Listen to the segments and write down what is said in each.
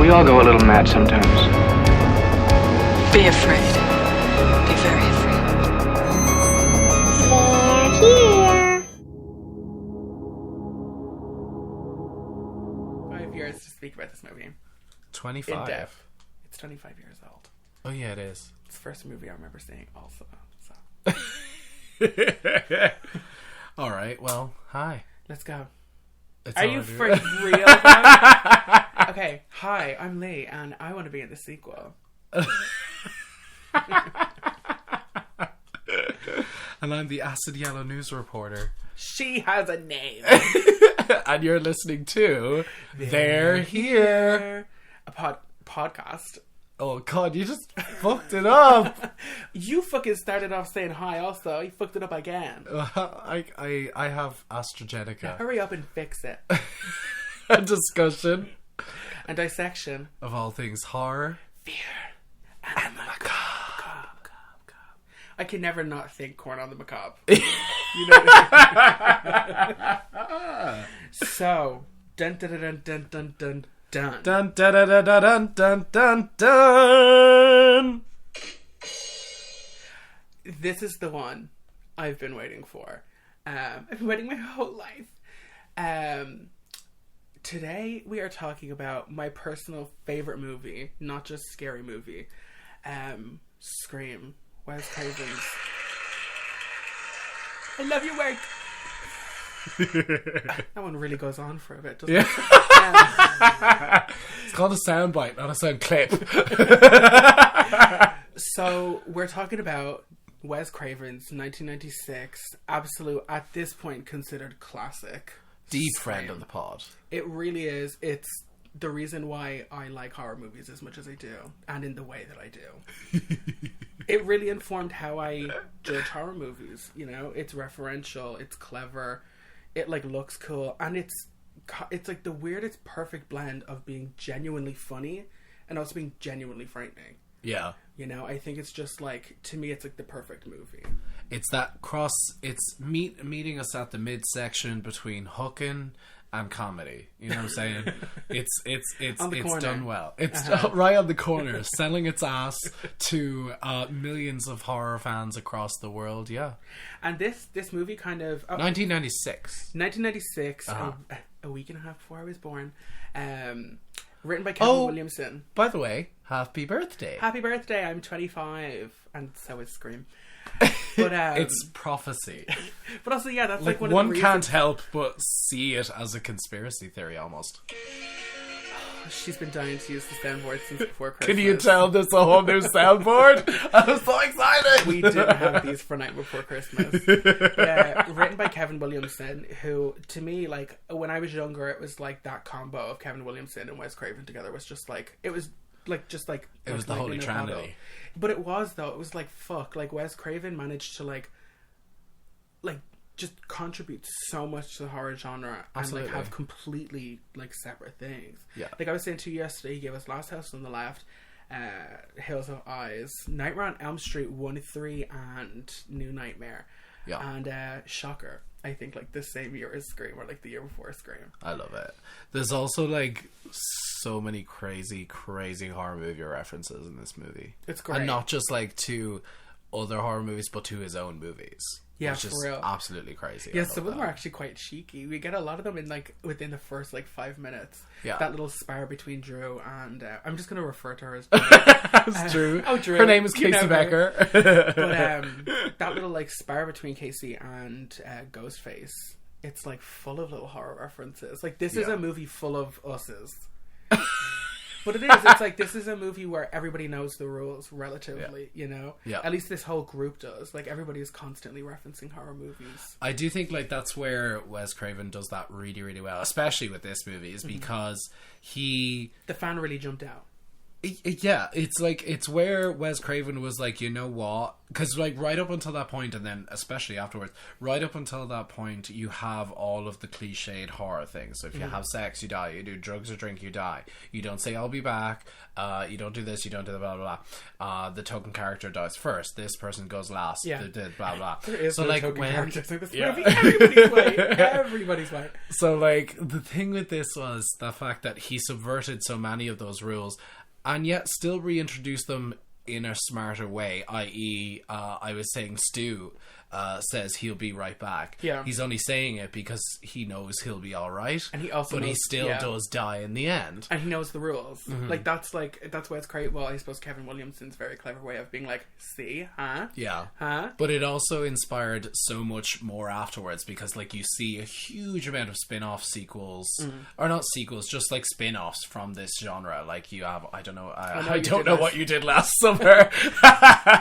We all go a little mad sometimes. Be afraid. Be very afraid. They're here. 5 years to speak about this movie. 25. In depth. It's 25 years old. Oh yeah, it is. It's the first movie I remember seeing also. So. All right, well, hi. Let's go. It's Are you already- for real though? Okay, hi, I'm Lee, and I want to be in the sequel. And I'm the Acid Yellow News reporter. She has a name. And you're listening to They're Here. A podcast. Oh god, you just fucked it up. You fucking started off saying hi also. You fucked it up again. I have AstraZeneca. Hurry up and fix it. A discussion And dissection. of all things horror. Fear. And the macabre. I can never not think Corn on the Macabre. You know what I mean? So, dun dun dun dun dun dun dun. Dun dun dun dun dun dun dun dun. This is the one I've been waiting for. I've been waiting my whole life. Today we are talking about my personal favorite movie, not just scary movie. Scream. Wes Craven's. I love your work. That one really goes on for a bit, doesn't it? It's called a soundbite, not a sound clip. So we're talking about Wes Craven's 1996 absolute, at this point considered classic. Deep Scream. friend of the pod. It really is. It's the reason why I like horror movies as much as I do, and in the way that I do. It really informed how I judge horror movies. You know, it's referential, it's clever, it like looks cool, and it's like the weirdest perfect blend of being genuinely funny and also being genuinely frightening. Yeah. You know, I think it's just like, to me, it's like the perfect movie. It's that cross. It's meeting us at the midsection between hooking and comedy. You know what I'm saying? It's On the corner. done well. It's right on the corner, selling its ass to millions of horror fans across the world. Yeah. And this movie kind of 1996. 1996, a week and a half before I was born. Written by Kevin Williamson. By the way, happy birthday. Happy birthday! I'm 25, and so is Scream. But It's prophecy. but also, yeah, that's Like one one of the can't reasons help but see it as a conspiracy theory almost. she's been dying to use the soundboard since before Christmas. Can you tell there's a whole new soundboard? I'm so excited. We didn't have these for Night Before Christmas. Written by Kevin Williamson, who, to me, like, when I was younger, it was like that combo of Kevin Williamson and Wes Craven together was just like, it was like, just like... It was the Holy Trinity. But it was, though. It was like, fuck. Like, Wes Craven managed to, like just contribute so much to the horror genre. Absolutely. And, like, have completely, like, separate things. Yeah. Like, I was saying to you yesterday, he gave us Last House on the Left, Hills of Eyes, Nightmare on Elm Street 1, 3, and New Nightmare. Yeah. And Shocker, I think, like, the same year as Scream, or, like, the year before Scream. I love it. There's also, like, so many crazy, crazy horror movie references in this movie. It's great. And not just, like, to other horror movies, but to his own movies. Yeah, which for is real. absolutely crazy. Yeah, I some love of them are that. actually quite cheeky. We get a lot of them in, like, within the first, like, 5 minutes. Yeah. That little spar between Drew and... I'm just going to refer to her as It's Drew. Oh, Drew. Her name is You Casey know her. Becker. But that little, like, spar between Casey and Ghostface, it's, like, full of little horror references. Like, this is Yeah. a movie full of us's. But it is. It's like, this is a movie where everybody knows the rules relatively, you know? Yeah. At least this whole group does. Like, everybody is constantly referencing horror movies. I do think, like, that's where Wes Craven does that really, really well, especially with this movie, is because he... The fan really jumped out. Yeah, it's like, it's where Wes Craven was like, you know what? Because like right up until that point, and then especially afterwards, right up until that point, you have all of the cliched horror things. So if you have sex, you die. You do drugs or drink, you die. You don't say I'll be back. You don't do this. You don't do the blah blah blah. The token character dies first. This person goes last. Yeah. The blah blah. There is so no like token when characters in this movie. Everybody's white. Everybody's white. So like the thing with this was the fact that he subverted so many of those rules, and yet still reintroduce them in a smarter way, i.e. I was saying Stu says he'll be right back. Yeah. He's only saying it because he knows he'll be alright. And he also But he knows- still yeah. does die in the end. And he knows the rules. That's why it's great. Well, I suppose Kevin Williamson's very clever way of being like, see, huh? Yeah. Huh? But it also inspired so much more afterwards, because like you see a huge amount of spin-off sequels, or not sequels, just like spin-offs from this genre. Like you have, I don't know, I don't know what you did last summer.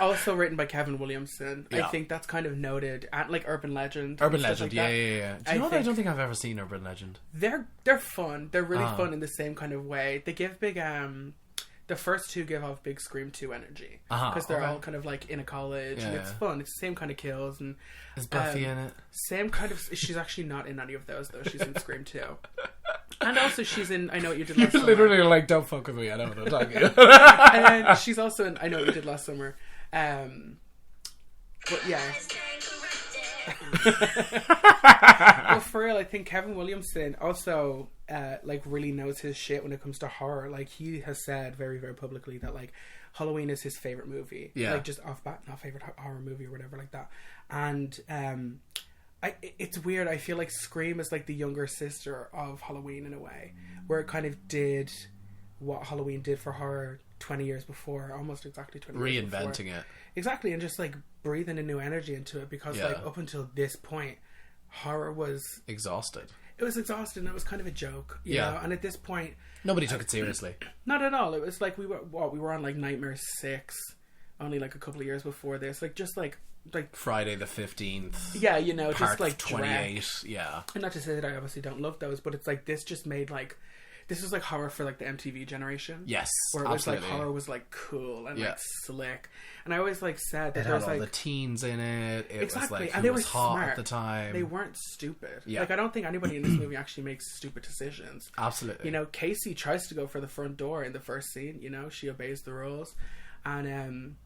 Also written by Kevin Williamson. Yeah. I think that's kind of noted. And like Urban Legend. Urban and stuff Legend, like that. yeah. Do you know what? I don't think I've ever seen Urban Legend. They're fun. They're really fun in the same kind of way. They give big the first two give off big Scream 2 energy because they're all kind of like in a college and it's fun. It's the same kind of kills and Is Buffy in it? same kind of. She's actually not in any of those though. She's in Scream 2, and also she's in I Know What You Did Last Summer. Literally like, don't fuck with me. I know what I'm talking about. And then she's also in I Know What You Did Last Summer. But yeah. Well, for real, I think Kevin Williamson also like really knows his shit when it comes to horror. Like he has said very, very publicly that like Halloween is his favorite movie. Yeah. Like just off bat, not favorite horror movie or whatever like that. And it's weird. I feel like Scream is like the younger sister of Halloween in a way, where it kind of did what Halloween did for horror 20 years before, almost exactly 20 years before. Reinventing it. Exactly, and just like breathing a new energy into it because like up until this point, horror was Exhausted. It was exhausted and it was kind of a joke, you know? And at this point, nobody took it seriously. Not at all. It was like we were on like Nightmare 6 only like a couple of years before this, like just like Friday the 15th. Yeah, you know, Part just like 28. Dread. Yeah. And not to say that I obviously don't love those, but it's like this just made like this was like horror for like the MTV generation. Yes, where it was absolutely. like horror was like cool and like slick. And I always like said that it there was had all like the teens in it. It exactly, was like and who they was were hot smart at the time. They weren't stupid. Yeah. Like I don't think anybody in this movie actually makes stupid decisions. Absolutely. You know, Casey tries to go for the front door in the first scene. You know, she obeys the rules. And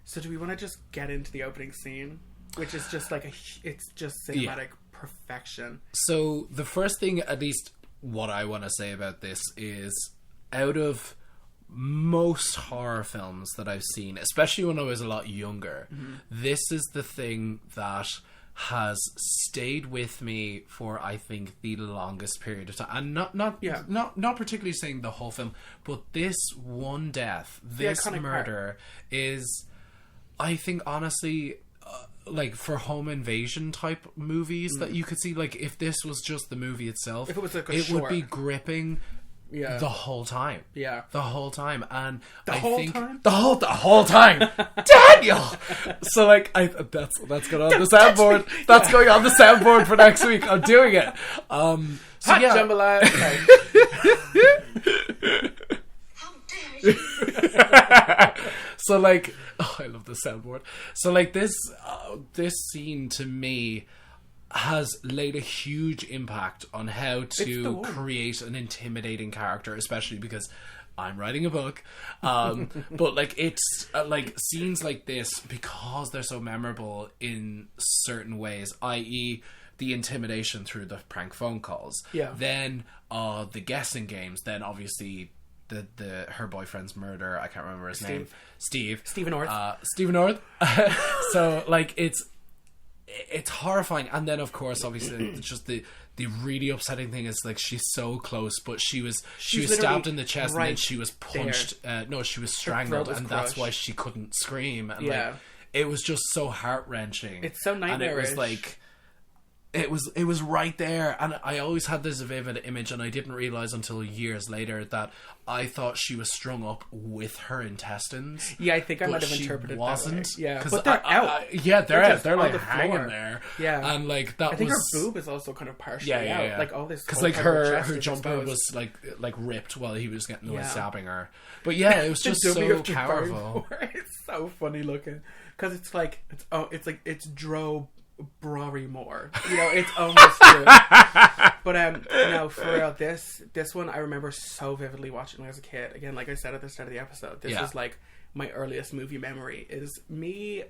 so do we want to just get into the opening scene, which is just like it's just cinematic perfection. So the first thing, at least what I want to say about this is, out of most horror films that I've seen, especially when I was a lot younger, this is the thing that has stayed with me for I think the longest period of time, and not particularly saying the whole film, but this one death, this murder is, I think honestly, like for home invasion type movies that you could see, like if this was just the movie itself, if it was like it would be gripping. Yeah. The whole time. Yeah. The whole time. And the whole time. Daniel! So like that's going on the soundboard. That's going on the soundboard for next week. I'm doing it. So Hot yeah. jambalaya. How dare you? So like, I love the soundboard. So like this scene to me has laid a huge impact on how to create an intimidating character, especially because I'm writing a book. But like it's like scenes like this, because they're so memorable in certain ways, i.e. the intimidation through the prank phone calls. Yeah. Then the guessing games. Then obviously the her boyfriend's murder. I can't remember his name. Stephen Orth. Stephen Orth. So like it's horrifying. And then of course obviously just the really upsetting thing is like she's so close, but she was stabbed in the chest and then she was punched. She was strangled, and that's why she couldn't scream. And like it was just so heart-wrenching. It's so nightmarish. And it was like It was right there, and I always had this vivid image, and I didn't realize until years later that I thought she was strung up with her intestines. Yeah, I think I but might have she interpreted wasn't. that way. Yeah, 'Cause but they're out. They're out. just They're on like the hanging floor. there. Yeah, and like that I think was her boob is also kind of partially out. Like all this, because whole like part of her chest is jumper exposed. was like ripped while he was getting away Yeah. stabbing her. But yeah, it was The just dummy so of Drew powerful. Barrymore. It's so funny looking because it's Drew Barrymore. You know, it's almost true. But no, for real, this one I remember so vividly watching when I was a kid. Again, like I said at the start of the episode, this is like my earliest movie memory is me.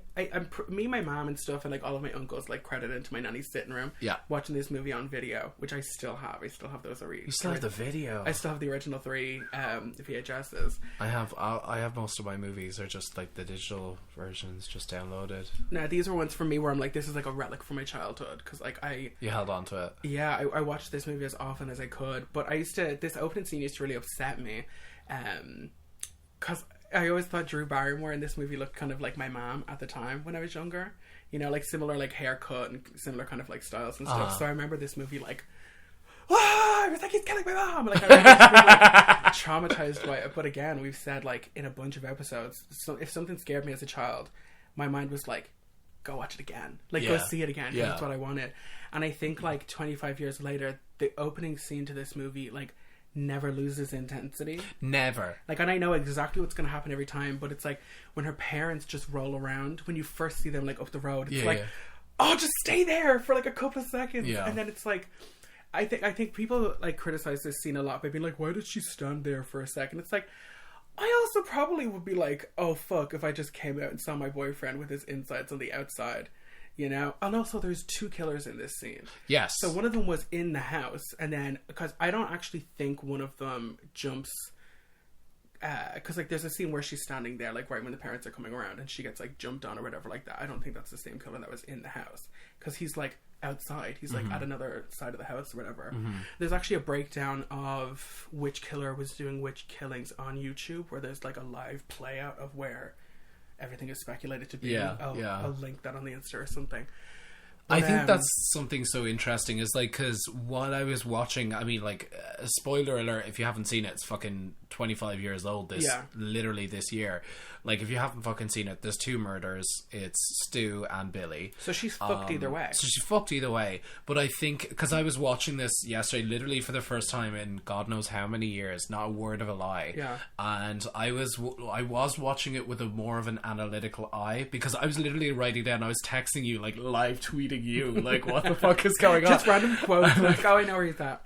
Me, my mom, and stuff, and like all of my uncles like credited into my nanny's sitting room. Yeah, watching this movie on video, which I still have. I still have those. You still have the video. I still have the original 3 VHSs. I have most of my movies are just like the digital versions, just downloaded. Now these are ones for me where I'm like, this is like a relic from my childhood because like you held on to it. Yeah, I watched this movie as often as I could, but this opening scene used to really upset me, because I always thought Drew Barrymore in this movie looked kind of like my mom at the time when I was younger. You know, like similar like haircut and similar kind of like styles and stuff. So I remember this movie like, I was like, he's killing my mom. Like I remember just being, like, traumatized by it. But again, we've said like in a bunch of episodes, so if something scared me as a child, my mind was like, go watch it again. Like go see it again. That's what I wanted. And I think like 25 years later, the opening scene to this movie like never loses intensity. Never. Like, and I know exactly what's going to happen every time, but it's like when her parents just roll around, when you first see them like up the road, it's oh, just stay there for like a couple of seconds. And then it's like, I think people like criticize this scene a lot by being like, why did she stand there for a second? It's like, I also probably would be like, oh fuck, if I just came out and saw my boyfriend with his insides on the outside. You know? And also there's 2 killers in this scene. Yes. So one of them was in the house, and then, because I don't actually think one of them jumps, because like there's a scene where she's standing there, like right when the parents are coming around, and she gets like jumped on or whatever like that. I don't think that's the same killer that was in the house, because he's like outside. He's like at another side of the house or whatever. There's actually a breakdown of which killer was doing which killings on YouTube, where there's like a live play out of where everything is speculated to be. I'll link that on the Insta or something. But, I think that's something so interesting is like, because while I was watching, I mean, like, spoiler alert, if you haven't seen it, it's fucking 25 years old literally this year. Like, if you haven't fucking seen it, there's 2 murders. It's Stu and Billy. So she's fucked either way. But I think, because I was watching this yesterday, literally for the first time in God knows how many years, not a word of a lie. Yeah. And I was watching it with a more of an analytical eye, because I was literally writing down, I was texting you, like, live tweeting you, like, what the fuck is going on? Just random quotes, like, oh, I know where he's at.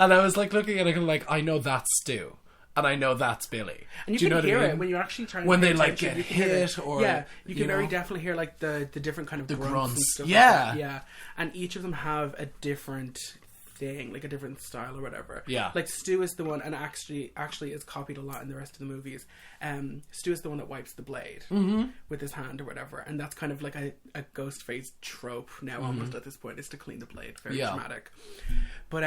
And I was, like, looking at it and, like, I know that's Stu. And I know that's Billy. And you can hear it when you're actually trying to when they attention, like get hit, or you can very definitely hear like the different kind of grunts and stuff. Yeah. And each of them have a different thing, like a different style or whatever. Yeah. Like Stu is the one, and actually is copied a lot in the rest of the movies. Stu is the one that wipes the blade with his hand or whatever, and that's kind of like a ghost face trope now almost at this point, is to clean the blade. Very dramatic. But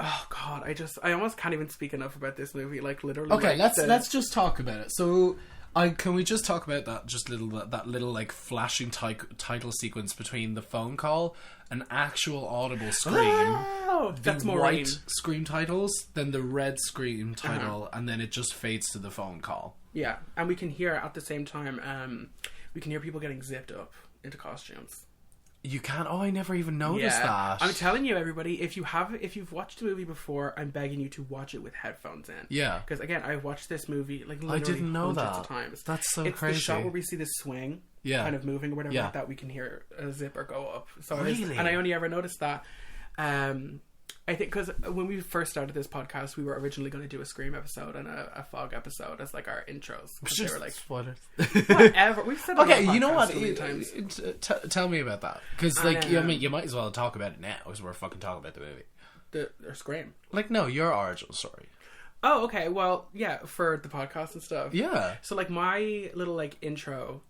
oh god, I almost can't even speak enough about this movie. Like literally. Okay, like, let's just talk about it. So, can we just talk about that little like flashing title sequence between the phone call, an actual audible scream, that's more white scream titles, then the red scream title, and then it just fades to the phone call. Yeah, and we can hear at the same time, we can hear people getting zipped up into costumes. You can. Oh, I never even noticed that. I'm telling you, everybody, if you've watched the movie before, I'm begging you to watch it with headphones in. Yeah. Because again, I've watched this movie like literally I didn't know hundreds that. of times. That's so it's crazy. It's the shot where we see the swing, kind of moving or whatever like that. We can hear a zipper go up. So really? And I only ever noticed that. I think because when we first started this podcast, we were originally going to do a Scream episode and a Fog episode as like our intros. They were like spoilers. Whatever. We've said it okay, on you know what? so many times. Tell me about that, because like I mean, you might as well talk about it now, because we're fucking talking about the movie. Or Scream. Like, no, your origin story. Oh, okay. Well, yeah, for the podcast and stuff. Yeah. So, like, my little, like, intro...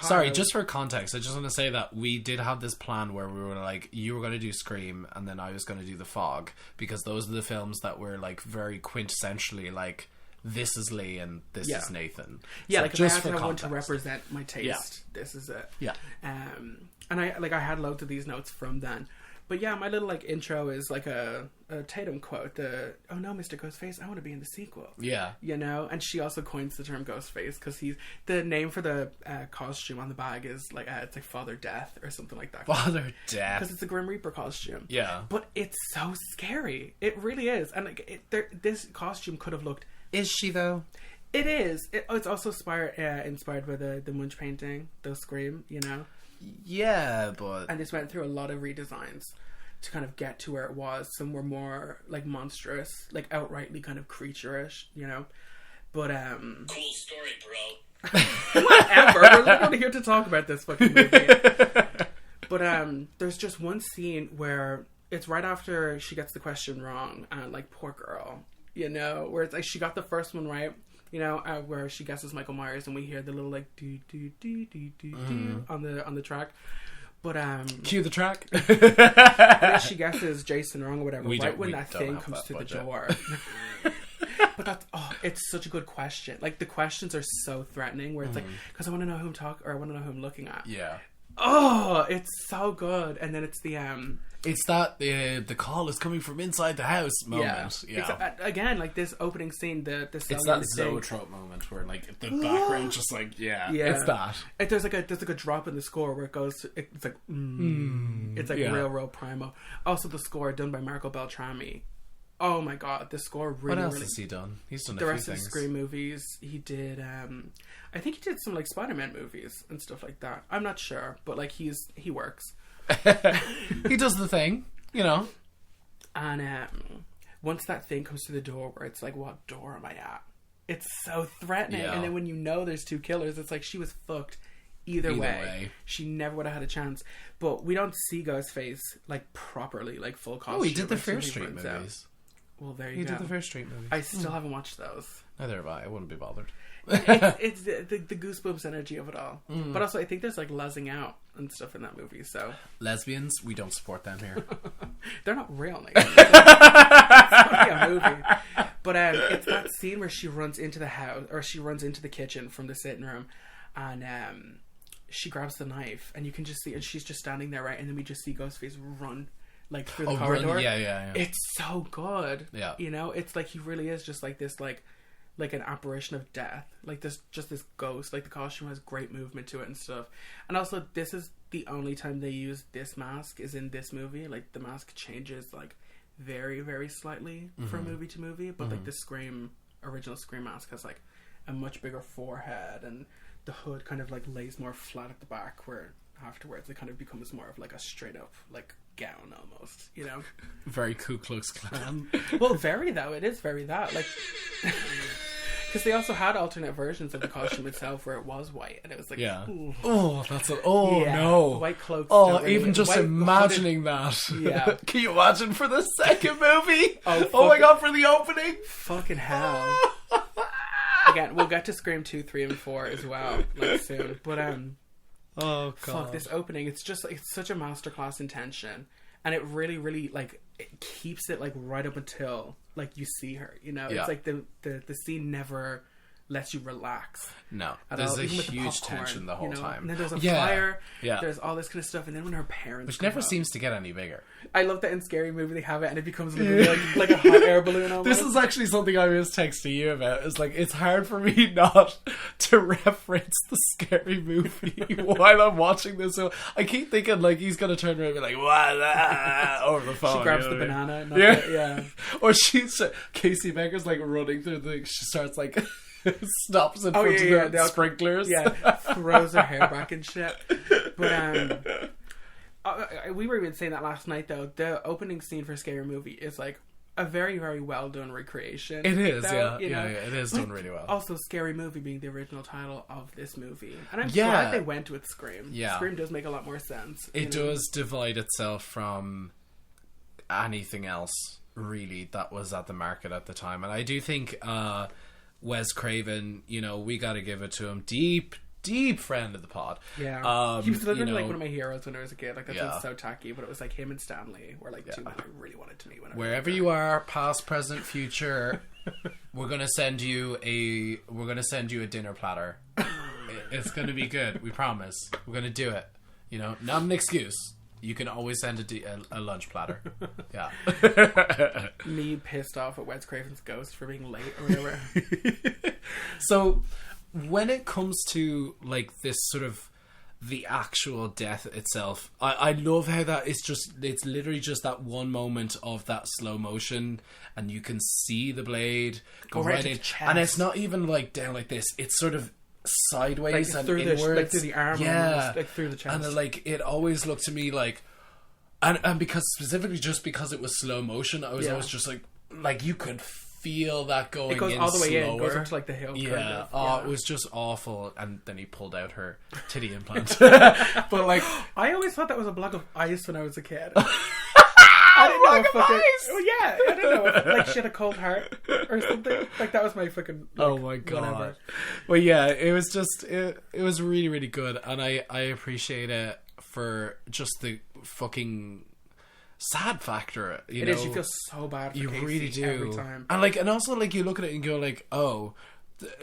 Sorry, just for context, I just want to say that we did have this plan where we were, like, you were going to do Scream, and then I was going to do The Fog, because those are the films that were, like, very quintessentially, like, this is Lee and this is Nathan. Yeah, So like if just I for had one to context. represent my taste, this is it. Yeah. And I had loads of these notes from then. But yeah, my little like intro is like a Tatum quote. "Oh no, Mr. Ghostface, I want to be in the sequel." Yeah. You know, and she also coins the term Ghostface because the name for the costume on the bag is like it's like Father Death or something like that. Father Death. Because it's a Grim Reaper costume. Yeah. But it's so scary. It really is. And like this costume could have looked. Is she though? It is. It's also inspired by the Munch painting, the Scream. You know. Yeah, but And this went through a lot of redesigns to kind of get to where it was. Some were more like monstrous, like outrightly kind of creature-ish, you know. But Cool story, bro. whatever. We're literally here to talk about this fucking movie. But there's just one scene where it's right after she gets the question wrong, and like poor girl, you know, where it's like she got the first one right. You know, where she guesses Michael Myers, and we hear the little like do do do do do do on the track. But cue the track. then she guesses Jason wrong or whatever. We when don't that thing have comes that to budget. the door. But it's such a good question. Like the questions are so threatening. Where it's like, because I want to know who I want to know who I'm looking at. Yeah. Oh, it's so good. And then it's the It's that the call is coming from inside the house moment. Yeah. Again, like this opening scene, the It's selling that the thing. zoetrope moment where like the background just like Yeah. it's that. There's like a drop in the score where it goes. It's like it's like real primo. Also, the score done by Marco Beltrami. Oh my god, the score really. What else really, has he done? He's done the a few rest of things. the Scream movies. He did. I think he did some like Spider-Man movies and stuff like that. I'm not sure, but like he works. He does the thing, you know. And once that thing comes to the door, where it's like, what door am I at? It's so threatening. Yeah. And then when you know there's two killers, it's like she was fucked. Either way, she never would have had a chance. But we don't see Ghostface like properly, like full costume. Oh, he did the until Fear he Street runs out. movies. Well, there you He go. did the Fear Street movies. I still haven't watched those. Neither have I. I wouldn't be bothered. It's the goosebumps energy of it all. But also, I think there's like lezzing out and stuff in that movie. So Lesbians, we don't support them here. they're not real. Like, it's only a movie. But it's that scene where she runs into the house, or she runs into the kitchen from the sitting room, and she grabs the knife, and you can just see, and she's just standing there, right? And then we just see Ghostface run like through the corridor. Run, yeah. It's so good. Yeah. You know, it's like he really is just like this, like an apparition of death. Like this ghost. Like the costume has great movement to it and stuff. And also, this is the only time they use this mask is in this movie. Like the mask changes like very, very slightly from movie to movie. But like the original Scream mask has like a much bigger forehead, and the hood kind of like lays more flat at the back, where afterwards it kind of becomes more of like a straight up like gown almost, you know. Very Ku Klux Klan. Well, very though. It is very that. Like, because they also had alternate versions of the costume itself where it was white, and it was like, ooh. Oh, that's no. White cloaks. Oh, don't really- even just white imagining that. Yeah. Can you imagine for the second movie? Oh, my god, for the opening? fucking hell. Again, we'll get to Scream 2, 3, and 4 as well, like soon. But Oh god. fuck, this opening, it's just like, it's such a masterclass in tension, and it really, really like it keeps it like right up until like you see her, you know. Yeah. It's like the scene never lets you relax. No, At there's all, a even with the huge popcorn, tension the whole you know? time. And then there's a Yeah. fire. Yeah. There's all this kind of stuff, and then when her parents, Which come never up- seems to get any bigger. I love that in Scary Movie they have it, and it becomes literally like a hot air balloon. Almost. This is actually something I was texting you about. It's like, it's hard for me not to reference the Scary Movie while I'm watching this. So I keep thinking like he's gonna turn around and be like, "What?" over the phone. She grabs you the know what I mean? banana. And Yeah. yeah. Or Casey Becker's like running through she starts like stops in front of the sprinklers. Yeah, throws her hair back and shit. But we were even saying that last night though. The opening scene for Scary Movie is like a very, very well done recreation. It is, though, yeah, it is done really well. Also, Scary Movie being the original title of this movie, and I'm Yeah. glad they went with Scream. Yeah. Scream does make a lot more sense. It does divide itself from anything else really that was at the market at the time, and I do think Wes Craven, you know, we got to give it to him. Deep friend of the pod. Yeah, he was literally you know, like one of my heroes when I was a kid. Like that Yeah. sounds so tacky, but it was like him and Stanley were like two men I really wanted to meet. When I was wherever younger. you are, past, present, future, we're gonna send you a dinner platter. It's gonna be good. We promise. We're gonna do it. You know, not an excuse. You can always send a lunch platter. Yeah. Me pissed off at Wes Craven's ghost for being late or whatever. So, when it comes to like this sort of the actual death itself, I love how that it's literally just that one moment of that slow motion, and you can see the blade go right in, and it's not even like down like this. It's sort of sideways like and through inwards, like through the arm, yeah, like through the chest. And then, like, it always looked to me like, and because specifically just because it was slow motion, I was always just like you could feel that going. It goes in all the way slower. in, goes up to like the hill. Yeah, kind of. It was just awful. And then he pulled out her titty implant. But like, I always thought that was a block of ice when I was a kid. I didn't know if fucking. Oh yeah, I don't know. If, like she had a cold heart or something. Like that was my fucking. Like, oh my god. Whatever. Well, yeah, it was just it was really, really good, and I appreciate it for just the fucking sad factor. You know, You feel so bad for you Casey really do every time. and also like you look at it and go like, oh,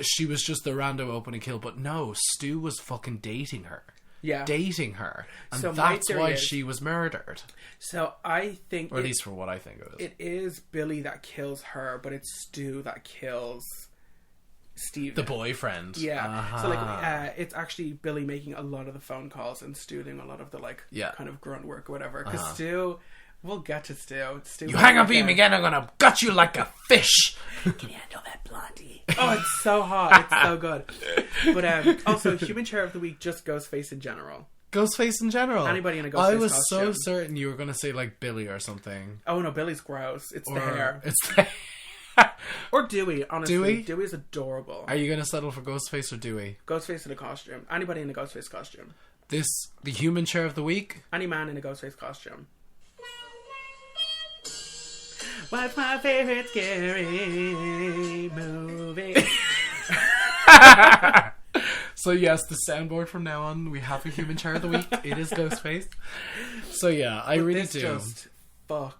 she was just the random open and kill, but no, Stu was fucking dating her. Yeah, dating her, and so that's why she was murdered. So I think, or at least for what I think of it is Billy that kills her, but it's Stu that kills Steve, the boyfriend. Yeah, so like it's actually Billy making a lot of the phone calls and Stu doing a lot of the kind of grunt work or whatever. Because Stu, we'll get to Stu. You hang up him again, I'm gonna gut you like a fish. Can you handle that blondie? Oh, it's so hot. It's so good. But also, Human Chair of the Week, just Ghostface in general. Ghostface in general. Anybody in a Ghostface I was costume. so certain you were gonna say like Billy or something. Oh no, Billy's gross. It's the hair. It's the or Dewey, honestly. Dewey? Dewey's adorable. Are you gonna settle for Ghostface or Dewey? Ghostface in a costume. Anybody in a Ghostface costume. The Human Chair of the Week? Any man in a Ghostface costume. What's my favorite scary movie? So yes, the soundboard from now on, we have a Human Chair of the Week. It is Ghostface. So yeah, I really do.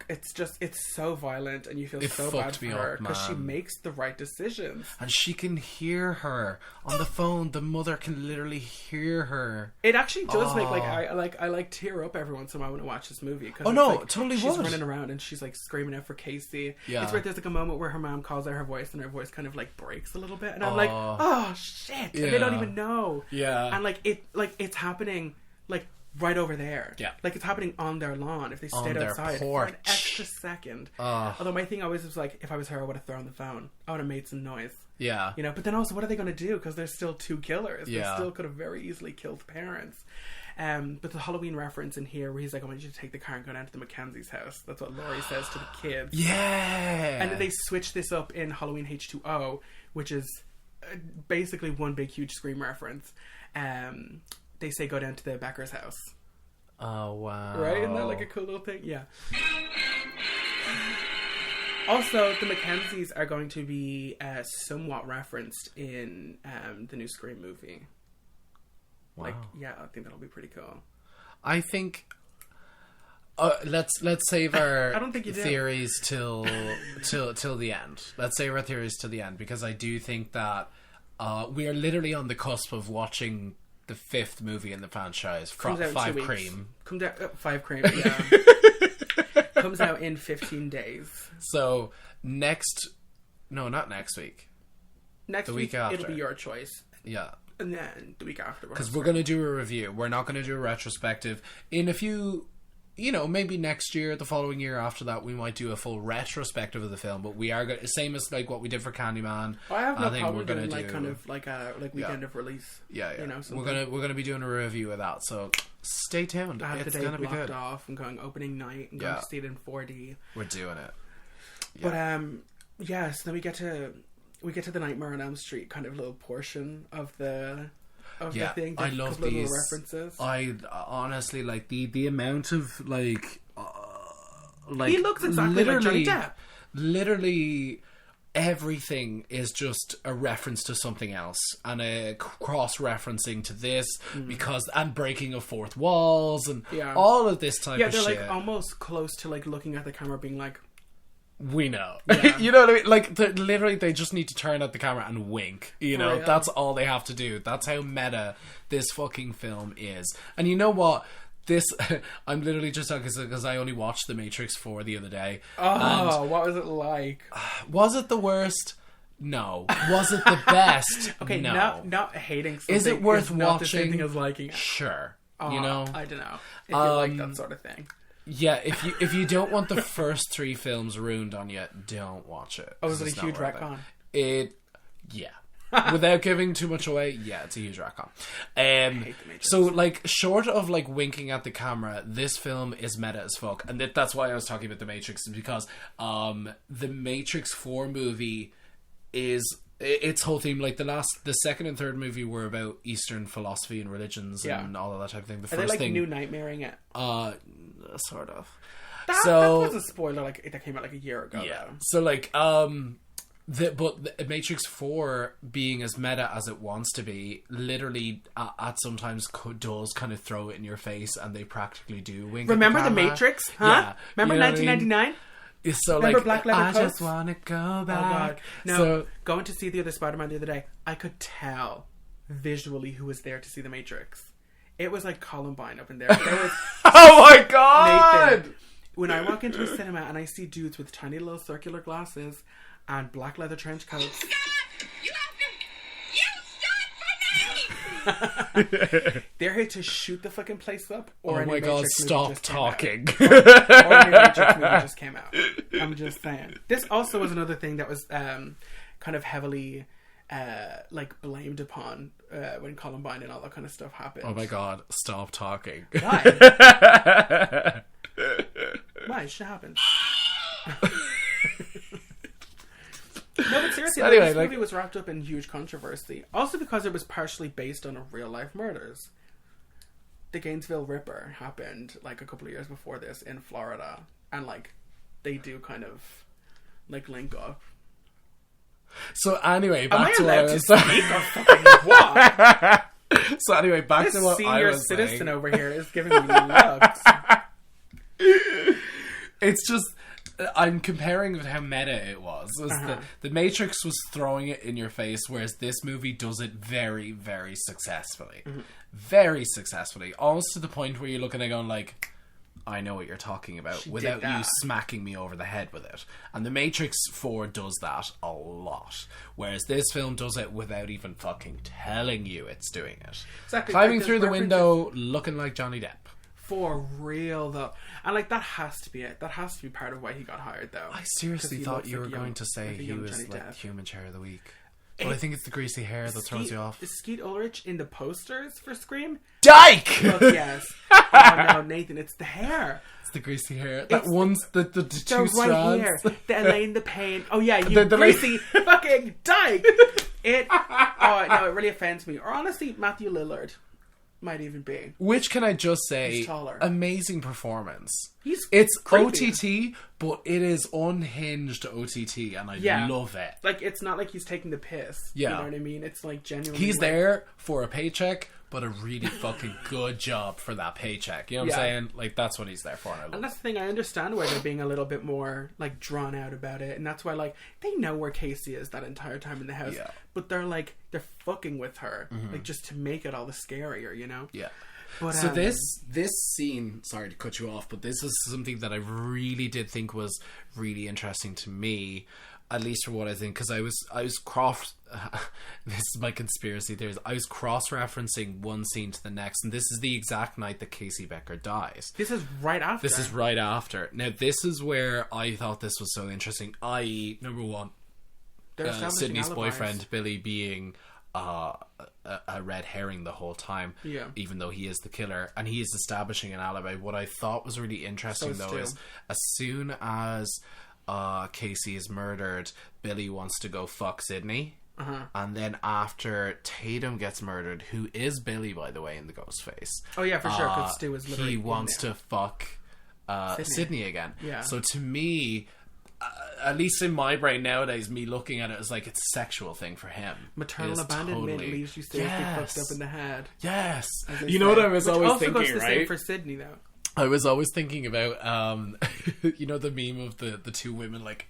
It's so violent, and you feel so bad for her because she makes the right decisions, and she can hear her on the phone. The mother can literally hear her. It actually does make I tear up every once in a while when I watch this movie. Cause totally. She's running around and she's like screaming out for Casey. Yeah, it's where there's like a moment where her mom calls out her voice and her voice kind of like breaks a little bit, and I'm like, oh shit, yeah. And they don't even know. Yeah, and it's happening like right over there. Yeah. Like, it's happening on their lawn if they stayed outside for an extra second. Although my thing always was like, if I was her, I would have thrown the phone. I would have made some noise. Yeah. You know, but then also, what are they going to do? Because there's still two killers. Yeah. They still could have very easily killed the parents. But the Halloween reference in here where he's like, I want you to take the car and go down to the Mackenzie's house. That's what Laurie says to the kids. Yeah. And then they switch this up in Halloween H2O, which is basically one big huge Scream reference. They say go down to the Becker's house. Oh, wow. Right? Isn't that like a cool little thing? Yeah. Also, the Mackenzies are going to be somewhat referenced in the new Scream movie. Wow. Like, yeah, I think that'll be pretty cool. I think let's save our I don't think you theories till the end. Let's save our theories till the end, because I do think that we are literally on the cusp of watching the fifth movie in the franchise, Five Cream. Comes out 5 Cream, yeah. Comes out in 15 days. So not next week. The week after. It'll be your choice. Yeah. And then the week afterwards. Because we're going to do a review. We're not going to do a retrospective. In a few, maybe next year, the following year after that, we might do a full retrospective of the film. But we are going to, same as like what we did for Candyman. I have no problem doing like kind of like a weekend of release. Yeah, yeah. We're gonna be doing a review of that. So stay tuned. I have the day blocked off. I'm going opening night. I'm going to see it in 4D. We're doing it. Yeah. But so then we get to the Nightmare on Elm Street kind of little portion of the thing. I love these references. I honestly like the amount of like he looks exactly like Johnny Depp. Literally everything is just a reference to something else and a cross-referencing to this and breaking of fourth walls and all of this type of shit. Yeah, they're like almost close to like looking at the camera being like, we know. Yeah. You know what I mean? Like, literally, they just need to turn at the camera and wink. You know, real. that's all they have to do. That's how meta this fucking film is. And you know what? This, I'm literally just talking because I only watched The Matrix 4 the other day. Oh, what was it like? Was it the worst? No. Was it the best? Okay, no. not hating something. Is it worth not the same watching? thing as liking it. Sure. Oh, you know? I don't know. If you like that sort of thing. Yeah, if you don't want the first 3 films ruined on you, don't watch it. Oh, is it It's a not huge worth retcon? Yeah. Without giving too much away, yeah, it's a huge retcon. hate The Matrix. So, like, short of, like, winking at the camera, this film is meta as fuck. And that's why I was talking about The Matrix, is because the Matrix 4 movie is... Its whole theme, like, the second and third movie were about Eastern philosophy and religions and all of that type of thing. The Are they, like, new nightmaring it? Sort of. That was a spoiler, like, that came out, like, a year ago, Yeah. though. So, like, but the Matrix 4 being as meta as it wants to be, literally at sometimes does kind of throw it in your face, and they practically do wink. Remember at The camera. Matrix? Huh? Yeah. Remember You know what I mean? 1999? So Remember like, Black Leather I Coats? just want to go Oh, back. God. No, So, going to see the other Spider-Man the other day, I could tell visually who was there to see The Matrix. It was like Columbine up in there. There was oh my god! Nathan. When I walk into a cinema and I see dudes with tiny little circular glasses and black leather trench coats. They're here to shoot the fucking place up. Or Oh my god, stop talking. Or a new Matrix movie just came out. I'm just saying. This also was another thing that was kind of heavily like blamed upon when Columbine and all that kind of stuff happened. Oh my god, stop talking. Why? Why? It should happen. No, but seriously, So anyway, this like- movie was wrapped up in huge controversy. Also because it was partially based on real life murders. The Gainesville Ripper happened like a couple of years before this in Florida, and like they do kind of like link up. So anyway, Am back I to what I allowed to was speak or fucking what? So anyway, back This to what I senior was citizen saying. over here is giving me looks. It's just I'm comparing with how meta it was. The Matrix was throwing it in your face, whereas this movie does it very, very successfully. Very successfully. Almost to the point where you're looking at it going like, I know what you're talking about, She without did you that. smacking me over the head with it. And The Matrix 4 does that a lot. Whereas this film does it without even fucking telling you it's doing it. Exactly, Climbing like, through there's the window, looking like Johnny Depp. For real though, and like that has to be it. That has to be part of why he got hired though. I seriously 'Cause he thought looks you were like going young- to say like a he young was Johnny like Depp. human chair of the week. But I think it's the greasy hair that throws you off. Is Skeet Ulrich in the posters for Scream? Dyke! Look, yes. Oh no, Nathan, it's the hair. It's the greasy hair. It's one's the two The right strands. here. The Elaine the Pain. Oh yeah, you The greasy fucking dyke. It no, it really offends me. Or honestly, Matthew Lillard might even be. Which can I just say, He's taller. amazing performance. It's creepy. OTT, but it is unhinged OTT, and I Yeah. love it. Like it's not like he's taking the piss. Yeah. You know what I mean? It's like genuinely. He's like, there for a paycheck, but a really fucking good job for that paycheck. You know what I'm Yeah. saying? Like, that's what he's there for. And I love And that's the thing, I understand why they're being a little bit more, like, drawn out about it. And that's why, like, they know where Casey is that entire time in the house. Yeah. But they're, like, they're fucking with her. Like, just to make it all the scarier, you know? Yeah. But, So this scene, sorry to cut you off, but this is something that I really did think was really interesting to me, at least for what I think, because I was this is my conspiracy theories. I was cross-referencing one scene to the next, and this is the exact night that Casey Becker dies. This is right after. This is right after. Now, this is where I thought this was so interesting. I.e., number one, They're establishing Sydney's alibis. boyfriend Billy being a red herring the whole time, Yeah. even though he is the killer, and he is establishing an alibi. What I thought was really interesting So though is is as soon as Casey is murdered, Billy wants to go fuck Sydney. And then after Tatum gets murdered, who is Billy, by the way, in the ghost face. Oh, yeah, for sure, 'cause Stu is literally he in wants there. to fuck Sydney again. Yeah. So to me, at least in my brain nowadays, me looking at it as like it's a sexual thing for him. Maternal It is abandonment totally- leaves you seriously fucked up in the head. Yes. as they You know say. what I was Which always also thinking, goes the right? same for Sydney, though. I was always thinking about, you know, the meme of the two women, like,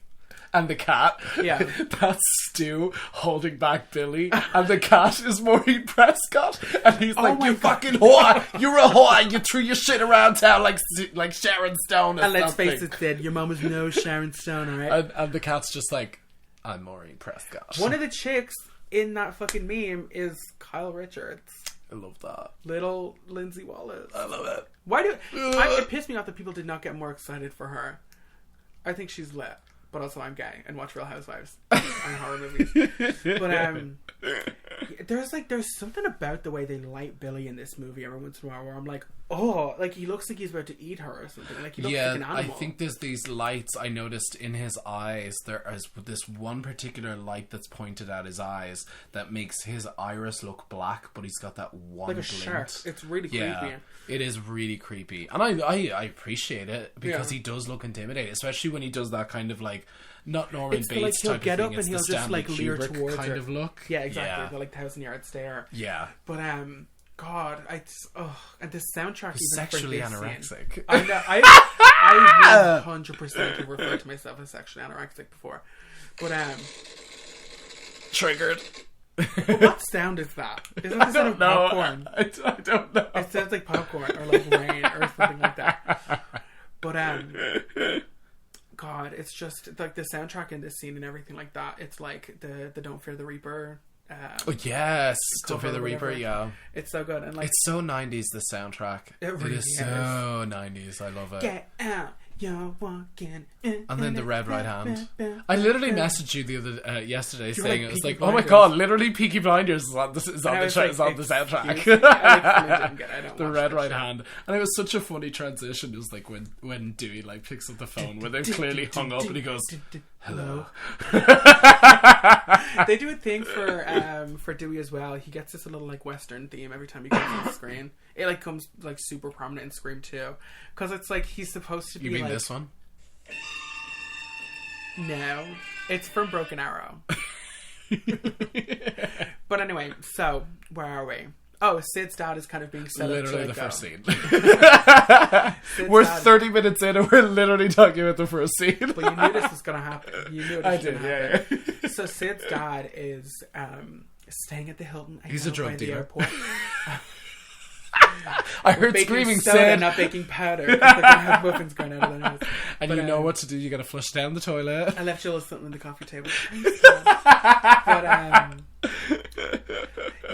and the cat. Yeah. That's Stu holding back Billy, and the cat is Maureen Prescott, and he's like, my "You God. fucking whore! You're a whore! You threw your shit around town like Sharon Stone." And let's face it, Sid, your mom was no Sharon Stone, alright? And the cat's just like, "I'm Maureen Prescott." One of the chicks in that fucking meme is Kyle Richards. I love that. Little Lindsay Wallace. I love it. It pissed me off that people did not get more excited for her. I think she's lit, but also I'm gay and watch Real Housewives and horror movies. But there's something about the way they light Billy in this movie every once in a while where I'm like, oh, like he looks like he's about to eat her or something. Like he looks like an animal. I think there's these lights I noticed in his eyes. There is this one particular light that's pointed at his eyes that makes his iris look black, but he's got that one like a glint. shark. It's really creepy. Yeah, it is really creepy, and I appreciate it because he does look intimidating, especially when he does that kind of like not Norman It's Bates like he'll type get of up thing. and It's he'll the just like Stanley leer Kubrick towards kind her. of look. Yeah, exactly. Yeah. The like 1,000-yard stare. Yeah. But God, and the soundtrack He's even sexually for this anorexic. Scene, I know. I 100% have referred to myself as sexually anorexic before, but Triggered. what sound is that? Isn't the sound of popcorn? I don't know. It sounds like popcorn or like rain or something like that. But God, it's just like the soundtrack in this scene and everything like that. It's like the Don't Fear the Reaper. Oh yes, Don't Fear the whatever. Reaper. Yeah, it's so good and like it's so 90s. The soundtrack. It really is so 90s. I love it. get out. You're walking in, And then the Red Right Hand. I literally messaged you the other yesterday saying like it was Peaky like, oh my Blinders. god, literally Peaky Blinders is on the And I was is like, on the soundtrack. excuse me? I didn't get it. I don't The watch Red that Right shit. Hand, and it was such a funny transition. It was like when Dewey like picks up the phone when they've clearly hung up, and he goes, "Hello." They do a thing for Dewey as well. He gets this little like Western theme every time he comes on the screen. It like comes like super prominent in Scream 2 because it's like he's supposed to be. You mean like, this one? No, it's from Broken Arrow. But anyway, so where are we? Oh, Sid's dad is kind of being set Literally up to the go. first scene. Sid's We're dad- 30 minutes in and we're literally talking about the first scene. But you knew this was going to happen. You knew it was I going did, to yeah, happen. So Sid's dad is staying at the Hilton. He's a drug by the dealer. airport. I heard Baking screaming soda, Sid. not baking powder. 'Cause they're gonna have muffins going out of their nose. And But, you know what to do. You gotta flush down the toilet. I left you a little something on the coffee table. But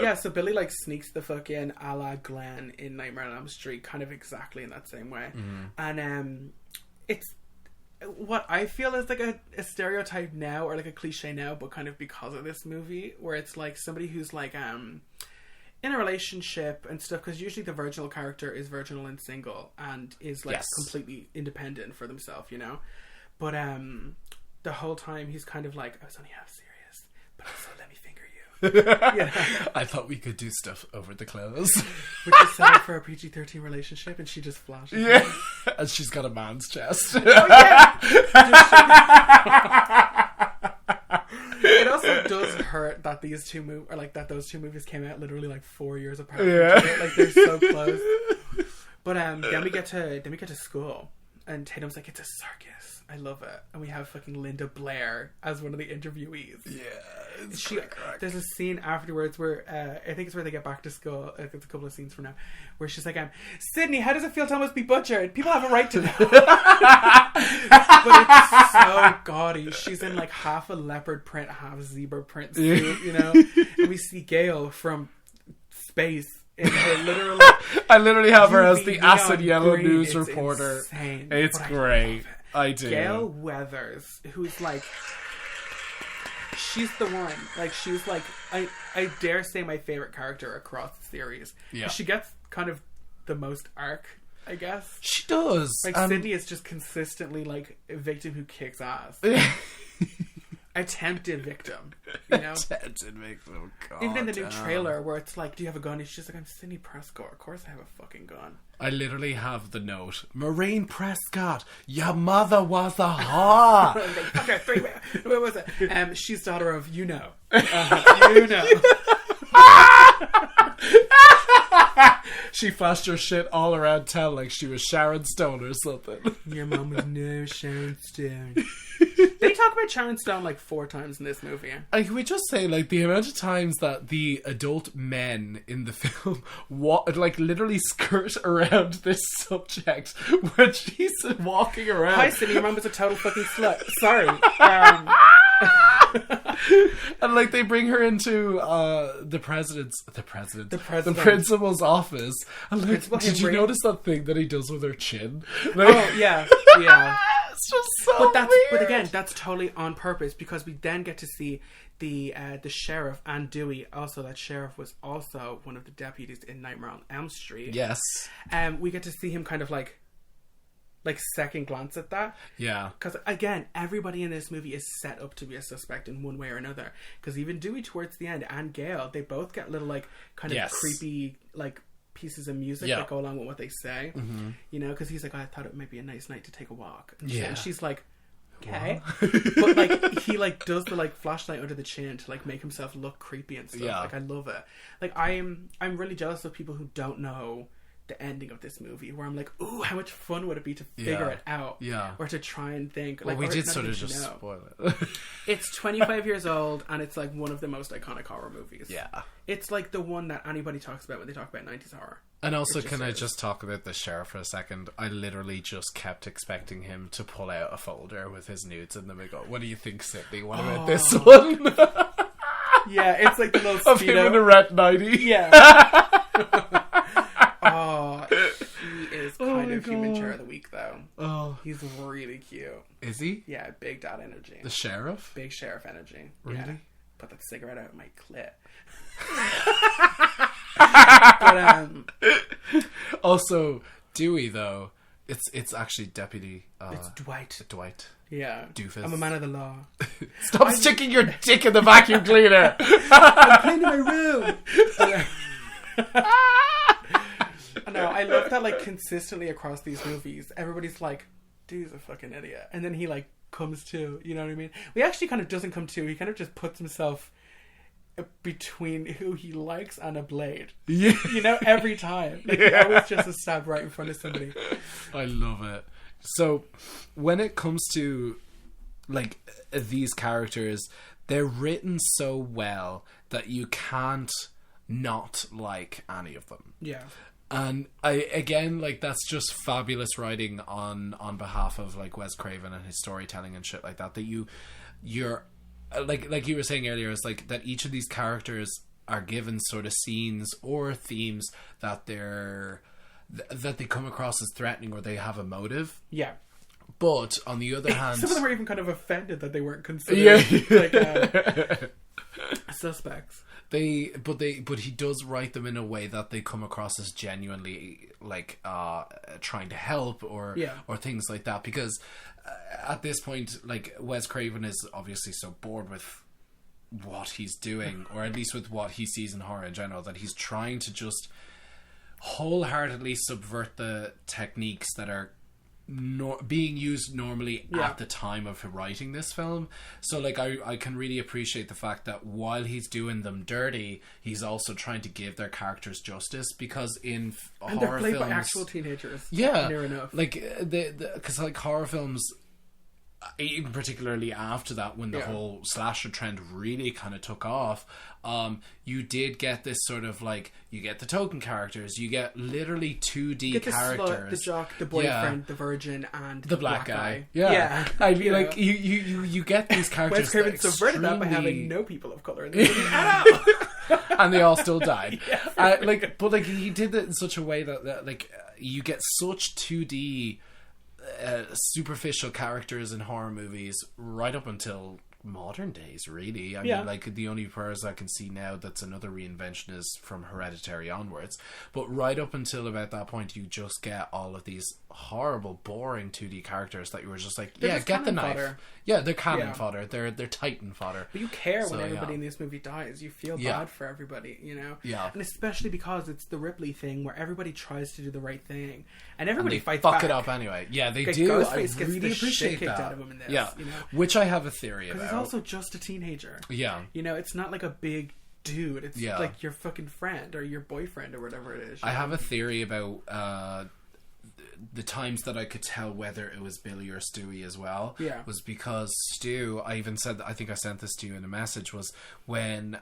yeah, so Billy like sneaks the fuck in a la Glenn in Nightmare on Elm Street, kind of exactly in that same way. And it's what I feel is like a stereotype now or like a cliche now, but kind of because of this movie, where it's like somebody who's like in a relationship and stuff, because usually the virginal character is virginal and single and is like completely independent for themselves, you know. But the whole time he's kind of like, I was only half serious, but also let me finger you. Yeah. I thought we could do stuff over the clothes. We're just set up for a PG-13 relationship, and she just flashes. Yeah. And she's got a man's chest. Oh yeah. It also does hurt that these two those two movies came out literally like 4 years apart. Yeah. Like they're so close. But then we get to school, and Tatum's like, it's a circus. I love it. And we have fucking Linda Blair as one of the interviewees. Yeah, it's crack. There's a scene afterwards where I think it's where they get back to school. It's a couple of scenes from now where she's like, Sydney, how does it feel to almost be butchered? People have a right to know. But it's so gaudy. She's in like half a leopard print, half zebra print suit, you know. And we see Gayle from space in her literal. I literally have her as UV the neon acid yellow green. news It's reporter. insane, It's but I great. love it. I do. Gayle Withers, who's like, she's the one. Like, she's like, I dare say my favorite character across the series. Yeah. She gets kind of the most arc, I guess. She does. Like, Sydney is just consistently like a victim who kicks ass. Attempted victim, you know. Attempted victim. God Even in the new damn. trailer where it's like, do you have a gun? And she's like, I'm Sydney Prescott. Of course I have a fucking gun. I literally have the note. Maureen Prescott, your mother was a whore. Like, fuck her, what was it? She's daughter of you know. You know. she flashed her shit all around town like she was Sharon Stone or something. Your mom was no Sharon Stone. They talk about Sharon Stone like 4 times in this movie. And can we just say, like, the amount of times that the adult men in the film like literally skirt around this subject when she's walking around. Hi, Cindy, your mom was a total fucking slut. Sorry. And like they bring her into the principal's office. And like, did you notice that thing that he does with her chin? Like, oh yeah. It's just so weird. But again, that's totally on purpose because we then get to see the sheriff and Dewey. Also, that sheriff was also one of the deputies in Nightmare on Elm Street. Yes. We get to see him kind of like second glance at that. Yeah. Because again, everybody in this movie is set up to be a suspect in one way or another. Because even Dewey towards the end and Gayle, they both get little like kind of creepy like pieces of music that go along with what they say. Mm-hmm. You know, because he's like, I thought it might be a nice night to take a walk. And she's like, okay. But like he like does the like flashlight under the chin to like make himself look creepy and stuff. Like I love it. Like I'm really jealous of people who don't know the ending of this movie, where I'm like, ooh, how much fun would it be to figure it out, or to try and think. Well, like, we did sort of just spoil it. It's 25 years old, and it's like one of the most iconic horror movies. Yeah, it's like the one that anybody talks about when they talk about 90s horror. And also, can I just talk about the sheriff for a second? I literally just kept expecting him to pull out a folder with his nudes in them and go, "What do you think, Sydney? What about this one?" Yeah, it's like the little speedo of him in a red 90. Yeah. Oh, he is kind of human chair of the week, though. Oh, he's really cute. Is he? Yeah, big dad energy. The sheriff? Big sheriff energy. Really? Yeah. Put that cigarette out of my clit. But also, Dewey though, it's actually Deputy. It's Dwight. Dwight. Yeah. Doofus. I'm a man of the law. Stop sticking your dick in the vacuum cleaner. I'm cleaning my room. No, I love that, like, consistently across these movies, everybody's like, dude's a fucking idiot. And then he, like, comes to, you know what I mean? He actually kind of doesn't come to, he kind of just puts himself between who he likes and a blade. Yeah. You know, every time. Like, he always just a stab right in front of somebody. I love it. So, when it comes to, like, these characters, they're written so well that you can't not like any of them. Yeah. And that's just fabulous writing on behalf of like Wes Craven and his storytelling and shit like that. That you're like you were saying earlier, is like that each of these characters are given sort of scenes or themes that they come across as threatening or they have a motive. Yeah. But on the other hand, some of them are even kind of offended that they weren't considered suspects. But he does write them in a way that they come across as genuinely like trying to help or things like that, because at this point, like, Wes Craven is obviously so bored with what he's doing, or at least with what he sees in horror in general, that he's trying to just wholeheartedly subvert the techniques that are being used normally at the time of writing this film. So like I can really appreciate the fact that while he's doing them dirty, he's also trying to give their characters justice, because in and horror they're played films, by actual teenagers. yeah, near enough. Like because like horror films, even particularly after that, when the whole slasher trend really kind of took off, you did get this sort of like, you get the token characters, you get literally 2D characters, slut, the jock, the boyfriend, the virgin, and the black guy. Yeah. I mean, like you get these characters. Wes Craven subverted that by having no people of color in the movie at all, and they all still died. But he did it in such a way that like you get such 2D. Superficial characters in horror movies right up until modern days, really. I mean, like, the only person I can see now that's another reinvention is from Hereditary onwards, but right up until about that point, you just get all of these horrible, boring 2D characters that you were just like, they're get the knife. Fodder. Yeah, they're cannon fodder. They're Titan fodder. But you care when everybody in this movie dies. You feel bad for everybody, you know? Yeah. And especially because it's the Ripley thing where everybody tries to do the right thing and everybody fights fuck back. it up anyway. Yeah, they like, do. Ghostface I really gets the appreciate shit kicked that. out of him in this. Yeah, you know? which I have a theory about. Because he's also just a teenager. Yeah. You know, it's not like a big dude. It's Yeah. like your fucking friend or your boyfriend or whatever it is. I have a theory about the times that I could tell whether it was Billy or Stewie as well. Yeah. Was because Stu, I even said, I think I sent this to you in a message, was when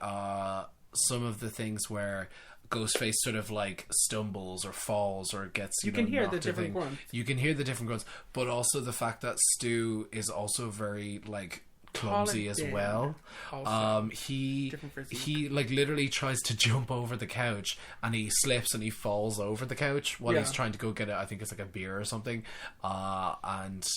some of the things where Ghostface sort of like stumbles or falls or gets You can hear the knocked or different thing. grunts. You can hear the different grunts, but also the fact that Stu is also very like clumsy as Colin well. also. He Different physique. he like literally tries to jump over the couch and he slips and he falls over the couch while he's trying to go get I think it's like a beer or something, and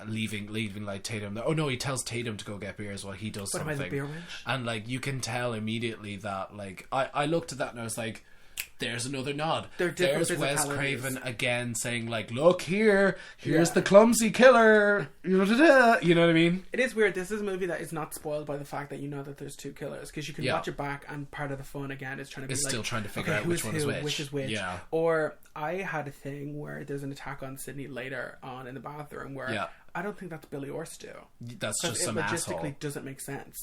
leaving like Tatum. Oh no, he tells Tatum to go get beers while he does What something. about the beer wench? And like you can tell immediately that like I looked at that and I was like, there's another nod. There's Wes physicalities. Craven again saying like, look here's the clumsy killer. You know what I mean? It is weird. This is a movie that is not spoiled by the fact that you know that there's two killers, because you can watch it back and part of the fun again is trying to be It's like, still trying to figure okay, out who which one is who, which. is which. Yeah. Or I had a thing where there's an attack on Sydney later on in the bathroom where I don't think that's Billy or Stu. That's just It some logistically asshole. doesn't make sense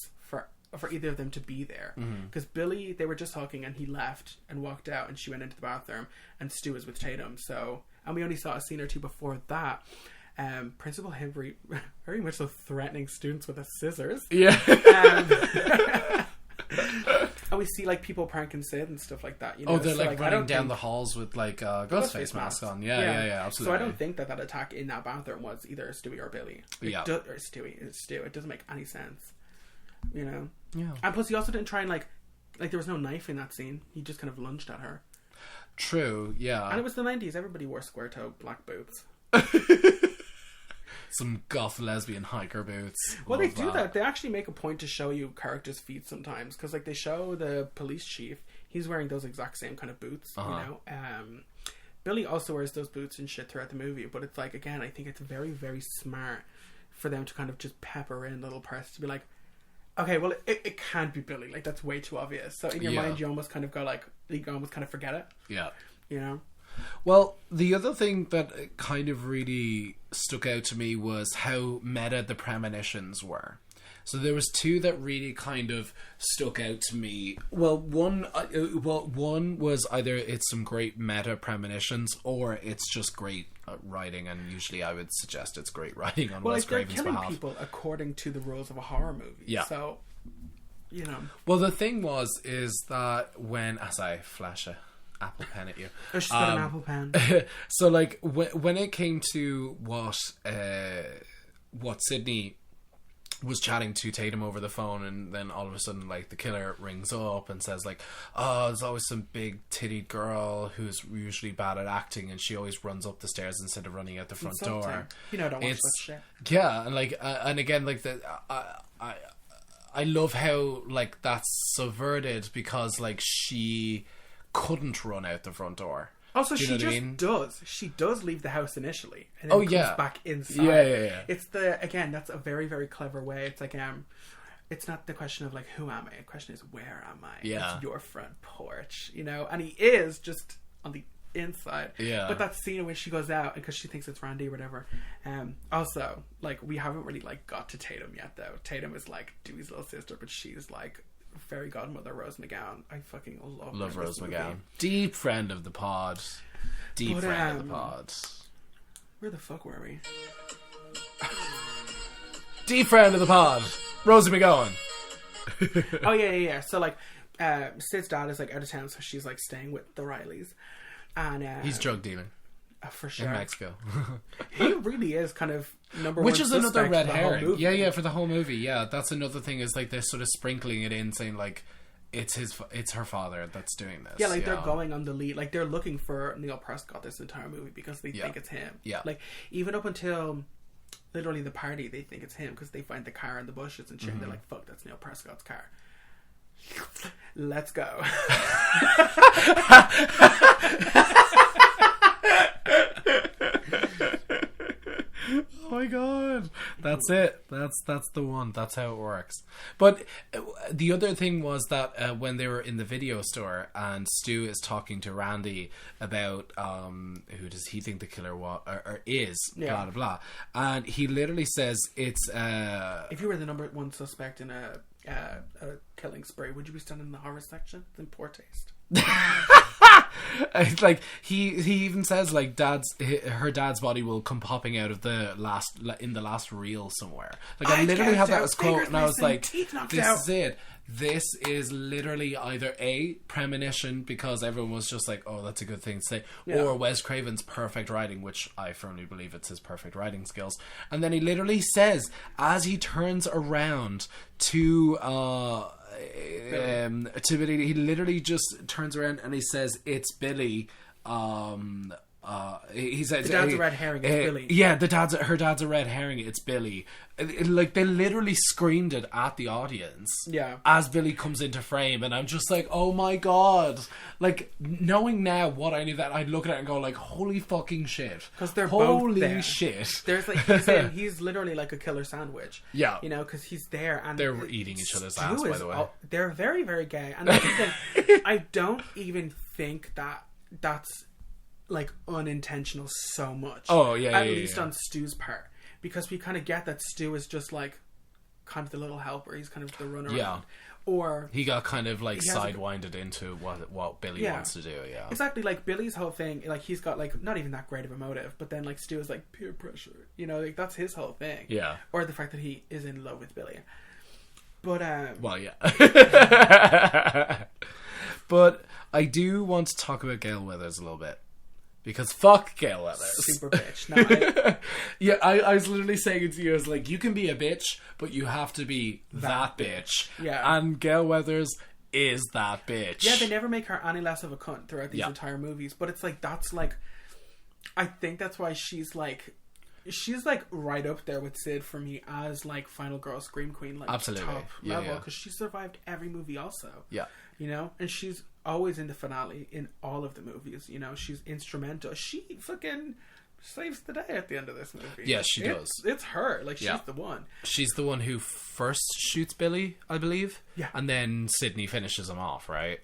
for either of them to be there, because Billy, they were just talking and he left and walked out and she went into the bathroom and Stu was with Tatum. So, and we only saw a scene or two before that. Principal Henry very much so threatening students with a scissors. Yeah. And we see like people pranking Sid and stuff like that. You know? Oh, they're So, like I running don't down think- the halls with like Ghostface mask on. Yeah, absolutely. So I don't think that attack in that bathroom was either Stewie or Billy. Or Stewie. It's Stu. It doesn't make any sense. You know? Yeah. And plus he also didn't try and like there was no knife in that scene. He just kind of lunged at her. True, yeah. And it was the 90s. Everybody wore square-toe black boots. Some goth lesbian hiker boots. Well, they Love do that. They actually make a point to show you characters' feet sometimes, because like they show the police chief, he's wearing those exact same kind of boots. You know, Billy also wears those boots and shit throughout the movie. But it's like, again, I think it's very, very smart for them to kind of just pepper in little parts to be like, okay, well, it can't be Billy. Like that's way too obvious. So in your mind, you almost kind of go like, you almost kind of forget it. Yeah. You know. Well, the other thing that kind of really stuck out to me was how meta the premonitions were. So there was two that really kind of stuck out to me. Well, one was either it's some great meta premonitions or it's just great writing, and usually I would suggest it's great writing on Wes Craven's they're killing behalf. people according to the rules of a horror movie. Yeah. So, you know. Well, the thing is that when, as I flash a apple pen at you. Oh, she's got an apple pen. So, like, when it came to what Sydney was chatting to Tatum over the phone, and then all of a sudden, like, the killer rings up and says, like, oh, there's always some big-tittied girl who's usually bad at acting, and she always runs up the stairs instead of running out the front door. You know, don't watch that shit. Yeah, and, like, and again, like, I love how, like, that's subverted because, like, she couldn't run out the front door. Also, Do you know she what I just mean? does. She does leave the house initially, and then comes back inside. Yeah. It's again, that's a very, very clever way. It's like it's not the question of like who am I. The question is where am I? Yeah. It's your front porch, you know. And he is just on the inside. Yeah. But that scene when she goes out because she thinks it's Randy or whatever. Also, like we haven't really like got to Tatum yet though. Tatum is like Dewey's little sister, but she's like fairy godmother Rose McGowan. I fucking love Rose McGowan. Deep friend of the pod. Friend of the pod. Where the fuck were we? Deep friend of the pod. Rosie McGowan. Oh yeah. So like Sid's dad is like out of town, so she's like staying with the Rileys. And he's drug dealing. For sure. In Mexico. He really is kind of number Which one is another suspect red for the whole herring. movie. Yeah, for the whole movie. Yeah, that's another thing is like they're sort of sprinkling it in, saying like it's her father that's doing this. Yeah, like they're going on the lead. Like they're looking for Neil Prescott this entire movie because they think it's him. Yeah. Like even up until literally the party, they think it's him because they find the car in the bushes and shit. And they're like, "Fuck, that's Neil Prescott's car." Let's go. Oh my god, that's it. That's the one. That's how it works. But the other thing was that when they were in the video store and Stu is talking to Randy about who does he think the killer was or is, blah blah blah, and he literally says it's if you were the number one suspect in a killing spree, would you be standing in the horror section? It's in poor taste. It's like he even says like her dad's body will come popping out of the last reel somewhere. Like I literally had that as quote, and I was like, this is it. This is literally either a premonition because everyone was just like, oh, that's a good thing to say, or Wes Craven's perfect writing, which I firmly believe it's his perfect writing skills. And then he literally says, as he turns around to Billy, he literally just turns around and he says, "It's Billy." He says, "The dad's a red herring. It's Billy." Yeah, her dad's a red herring. It's Billy. Like they literally screamed it at the audience. Yeah. As Billy comes into frame, and I'm just like, oh my god! Like knowing now what I knew, that I'd look at it and go like, holy fucking shit! Because they're holy both there. Shit. There's like he's literally like a killer sandwich. Yeah. You know, because he's there and they're eating each other's ass. By the way, they're very, very gay, and that's the thing. I don't even think that's like unintentional so much. Oh yeah, at least on Stu's part, because we kind of get that Stu is just like kind of the little helper. He's kind of the runner. Yeah. Or he got kind of like sidewinded into what Billy wants to do. Yeah, exactly. Like Billy's whole thing, like he's got like not even that great of a motive, but then like Stu is like peer pressure. You know, like that's his whole thing. Yeah. Or the fact that he is in love with Billy. But well, yeah. But I do want to talk about Gayle Withers a little bit. Because fuck Gayle Withers. Super bitch. No, yeah, I was literally saying it to you, I was like, you can be a bitch, but you have to be that bitch. Yeah. And Gayle Withers is that bitch. Yeah, they never make her any less of a cunt throughout these entire movies. But it's like, that's like, I think that's why she's like right up there with Sid for me as like final girl scream queen, like absolutely top level, because she survived every movie also. Yeah. You know, and she's always in the finale in all of the movies. You know, she's instrumental. She fucking saves the day at the end of this movie. Yeah, she does. It's her. Like, she's the one. She's the one who first shoots Billy, I believe. Yeah. And then Sydney finishes him off, right?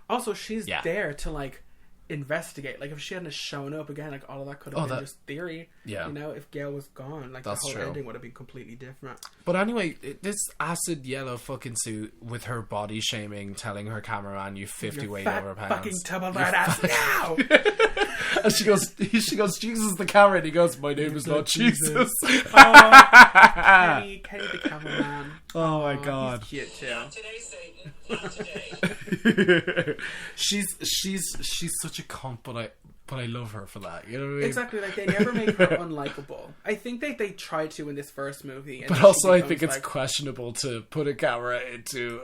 Also, she's there to like investigate. Like, if she hadn't shown up again, like all of that could have been just theory. Yeah. You know, if Gayle was gone, like that's the whole true. ending would have been completely different. But anyway, this acid yellow fucking suit with her body shaming, telling her cameraman, "You 50 weight over pounds, fucking tubble right ass now." And she goes, "Jesus, the camera," and he goes, "My name is not Jesus." Kenny the cameraman. Oh my god, he's cute too. Not today, Satan. Not today. she's such a cunt, but I love her for that. You know what I mean? Exactly. Like, they never make her unlikable. I think they tried to in this first movie, but also I think it's questionable to put a camera into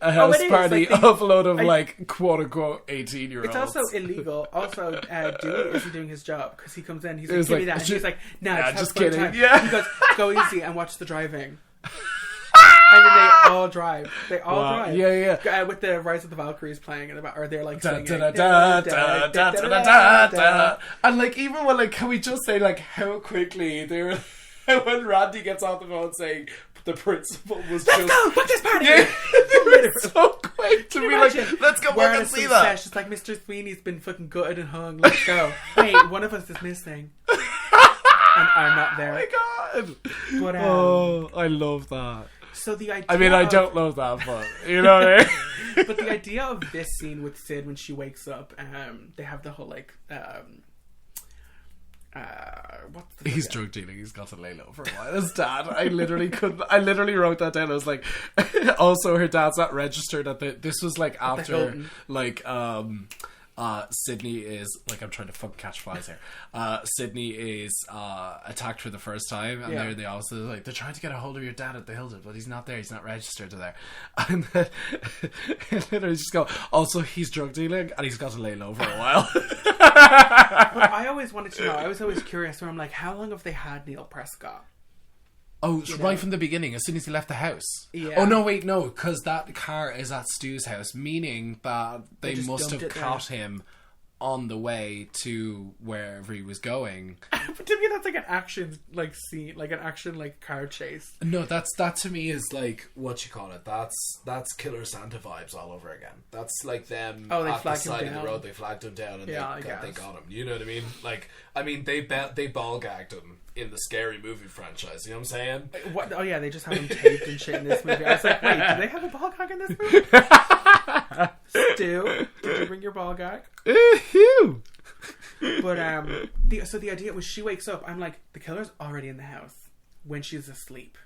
a house party of a load of like quote unquote 18-year-olds. It's also illegal. Also, Dewey isn't doing his job because he comes in. He's like, "Give me that," and she's like, "Nah, just kidding." Time. Yeah. He goes, "Go easy and watch the driving." And then they all drive. They all drive. Yeah. With the Rise of the Valkyries playing in the back, or they're like singing. And like, even when like, can we just say like how quickly they were when Randy gets off the phone saying the principal was let's go book this party. So quick to be like, let's go back and see that. She's like, Mr. Sweeney's been fucking gutted and hung. Let's go. Wait, one of us is missing. And I'm not there. Oh my god. But, I love that. So the idea, I mean, I don't love that, but you know what I mean? But the idea of this scene with Sid when she wakes up, they have the whole like what's the he's drug dealing, he's got to lay low for a while. His dad, I literally wrote that down. I was like, also her dad's not registered at this was like after like Sydney is like, I'm trying to fucking catch flies here. Sydney is attacked for the first time, and they also like, they're trying to get a hold of your dad at the Hilton, but he's not there. He's not registered to there. And then literally just go, also he's drug dealing and he's got to lay low for a while. But I always wanted to know. I was always curious. Where I'm like, how long have they had Neil Prescott? Oh, right from the beginning, as soon as he left the house. Yeah. Oh, no, wait, no, because that car is at Stu's house, meaning that they must have caught him on the way to wherever he was going. But to me, that's like an action like scene, like an action like car chase. No, that to me is like, what you call it? That's Killer Santa vibes all over again. That's like them Oh, they at the flagged him side of down. the road. They flagged him down and Yeah, I they guess. got him. You know what I mean? Like, I mean, they ball gagged him in the Scary Movie franchise. You know what I'm saying? What? Oh yeah, they just have him taped and shit in this movie. I was like, wait, do they have a ball gag in this movie? Stu, did you bring your ball gag? But so the idea was she wakes up. I'm like, the killer's already in the house when she's asleep.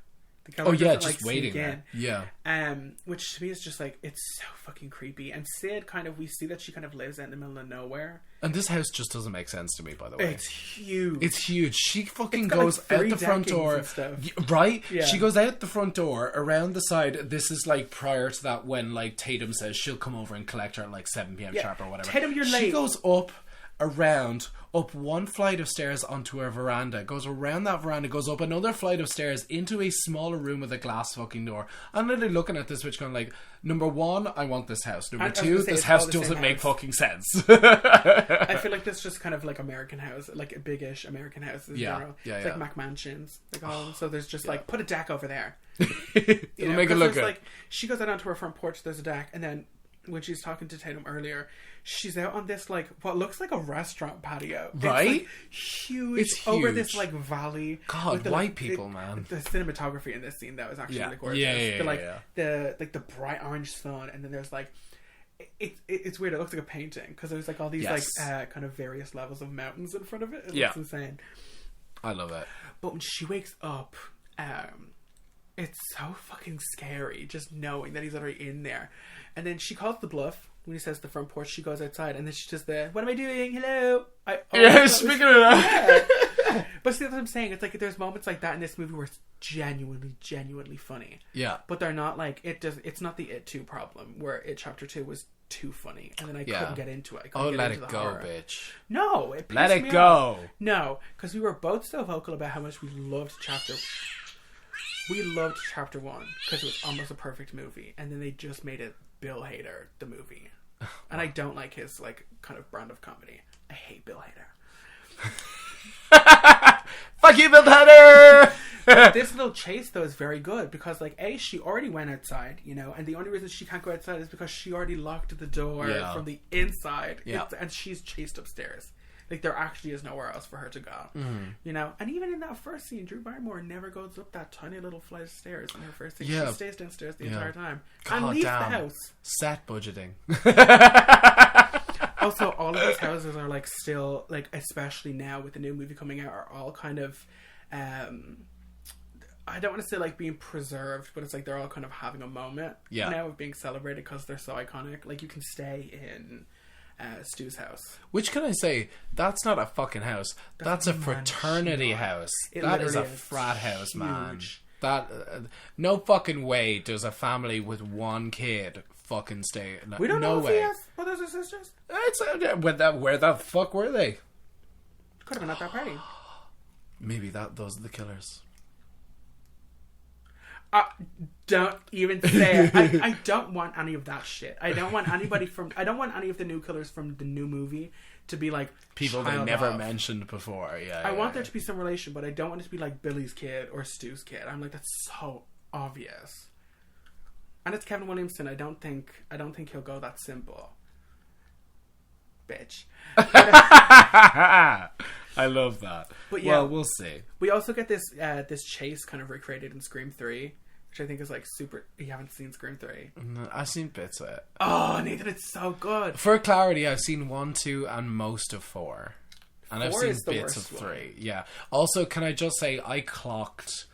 The killer doesn't, just like, waiting sneak there. in. Yeah. Which to me is just like, it's so fucking creepy. And Sid we see that she kind of lives out in the middle of nowhere. And this house just doesn't make sense to me, by the way. It's huge. It's huge. She fucking It's got, goes like, out the front deckings door. and stuff. Right? Yeah. She goes out the front door, around the side. This is like prior to that when like Tatum says she'll come over and collect her at like 7 p.m. Yeah. sharp or whatever. Tatum, you're She late. goes up, around, up one flight of stairs onto her veranda, goes around that veranda, goes up another flight of stairs into a smaller room with a glass fucking door. I'm literally looking at this which going like, number one, I want this house. Number I was two, gonna say, this it's house all the same doesn't make house. fucking sense. I feel like this is just kind of like American house, like a big-ish American house in Yeah, general. yeah, It's yeah. like McMansions. Like, so there's just like, put a deck over there. It'll make it 'cause look there's, good. like, she goes out onto her front porch, there's a deck, and then when she's talking to Tatum earlier, she's out on this like what looks like a restaurant patio. Right? It's like huge, It's over huge. this like valley. God, with the, white like, people, man. The cinematography in this scene that was actually Yeah. really gorgeous. Yeah, the, like yeah. the bright orange sun, and then there's like it's weird. It looks like a painting because there's like all these Yes. like kind of various levels of mountains in front of it. It Yeah. looks insane. I love it. But when she wakes up, it's so fucking scary just knowing that he's already in there. And then she calls the bluff when he says the front porch. She goes outside, and then she's just there. What am I doing? Hello. Speaking of that. Yeah. But see, that's what I'm saying. It's like there's moments like that in this movie where it's genuinely funny. Yeah. But they're not like it's not the It 2 problem where It Chapter 2 was too funny, and then I Yeah. couldn't get into it. I Oh, couldn't get let into it the go, horror. bitch. No, it Let pissed it me go. off. No, because we were both so vocal about how much we loved Chapter. We loved Chapter 1 because it was almost a perfect movie, and then they just made it Bill Hader the movie, and I don't like his like kind of brand of comedy. I hate Bill Hader. Fuck you, Bill Hader! This little chase though is very good because like she already went outside, and the only reason she can't go outside is because she already locked the door Yeah. from the inside. Yeah. And she's chased upstairs. Like there actually is nowhere else for her to go. Mm-hmm. And even in that first scene, Drew Barrymore never goes up that tiny little flight of stairs in her first scene. Yeah. She stays downstairs the Yeah. entire time God and leaves damn. the house. Set budgeting. Also, all of those houses are like still like, especially now with the new movie coming out, are all kind of I don't want to say like being preserved, but it's like they're all kind of having a moment now of being celebrated because they're so iconic. Like you can stay in Stu's house. Which can I say? That's not a fucking house. That's a a fraternity mansion. house. It That is a literally is frat house, man. huge. That no fucking way does a family with one kid fucking stay. We don't no know if way. he has brothers or sisters. It's where the fuck were they? Could have been at that party. Maybe those are the killers. Don't even say it. I don't want any of that shit. I don't want anybody I don't want any of the new killers from the new movie to be like People they child never of. mentioned before. Yeah, I want there to be some relation, but I don't want it to be like Billy's kid or Stu's kid. I'm like, that's so obvious. And it's Kevin Williamson. I don't think he'll go that simple. Bitch. I love that. But yeah. Well, we'll see. We also get this chase kind of recreated in Scream 3, which I think is like super. You haven't seen Scream 3? No, I've seen bits of it. Oh, Nathan, it's so good. For clarity, I've seen 1, 2, and most of 4. And I've 4 seen is the bits of worst 3. one. Yeah. Also, can I just say, I clocked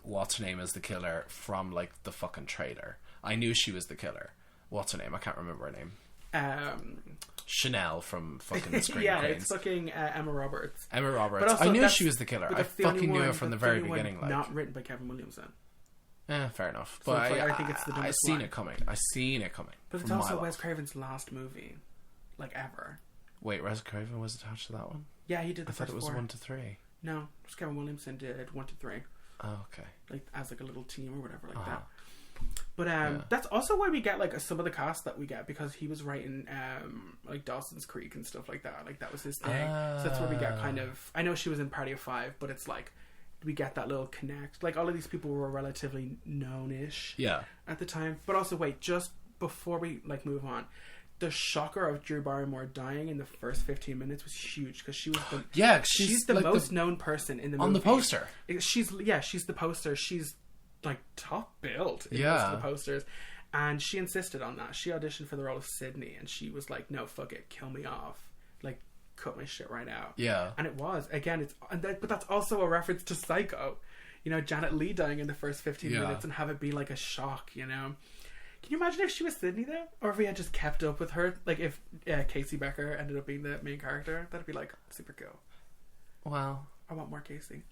what's her name as the killer from like the fucking trailer. I knew she was the killer. What's her name? I can't remember her name. Chanel from fucking Scream yeah, Queens. it's fucking Emma Roberts. Emma Roberts. But also, I knew that's- she was the killer. but I that's the only fucking knew one- her from the that's very only one beginning. Like, not written by Kevin Williamson. fair enough. So But it's like, I think it's the I dumbest seen line. it coming. I seen it coming. But it's from also mile Wes off. Craven's last movie, like ever. Wait, Wes Craven was attached to that one? Yeah, he did the I thought first it was 4. 1 to 3. No, just Kevin Williamson did 1 to 3, Oh, okay. like as like a little team or whatever, like Uh-huh. that. But that's also why we get like some of the cast that we get, because he was writing like Dawson's Creek and stuff like that. Like that was his thing. So that's where we get kind of. I know she was in Party of Five, but it's like we get that little connect. Like all of these people were relatively known-ish at the time. But also, wait, just before we like move on, the shocker of Drew Barrymore dying in the first 15 minutes was huge, because she was the she's the like most known person in the movie. On the poster. She's the poster. She's like top billed in most of the posters, and she insisted on that. She auditioned for the role of Sydney, and she was like, no, fuck it, kill me off, like cut my shit right out. And it was, again, but that's also a reference to Psycho, you know, Janet Leigh dying in the first 15 minutes and have it be like a shock, you know. Can you imagine if she was Sydney though, or if we had just kept up with her, like if Casey Becker ended up being the main character? That'd be like super cool. Wow, I want more Casey.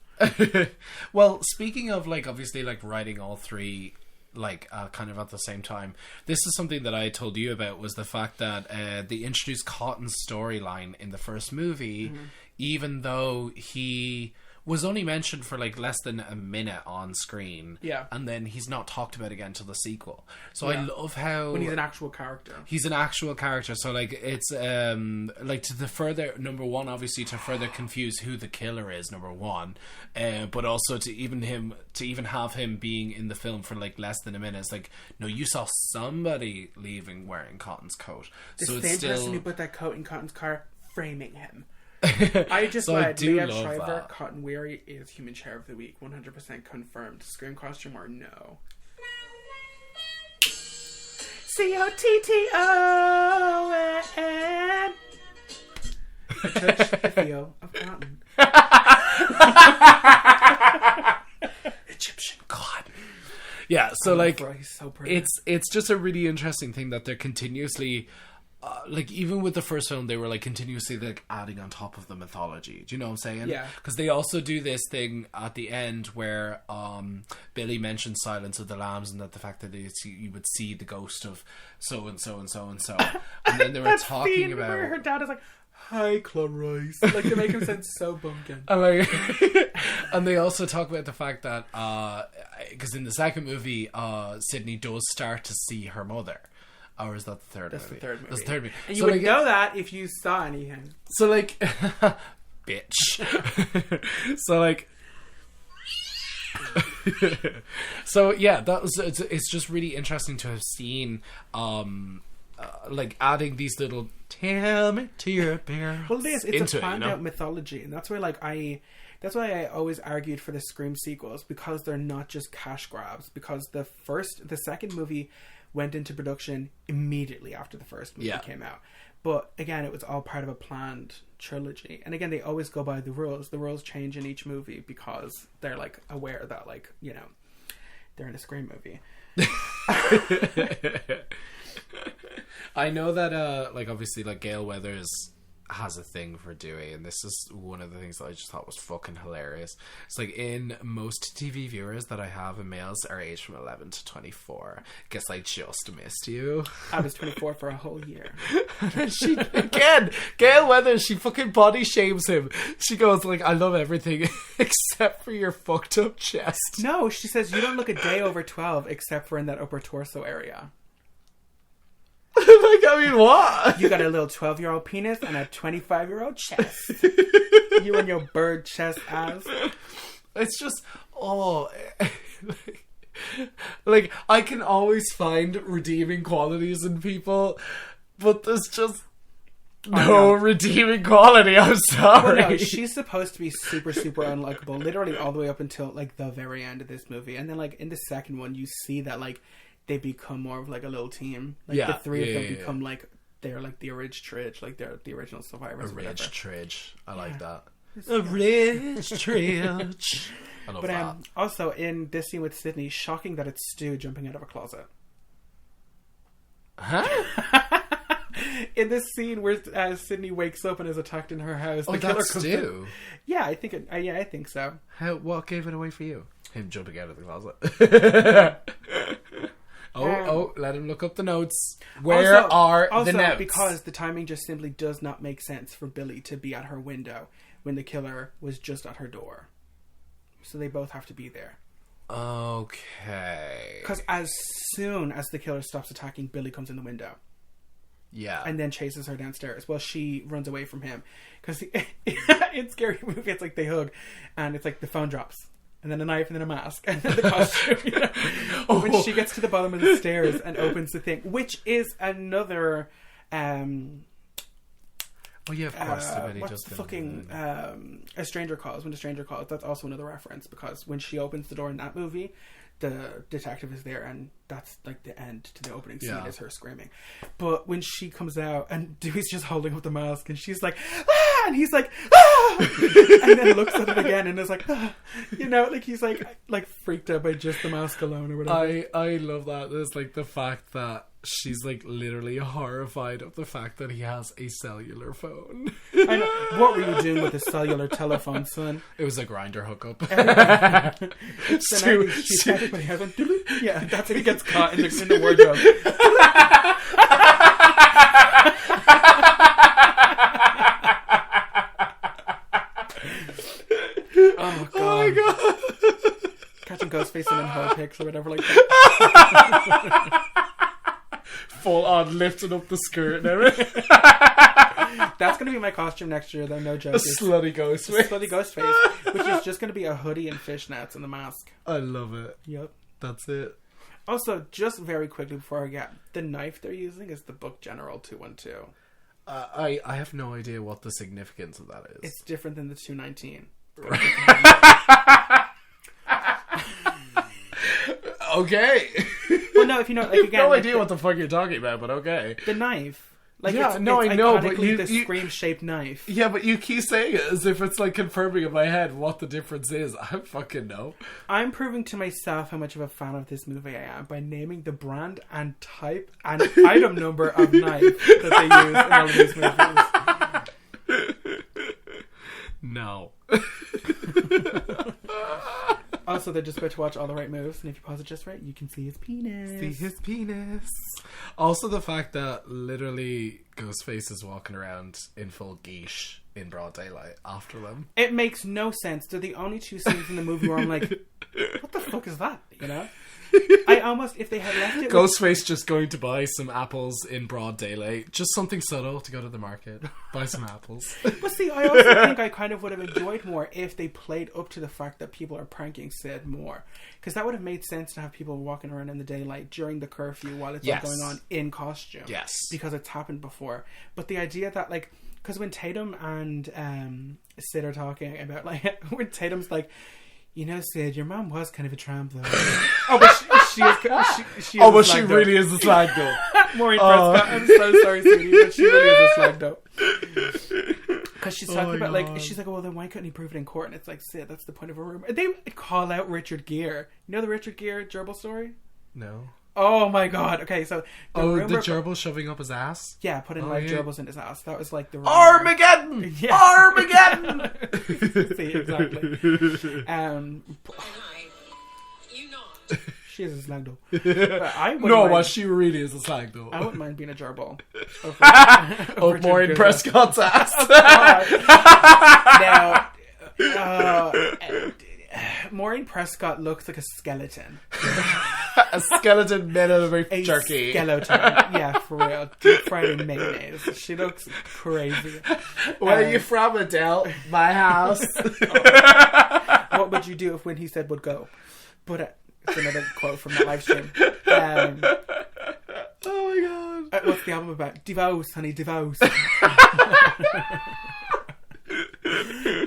Well, speaking of like obviously like writing all three like kind of at the same time, this is something that I told you about, was the fact that they introduced Cotton's storyline in the first movie, even though he was only mentioned for like less than a minute on screen, and then he's not talked about again till the sequel. So I love how when he's an actual character. He's an actual character, so like it's like to the further, number one, obviously to further confuse who the killer is, number one, but also to even have him being in the film for like less than a minute. It's like, no, you saw somebody leaving wearing Cotton's coat. The so same it's still person who put that coat in Cotton's car, framing him. I just read Leah Shriver, Cotton Weary is Human Chair of the Week, 100% confirmed. Scream costume or no? COTTON. I touch the feel of cotton. Egyptian God. Yeah, so like so it's just a really interesting thing that they're continuously like even with the first film, they were like continuously like adding on top of the mythology. Do you know what I'm saying? Yeah. Because they also do this thing at the end where Billy mentions Silence of the Lambs, and that the fact that you would see the ghost of so and so and so and so, and then they were talking about where her dad is like, "Hi, Clarice," like they make him sound so bumpkin. And like, and they also talk about the fact that because in the second movie, Sydney does start to see her mother. Or is that the third movie? That's the third movie. That's the third movie. And you would know that if you saw anything. So like, bitch. So like, so yeah, that was. It's just really interesting to have seen, like adding these little "tell me to your bear." Well, it's a planned out mythology, and that's why That's why I always argued for the Scream sequels, because they're not just cash grabs. Because the second movie went into production immediately after the first movie came out. But again, it was all part of a planned trilogy. And again, they always go by the rules. The rules change in each movie because they're like aware that, like, you know, they're in a Scream movie. I know that like obviously like Gayle Withers has a thing for Dewey, and this is one of the things that I just thought was fucking hilarious. It's like, in most TV viewers that I have, and males are aged from 11 to 24. Guess I just missed you. I was 24 for a whole year. She, again, Gayle Withers, she fucking body shames him. She goes like, I love everything except for your fucked up chest. No, she says, you don't look a day over 12 except for in that upper torso area. Like, I mean, what? You got a little 12-year-old penis and a 25-year-old chest. You and your bird chest ass. It's just, like, I can always find redeeming qualities in people, but there's just no redeeming quality. I'm sorry. Well, no, she's supposed to be super, super unlikable, literally all the way up until like the very end of this movie, and then like in the second one, you see that like they become more of like a little team. Like the three of them become like, they're like the Ridge Tridge, like they're the original survivors. A Ridge Tridge. I like that. A Ridge Tridge. I love that. Also in this scene with Sydney, shocking that it's Stu jumping out of a closet. Huh? In this scene where Sydney wakes up and is attacked in her house. Oh, that's Stu? Yeah, I think I think so. What gave it away for you? Him jumping out of the closet. Let him look up the notes. Where are the notes? Because the timing just simply does not make sense for Billy to be at her window when the killer was just at her door. So they both have to be there. Okay. Because as soon as the killer stops attacking, Billy comes in the window. Yeah. And then chases her downstairs. Well, she runs away from him. Because in Scary Movie, it's like they hug. And it's like the phone drops. And then a knife and then a mask. And then the costume. You know? When she gets to the bottom of the stairs and opens the thing. Which is another... Oh yeah, of course. What's the fucking A Stranger Calls? When a Stranger Calls, that's also another reference, because when she opens the door in that movie, the detective is there, and that's like the end to the opening scene is her screaming. But when she comes out and Dewey's just holding up the mask, and she's like, ah! And he's like, ah! And then looks at it again and is like, ah! You know, like he's like freaked out by just the mask alone or whatever. I love that. There's like the fact that she's like literally horrified of the fact that he has a cellular phone. I know. What were you doing with a cellular telephone, son? It was a grinder hookup. Everybody has one. Yeah, that's how he gets caught in the wardrobe. Oh my god. Catching Ghostface in her pics or whatever like that. Full on lifting up the skirt and everything. That's going to be my costume next year, though, no joke. A slutty Ghostface. Slutty Ghostface, which is just going to be a hoodie and fishnets and the mask. I love it. Yep. That's it. Also, just very quickly before I get, the knife they're using is the Book General 212. I have no idea what the significance of that is. It's different than the 219. Okay. Well, no, if you know, like, I have again, no like idea what the fuck you're talking about, but okay. The knife. Like, yeah, it's no, I know, but the scream-shaped knife. Yeah, but you keep saying it as if it's like confirming in my head what the difference is. I don't fucking know. I'm proving to myself how much of a fan of this movie I am by naming the brand and type and item number of knife that they use in all of these movies. No. Also, they're just about to watch All the Right Moves, and if you pause it just right, you can see his penis. See his penis. Also, the fact that literally Ghostface is walking around in full geesh in broad daylight after them. It makes no sense. They're the only two scenes in the movie where I'm like, what the fuck is that? You know? I almost, if they had left it... Ghostface just going to buy some apples in broad daylight. Just something subtle to go to the market. Buy some apples. But see, I also think I kind of would have enjoyed more if they played up to the fact that people are pranking Sid more. Because that would have made sense to have people walking around in the daylight during the curfew while it's all going on in costume. Yes. Because it's happened before. But the idea that, like... Because when Tatum and Sid are talking about, like... When Tatum's like... You know, Sid, your mom was kind of a tramp, though. Oh, but she really is a slag, though. Maureen Prescott, I'm so sorry, sweetie, but she really is a slag, though. Because she's talking about, like, she's like, well, then why couldn't he prove it in court? And it's like, Sid, that's the point of a rumor. They call out Richard Gere. You know the Richard Gere gerbil story? No. Oh my god. Okay, so the gerbil shoving up his ass? Yeah, putting gerbils in his ass. That was like the rumor. Armageddon! Yeah. Armageddon! See, exactly. You not. She is a slag though. She really is a slag though. I wouldn't mind being a gerbil. Over Maureen Prescott's ass. Now, Maureen Prescott looks like a skeleton. A skeleton made out of a jerky. Skeleton, yeah, for real. Deep fried in mayonnaise. She looks crazy. Where are you from, Adele? My house. What would you do if when he said would go? But it's another quote from that live stream. Oh my god. What's the album about? Divorce, honey, divorce.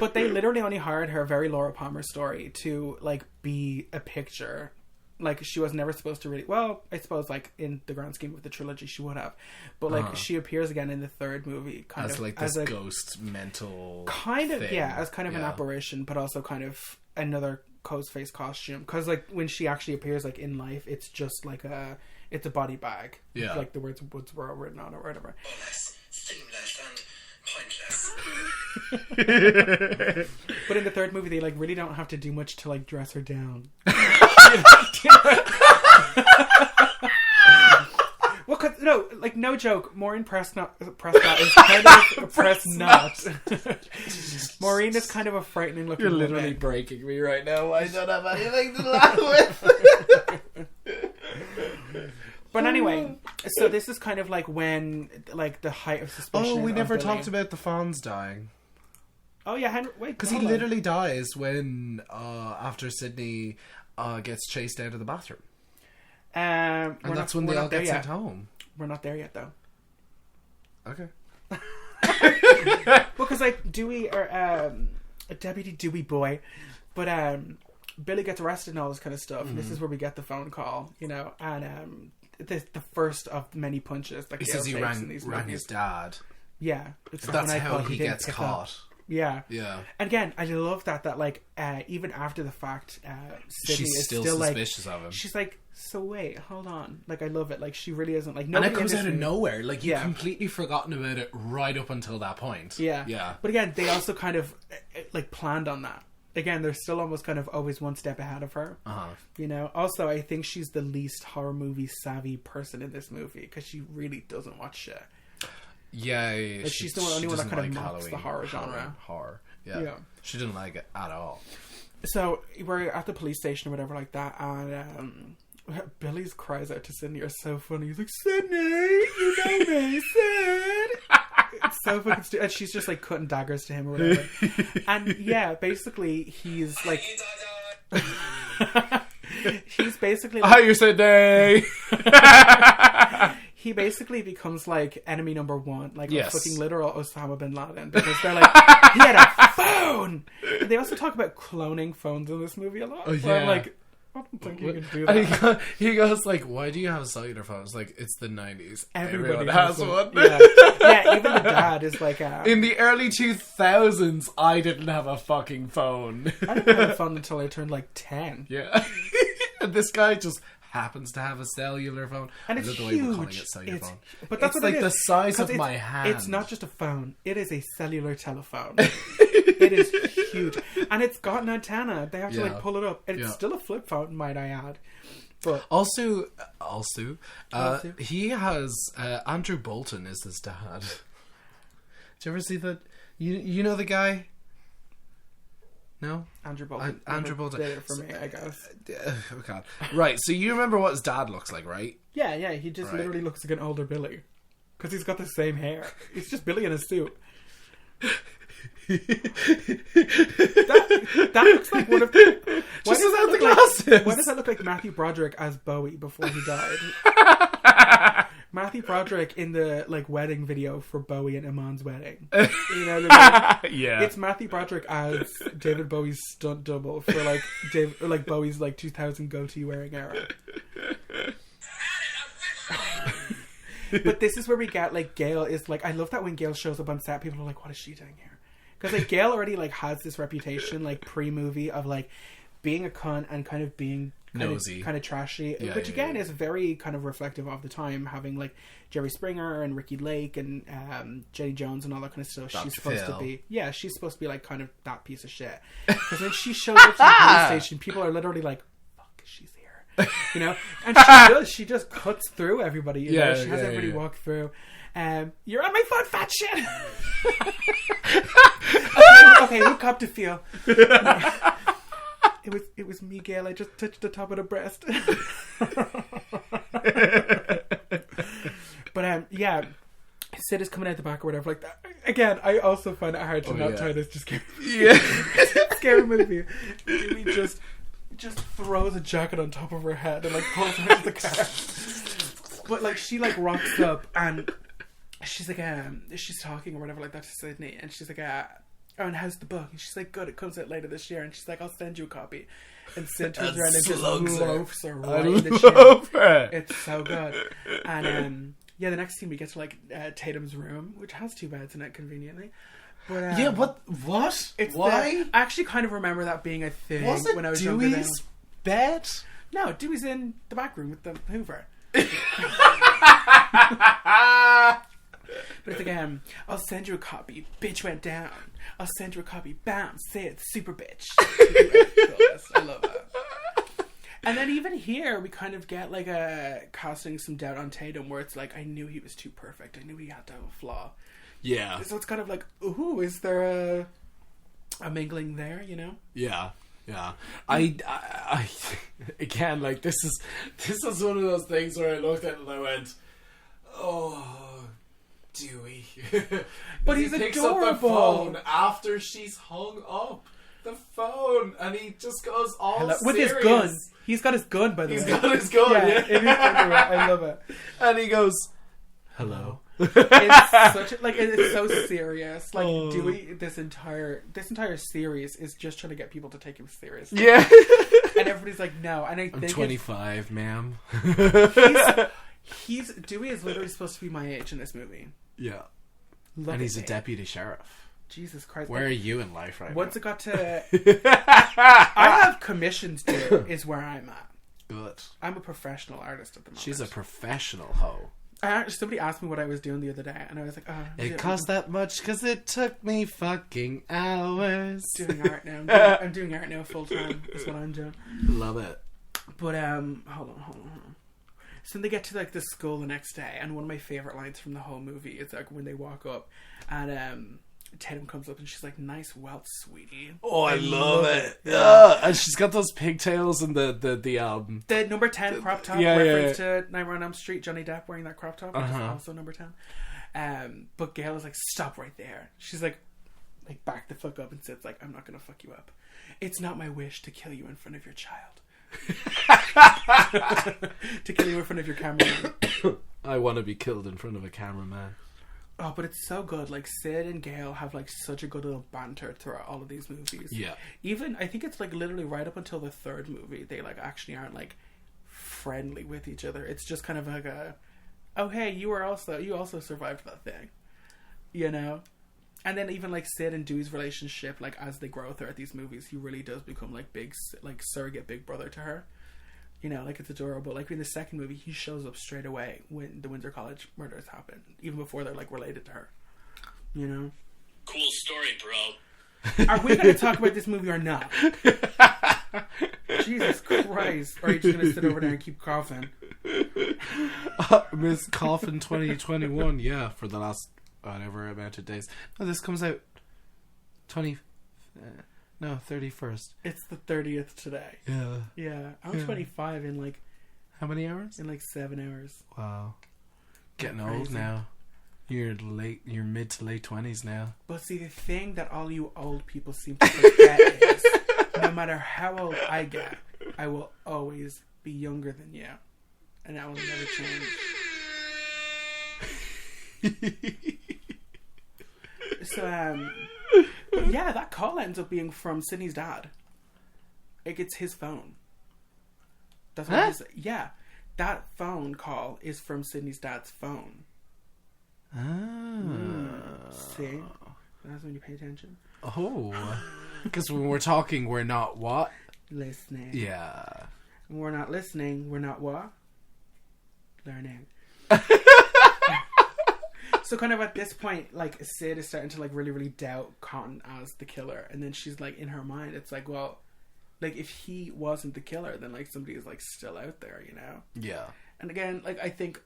But they literally only hired her very Laura Palmer story to like be a picture. Like she was never supposed to really. Well, I suppose like in the grand scheme of the trilogy, she would have. But like she appears again in the third movie, kind as of like this ghost mental kind of thing. As kind of an apparition, but also kind of another Ghostface costume. Because like when she actually appears like in life, it's just like it's a body bag. Yeah, like the words "woods" were written on it or whatever. Seamless and pointless. But in the third movie, they like really don't have to do much to like dress her down. Well, No, like, no joke. Maureen Prescott is kind of Prescott. Maureen is kind of a frightening looking You're literally woman. breaking me right now. I don't have anything to laugh with. But anyway, so this is kind of like when, like, the height of suspicion. Oh, we is never of Billy. talked about the Fonz dying. Oh yeah, Henry. Wait, Because he literally dies when after Sydney gets chased out of the bathroom, and that's when they all get sent home. We're not there yet, though. Okay. Because like Dewey or a deputy Dewey boy, but Billy gets arrested and all this kind of stuff. And this is where we get the phone call, you know, and the first of many punches that He Gayle says he takes in these rang movies. his dad. Yeah, it's That's when I how thought he didn't gets pick caught. up. Yeah. Yeah. And again, I love that like even after the fact, Sydney She's is still like, suspicious of him. she's like, so wait, hold on. Like, I love it. Like, she really isn't like. And it nobody comes in out this of movie- nowhere. Like, you've Yeah. completely forgotten about it right up until that point. Yeah. Yeah. But again, they also kind of like planned on that. Again, they're still almost kind of always one step ahead of her. Uh-huh. You know. Also, I think she's the least horror movie savvy person in this movie because she really doesn't watch shit. Yeah. Like, she's the only one that doesn't kind of like mocks the horror genre. Horror. Yeah. Yeah. She didn't like it at all. So we're at the police station or whatever like that, and Billy's cries out to Sydney are so funny. He's like, Sydney, you know me, Sid. It's so fucking stupid. And she's just like cutting daggers to him or whatever. And yeah, basically he's like, he's basically like, Hi, you're Sydney. he basically becomes like enemy number one, like Yes. a fucking literal Osama bin Laden, because they're like, he had a phone. And they also talk about cloning phones in this movie a lot. Oh, Where I'm yeah. like, I don't think you can do And that. he goes like, "Why do you have a cellular phone?" It's like, it's the 90s. Everybody Everyone has one. one. Yeah. Yeah, even the dad is like, In the early 2000s, I didn't have a fucking phone. I didn't have a phone until I turned like 10. Yeah. And this guy just happens to have a cellular phone. And I it's love the way we're calling huge. it cellular phone. But that's It's what like it the is. size 'Cause of my hand. It's not just a phone. It is a cellular telephone. It is huge. And it's got an antenna. They have to Yeah. like pull it up. And it's Yeah. still a flip phone, might I add. But Also, Also? he has Andrew Bolton is his dad. Did you ever see that? You know the guy? No? Andrew Bolton. Andrew never Bolton. did it for me, I guess. Oh god. Right, so you remember what his dad looks like, right? Yeah, he just Right. literally looks like an older Billy. Because he's got the same hair. It's just Billy in a suit. That looks like one of the... Just without the Like, glasses. why does that look like Matthew Broderick as Bowie before he died? Matthew Broderick in the like wedding video for Bowie and Iman's wedding. You know, Yeah. it's Matthew Broderick as David Bowie's stunt double for like Bowie's like 2000 goatee wearing era. But this is where we get like Gayle is like, I love that when Gayle shows up on set, people are like, what is she doing here? Because like Gayle already like has this reputation like pre-movie of like being a cunt and kind of being nosy, kind of trashy, Yeah, which yeah, again yeah. is very kind of reflective of the time, having like Jerry Springer and Ricky Lake and Jenny Jones and all that kind of stuff. Dr. She's supposed Phil. to be, yeah, she's supposed to be like kind of that piece of shit. Because when she shows up to the police station, people are literally like, "Fuck, she's here," you know. And she just cuts through everybody. You know? She has everybody walk through. You're on my phone, fat shit. okay, look up to feel. It was me, Gayle. I just touched the top of the breast. But yeah, Sid is coming out the back or whatever like that. Again, I also find it hard to not tie this to scary. Yeah. Scary movie. Dewey just throws a jacket on top of her head and like pulls her into the car. But like she like rocks up and she's like she's talking or whatever like that to Sydney, and she's like oh, and how's the book? And she's like, good, it comes out later this year. And she's like, I'll send you a copy. And Sid turns around and just loafs her right in the chin. It's so good. And yeah, the next scene we get to like Tatum's room, which has 2 beds in it conveniently. But Yeah, what? It's Why? I actually kind of remember that being a thing Was it when I was younger. Dewey's bed? No, Dewey's in the back room with the Hoover. But it's like, I'll send you a copy. Bitch went down. I'll send you a copy. Bam. Sid. Super bitch. I love that. And then even here, we kind of get like a casting some doubt on Tatum, where it's like, I knew he was too perfect. I knew he had to have a flaw. Yeah. So it's kind of like, ooh, is there a mingling there? You know? Yeah. Yeah. I again, like this is one of those things where I looked at it and I went, oh, Dewey. But he's picks adorable. up the phone after she's hung up the phone, and he just goes all with serious. his gun. He's got his gun, by the way. He's got his gun. Yeah. It is I love it. And he goes, hello. It's such a, like it's so serious. Like Dewey, this entire series is just trying to get people to take him seriously. Yeah. And everybody's like, no. And I think I'm 25, ma'am. Dewey is literally supposed to be my age in this movie. Yeah. Look and he's at a me. deputy sheriff. Jesus Christ. Where are you in life right Once now? it got to... I have commissions due, is where I'm at. Good. I'm a professional artist at the moment. She's a professional hoe. Somebody asked me what I was doing the other day, and I was like, It cost that much because it took me fucking hours. Doing art now. I'm doing art now full time. That's what I'm doing. Love it. But, hold on. So then they get to, like, the school the next day, and one of my favourite lines from the whole movie is, like, when they walk up, and, Tatum comes up and she's like, nice welt, sweetie. Oh, I love it. Yeah. And she's got those pigtails and the number 10 crop top reference to Nightmare on Elm Street, Johnny Depp wearing that crop top, which is also number 10. But Gayle is like, stop right there. She's like back the fuck up and says like, I'm not gonna fuck you up. It's not my wish to kill you in front of your child. To kill you in front of your cameraman. I want to be killed in front of a cameraman. Oh, but it's so good. Like, Sid and Gayle have, like, such a good little banter throughout all of these movies. Yeah. Even, I think it's, like, literally right up until the third movie, they, like, actually aren't, like, friendly with each other. It's just kind of like oh, hey, you also survived that thing. You know? And then even, like, Sid and Dewey's relationship, like, as they grow throughout these movies, he really does become, like, surrogate big brother to her. You know, like, it's adorable. Like, in the second movie, he shows up straight away when the Windsor College murders happen, even before they're, like, related to her. You know? Cool story, bro. Are we going to talk about this movie or not? Jesus Christ. Or are you just going to sit over there and keep coughing? Miss Coffin 2021, yeah, for the last whatever amount of days. No, this comes out 31st. It's the 30th today. Yeah. Yeah. I'm 25 in like... How many hours? In like 7 hours. Wow. Getting Crazy. old now. You're mid to late 20s now. But see, the thing that all you old people seem to forget is, no matter how old I get, I will always be younger than you. And that will never change. So, yeah, that call ends up being from Sydney's dad. It's his phone. That's what he said. Yeah, that phone call is from Sydney's dad's phone. See? That's when you pay attention. Oh. Because when we're talking, we're not what? Listening. Yeah. When we're not listening, we're not what? Learning. So kind of at this point, like, Sid is starting to, like, really, really doubt Cotton as the killer. And then she's, like, in her mind, it's like, well, like, if he wasn't the killer, then, like, somebody is, like, still out there, you know? Yeah. And again, like, I think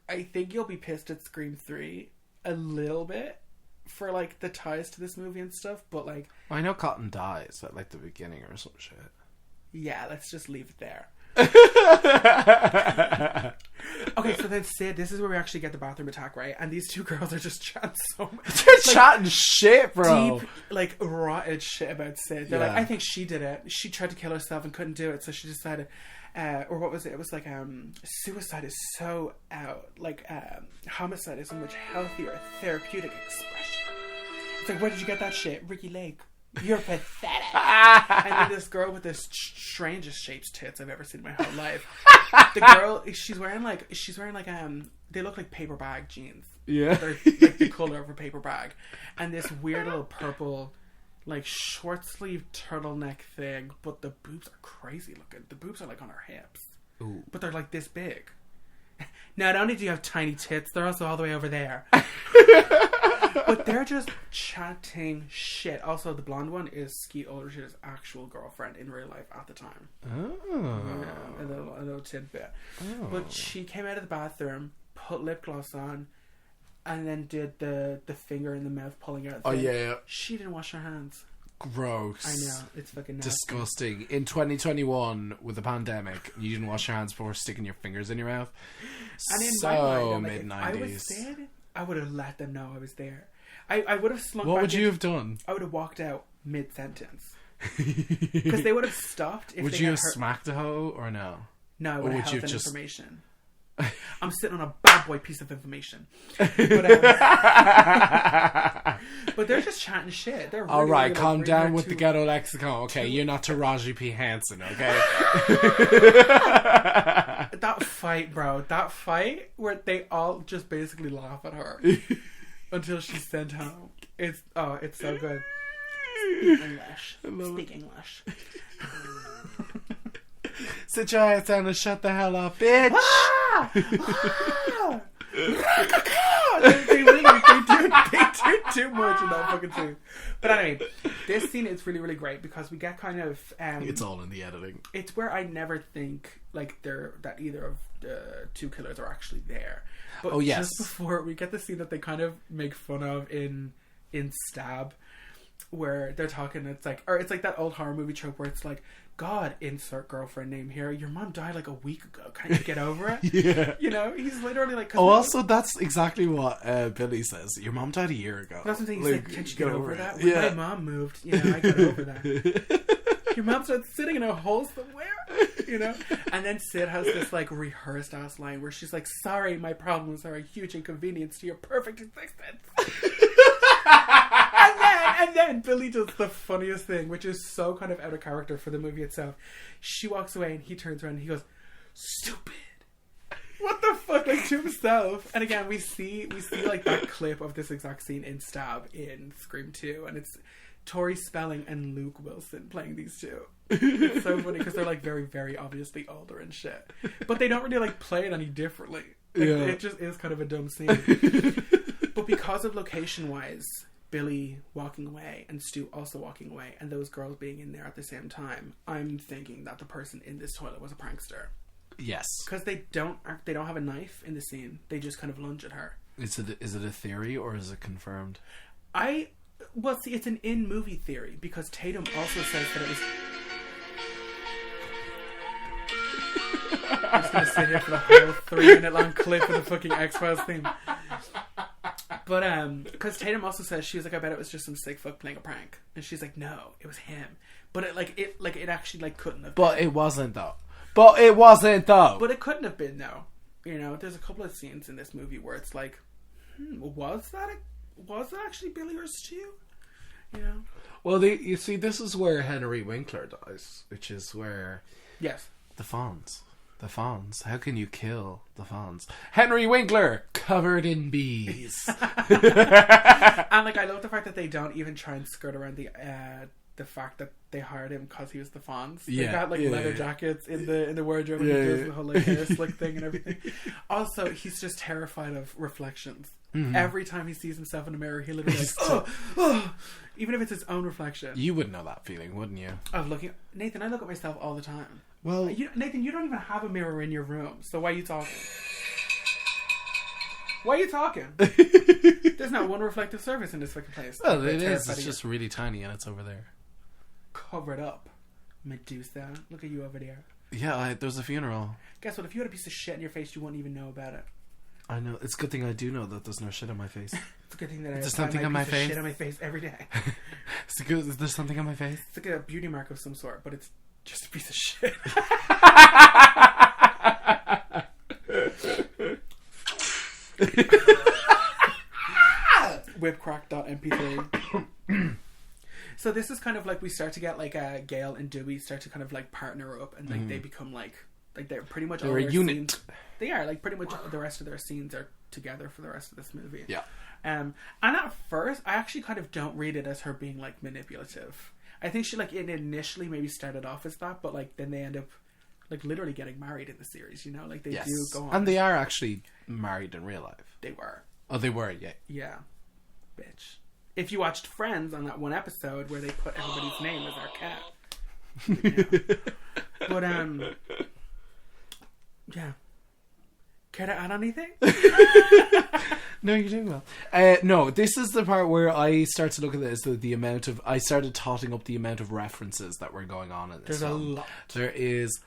you'll be pissed at Scream 3 a little bit for, like, the ties to this movie and stuff, but, like... I know Cotton dies at, like, the beginning or some shit. Yeah, let's just leave it there. Okay, so then Sid, this is where we actually get the bathroom attack, right? And these two girls are just chatting so much. They're chatting shit, bro. Deep, like, rotted shit about Sid. They're like, I think she did it. She tried to kill herself and couldn't do it, so she decided... or what was it? It was like, suicide is so out. Like, homicide is a much healthier, therapeutic expression. It's like, where did you get that shit? Ricky Lake. You're pathetic. And then this girl with the strangest shaped tits I've ever seen in my whole life. The girl, she's wearing like, they look like paper bag jeans. Yeah. They're like the color of a paper bag. And this weird little purple, like, short sleeve turtleneck thing, but the boobs are crazy looking. The boobs are like on her hips. Ooh. But they're like this big. Not only do you have tiny tits, they're also all the way over there. But they're just chatting shit. Also, the blonde one is Skeet Ulrich's actual girlfriend in real life at the time. Oh. Yeah, a little tidbit. Oh. But she came out of the bathroom, put lip gloss on, and then did the finger in the mouth pulling out. Oh, yeah. She didn't wash her hands. Gross. I know, it's fucking nasty. Disgusting. In 2021, with the pandemic, you didn't wash your hands before sticking your fingers in your mouth. And in so my mind, I'm like, mid if I was 90s. dead, I would have let them know I was there. I would have slunk What back would in. you have done? I would have walked out mid-sentence. Because they would have stopped if Would they you had have heard... smacked a hoe or no? No, I Or would would have you held have that just- information. I'm sitting on a bad boy piece of information. But they're just chatting shit. They're really, All right, really, calm like, down really with the ghetto lexicon. Okay, you're not Taraji P. Henson, okay? That fight, bro. That fight where they all just basically laugh at her until she's sent home. It's so good. Speak English. Speak English. Sit your ass down and shut the hell up, bitch! they do too much in that fucking scene. But anyway, this scene is really, really great because we get kind of It's all in the editing. it's where I never think like that either of the two killers are actually there. But Oh, yes. just before we get the scene that they kind of make fun of in Stab, where they're talking, it's like that old horror movie trope where it's like, God, insert girlfriend name here. Your mom died like a week ago. Can't you get over it? Yeah. You know, he's literally like. Oh, also, that's exactly what Billy says. Your mom died a year ago. That's what I'm saying. He's like, can't you get over that? it? When Yeah. my mom moved, I got over that. Your mom started sitting in a hole somewhere, And then Sid has this like rehearsed ass line where she's like, "Sorry, my problems are a huge inconvenience to your perfect existence." and then Billy does the funniest thing, which is so kind of out of character for the movie itself. She walks away and he turns around and he goes, "Stupid." What the fuck, like to himself. And again, we see like that clip of this exact scene in Stab in Scream 2, and it's Tori Spelling and Luke Wilson playing these two. It's so funny because they're like very, very obviously older and shit, but they don't really like play it any differently. Like, Yeah. It just is kind of a dumb scene. But because of location wise, Billy walking away and Stu also walking away, and those girls being in there at the same time, I'm thinking that the person in this toilet was a prankster. Yes. Because they don't have a knife in the scene. They just kind of lunge at her. Is it a theory or is it confirmed? Well, see, it's an in-movie theory because Tatum also says that it was. I'm just gonna sit here for the whole 3-minute long clip of the fucking X-Files theme. But because Tatum also says, she was like, I bet it was just some sick fuck playing a prank, and she's like, no, it was him. But it actually like couldn't have. But it wasn't though. But it couldn't have been though. There's a couple of scenes in this movie where it's like, was that actually Billy or Stu? Well, you see, this is where Henry Winkler dies, which is where Yes. the Fonz. How can you kill the Fonz? Henry Winkler covered in bees. And like, I love the fact that they don't even try and skirt around the fact that they hired him because he was the Fonz. They got like leather jackets in the wardrobe, and he does the whole like hair slick thing and everything. Also, he's just terrified of reflections. Mm-hmm. Every time he sees himself in a mirror, he literally like, even if it's his own reflection. You would know that feeling, wouldn't you? Of looking, Nathan, I look at myself all the time. Well, Nathan, you don't even have a mirror in your room, so why are you talking? Why are you talking? There's not one reflective surface in this fucking place. Well, it is. It's just really tiny, and it's over there. Cover it up, Medusa. Look at you over there. Yeah, there's a funeral. Guess what? If you had a piece of shit in your face, you wouldn't even know about it. I know. It's a good thing I do know that there's no shit on my face. It's a good thing that There's I something on my face. Shit on my face every day. There's something on my face. It's like a beauty mark of some sort, but it's just a piece of shit. Whipcrack.mp3. So this is kind of like we start to get like Gayle and Dewey start to kind of like partner up, and like they become like they're pretty much they're a unit. Scenes, they are like pretty much the rest of their scenes are together for the rest of this movie. Yeah. And at first, I actually kind of don't read it as her being like manipulative. I think she like it initially maybe started off as that, but like then they end up like literally getting married in the series. Like they do go on, and they are actually married in real life. They were. Oh, they were. Yeah. Yeah. bitch. If you watched Friends on that one episode where they put everybody's name as Arquette. Yeah. But, yeah. Care to add anything? No, you're doing well. No, this is the part where I start to look at this, the amount of... I started totting up the amount of references that were going on in this There's film. a lot. There is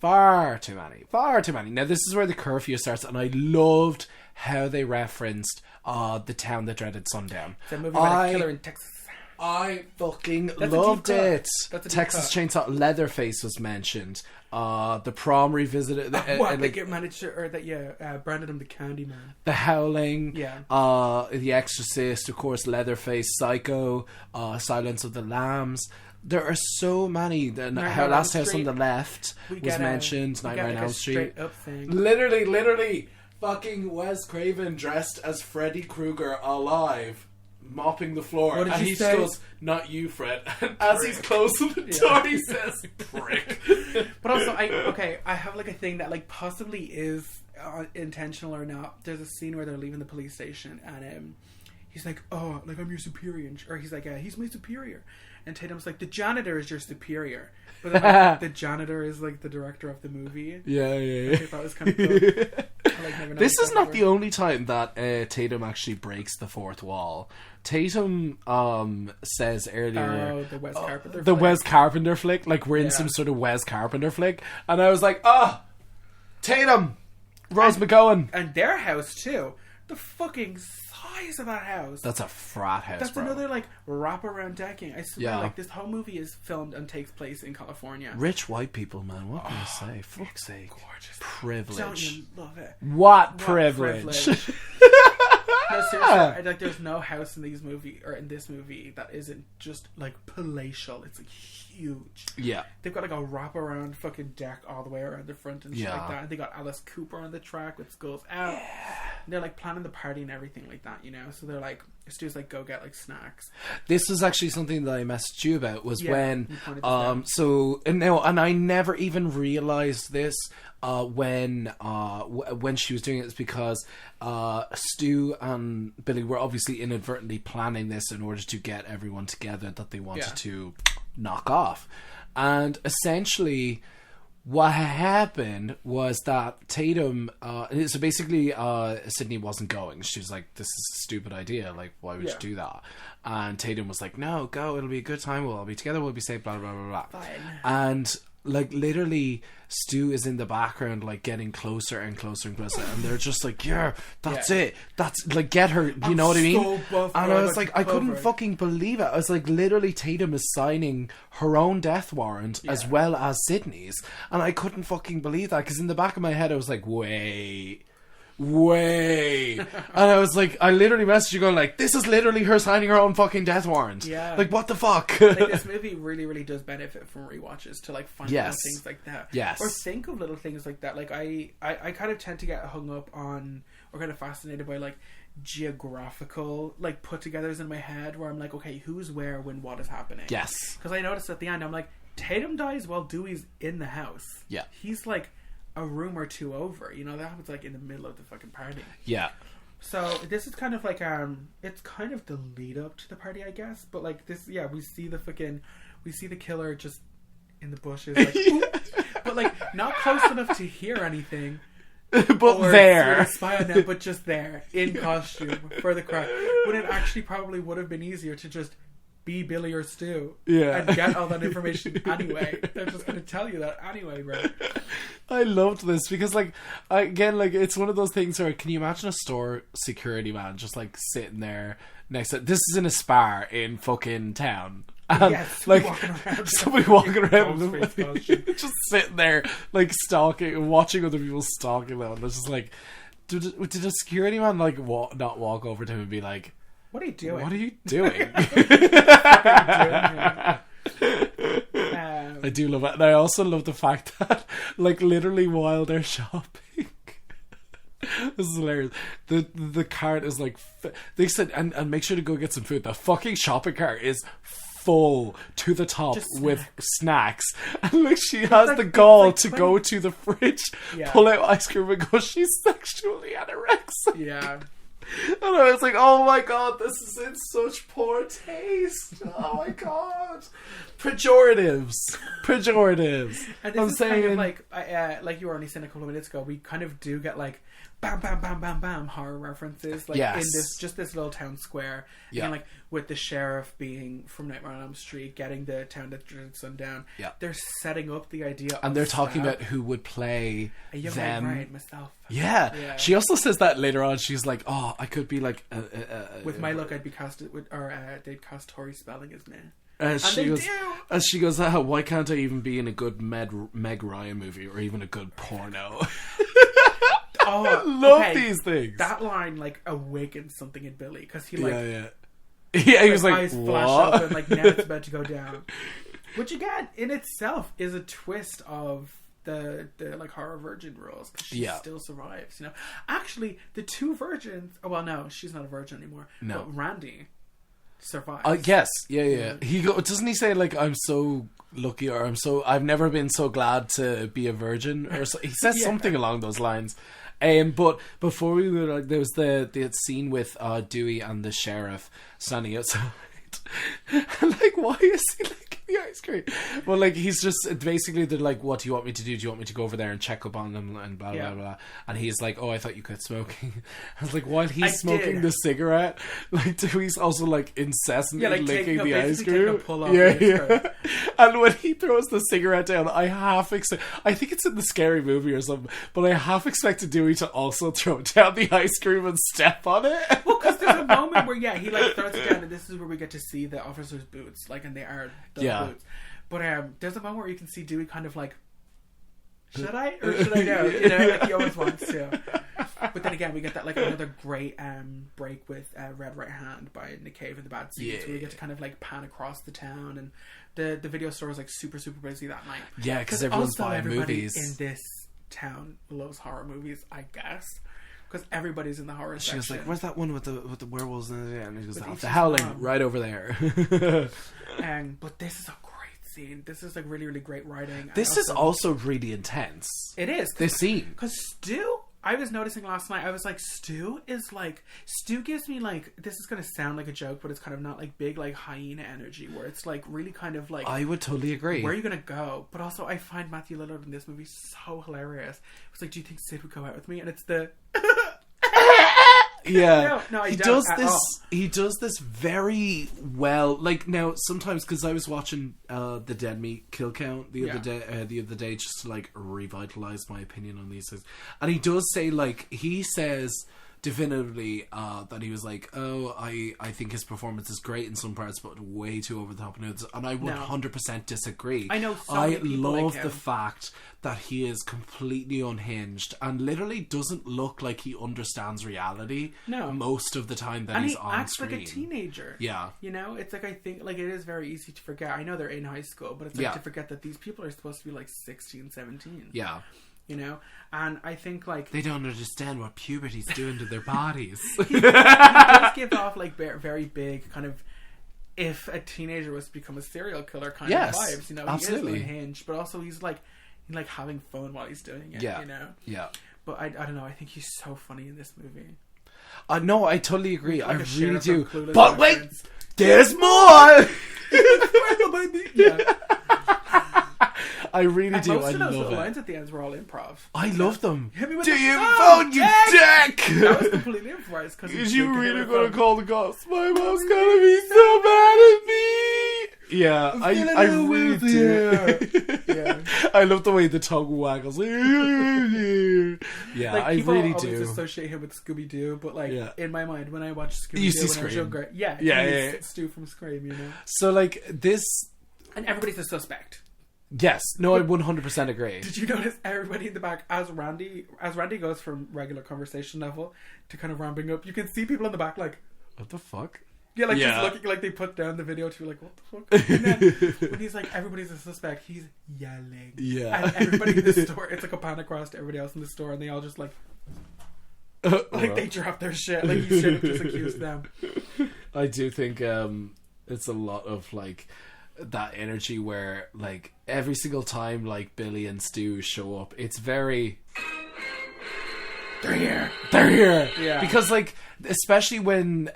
far too many. Far too many. Now, this is where the curfew starts, and I loved how they referenced The Town That Dreaded Sundown. It's a movie about a killer in Texas. I fucking That's a loved deep cut. it. That's a deep Texas cut. Chainsaw Leatherface was mentioned. The Prom revisited. What? They get managed to, or that branded him the Candyman. The Howling, Yeah. The Exorcist, of course, Leatherface, Psycho, Silence of the Lambs. There are so many. Last House on the Left was mentioned. Nightmare on Elm Street. Straight up thing. Literally, fucking Wes Craven dressed as Freddy Krueger alive, mopping the floor, What did and you he say? goes, "Not you, Fred." And as he's closing the door, he says, "Prick." But also, I have like a thing that like possibly is intentional or not. There's a scene where they're leaving the police station and he's like, "Oh, like I'm your superior," or he's like, "He's my superior," and Tatum's like, "The janitor is your superior," but then like, the janitor is like the director of the movie. Yeah. I thought it was kind of cool. I, like, never This noticed is that not before. the only time that Tatum actually breaks the fourth wall. Tatum says earlier, Oh, the Wes Carpenter. the flick. Wes Carpenter flick, like we're in Yeah. some sort of Wes Carpenter flick, and I was like, Tatum, Rose McGowan. And their house too. The fucking size of that house. That's a frat house, That's bro. another like wraparound decking. I swear, Yeah. like this whole movie is filmed and takes place in California. Rich white people, man. What can you say? Fuck's sake. Gorgeous. Privilege. Don't you love it? What privilege? No, seriously, like there's no house in this movie that isn't just like palatial. It's like huge. Yeah. They've got like a wraparound fucking deck all the way around the front and shit Yeah. like that. And they got Alice Cooper on the track with Skulls Out. And they're like planning the party and everything like that, you know. So they're like, Stu's like, go get like snacks. This was actually something that I messaged you about was Yeah, when you pointed this out. and I never even realized this when she was doing it, is because Stu and Billy were obviously inadvertently planning this in order to get everyone together that they wanted to knock off. And essentially what happened was that Tatum so basically Sydney wasn't going. She was like, this is a stupid idea, like why would you do that? And Tatum was like, no, go, it'll be a good time, we'll all be together, we'll be safe, blah blah blah blah. Fine. And like literally Stu is in the background like getting closer and closer and closer, and they're just like, that's it, that's like, get her, you know what I mean? so buff, And bro, I was like, I couldn't covered. fucking believe it. I was like, literally Tatum is signing her own death warrant as well as Sydney's, and I couldn't fucking believe that, because in the back of my head I was like, wait, and I was like, I literally messaged you going like, this is literally her signing her own fucking death warrant. Yeah. Like, what the fuck? Like this movie really, really does benefit from rewatches to like find Yes. out things like that. Yes. Or think of little things like that. Like I kind of tend to get hung up on, or kind of fascinated by like geographical like put togethers in my head where I'm like, okay, who's where when what is happening? Yes. Because I noticed at the end, I'm like, Tatum dies while Dewey's in the house. Yeah. He's like a room or two over. You know, that happens like in the middle of the fucking party. Yeah. So this is kind of like it's kind of the lead up to the party, I guess. But like this, yeah, we see the killer just in the bushes, like, oop, but like not close enough to hear anything. But Or there. to spy on them, but just there in costume for the crowd. When it actually probably would have been easier to just be Billy or Stu, Yeah. and get all that information anyway. They're just going to tell you that anyway, bro. I loved this because, like, again, like, it's one of those things where, can you imagine a store security man just, like, sitting there next to... This is in a spa in fucking town. And, Yeah, somebody walking around with Ghostface them, costume. just sitting there, like, stalking, watching other people stalking them. And it's just like, did a security man, like, not walk over to him and be like, What are you doing? what are you doing? I do love it. And I also love the fact that, like, literally while they're shopping, this is hilarious. The cart is like, they said, and make sure to go get some food. The fucking shopping cart is full to the top Just with snacks. And like, she has like- the gall it's to like go to the fridge, Yeah. pull out ice cream and go, she's sexually anorexic. Yeah. And I was like, oh my god, this is in such poor taste. Oh my god. Pejoratives. And this is kind of like you were only saying a couple of minutes ago, we kind of do get like bam, bam, bam, bam, bam horror references, like in this little town square. Yeah. And like with the sheriff being from Nightmare on Elm Street, getting the town that dreaded sundown. Yeah. They're setting up the idea, and they're talking about who would play a young them. right, myself. Yeah. She also says that later on. She's like, "Oh, I could be like with my luck, I'd be casted with, or they'd cast Tori Spelling as me." And she goes, why can't I even be in a good Meg Ryan movie or even a good porno? I love these things. That line like awakens something in Billy because he like he was like, eyes what? flash up and like now it's about to go down, which again in itself is a twist of the like horror virgin rules, because she still survives, you know. Actually, the two virgins, well no, she's not a virgin anymore, but Randy survives. Yes, yeah. Doesn't he say like, I'm so lucky, or I've never been so glad to be a virgin, or so, he says something along those lines. But before we were like, there was the scene with Dewey and the sheriff standing outside. Like, why is he like the ice cream? Well, like, he's just basically, they're like, what do you want me to do? Do you want me to go over there and check up on them and blah blah blah? And he's like, oh, I thought you quit smoking. I was like, while he's smoking the cigarette, like Dewey's also like incessantly licking the ice cream. And when he throws the cigarette down, I think it's in the Scary Movie or something, but I half expected Dewey to also throw down the ice cream and step on it. Well, because there's a moment where he like throws it down, and this is where we get to see the officer's boots, like, and they are the boots. But there's a moment where you can see Dewey kind of like, should I or should I go? You know, like he always wants to. But then again, we get that like another great break with Red Right Hand by Nick Cave in the bad scenes, where we get to kind of like pan across the town, and the video store is like super busy that night. Yeah, because everyone's buying movies. In this town loves horror movies, I guess. Because everybody's in the horror section. She was like, where's that one with the werewolves in it? And he goes, the Howling, right over there. But this is a great scene. This is like really great writing. This is also really intense. It is. This scene. Because Stu, I was noticing last night, I was like, Stu gives me like, this is going to sound like a joke, but it's kind of not like big like hyena energy, where it's like really kind of like, I would totally agree. Where are you going to go? But also I find Matthew Lillard in this movie so hilarious. It's like, do you think Sid would go out with me? And it's the... Yeah, no, he does this. He does this very well. Like, now, sometimes, because I was watching the Dead Meat Kill Count the other day, just to like revitalize my opinion on these things. And he does say, like, he says definitively that he was like, oh, I think his performance is great in some parts, but way too over the top. And I 100% disagree. I know. I love the fact that he is completely unhinged and literally doesn't look like he understands reality most of the time that he's on screen. And he acts like a teenager. Yeah. You know, it's like, I think, like, it is very easy to forget. I know they're in high school, but it's like to forget that these people are supposed to be like 16, 17. Yeah. You know? And I think, like... They don't understand what puberty's doing to their bodies. He does give off, like, very big kind of... If a teenager was to become a serial killer kind of vibes, you know? Absolutely. He is unhinged, but also he's like having fun while he's doing it, you know? Yeah. But I don't know, I think he's so funny in this movie. No, I totally agree. Like I really do. But wait! There's more! Yeah. I really do. Most I of those love little it. lines at the end were all improv. I love them. Hit me with do the you phone, phone, you dick? That was completely improvised. Is you really going to call the cops? My mom's going to be so mad at me. Yeah, I really do. Yeah. I love the way the tongue waggles. Yeah, like, I people really always do. associate him with Scooby-Doo, but like in my mind, when I watch You Scooby-Doo see when I was younger, it's Stu from Scream, you know. So like this, and everybody's a suspect. Yes, no, I 100% agree. Did you notice everybody in the back as Randy goes from regular conversation level to kind of ramping up? You can see people in the back like, what the fuck? Yeah, like just looking like they put down the video to be like, what the fuck? And then when he's like, everybody's a suspect, he's yelling. Yeah. And everybody in the store, it's like a pan across to everybody else in the store, and they all just like they drop their shit. Like, you should have just accused them. I do think it's a lot of like that energy where like every single time like Billy and Stu show up, it's very they're here. Yeah. Because like especially when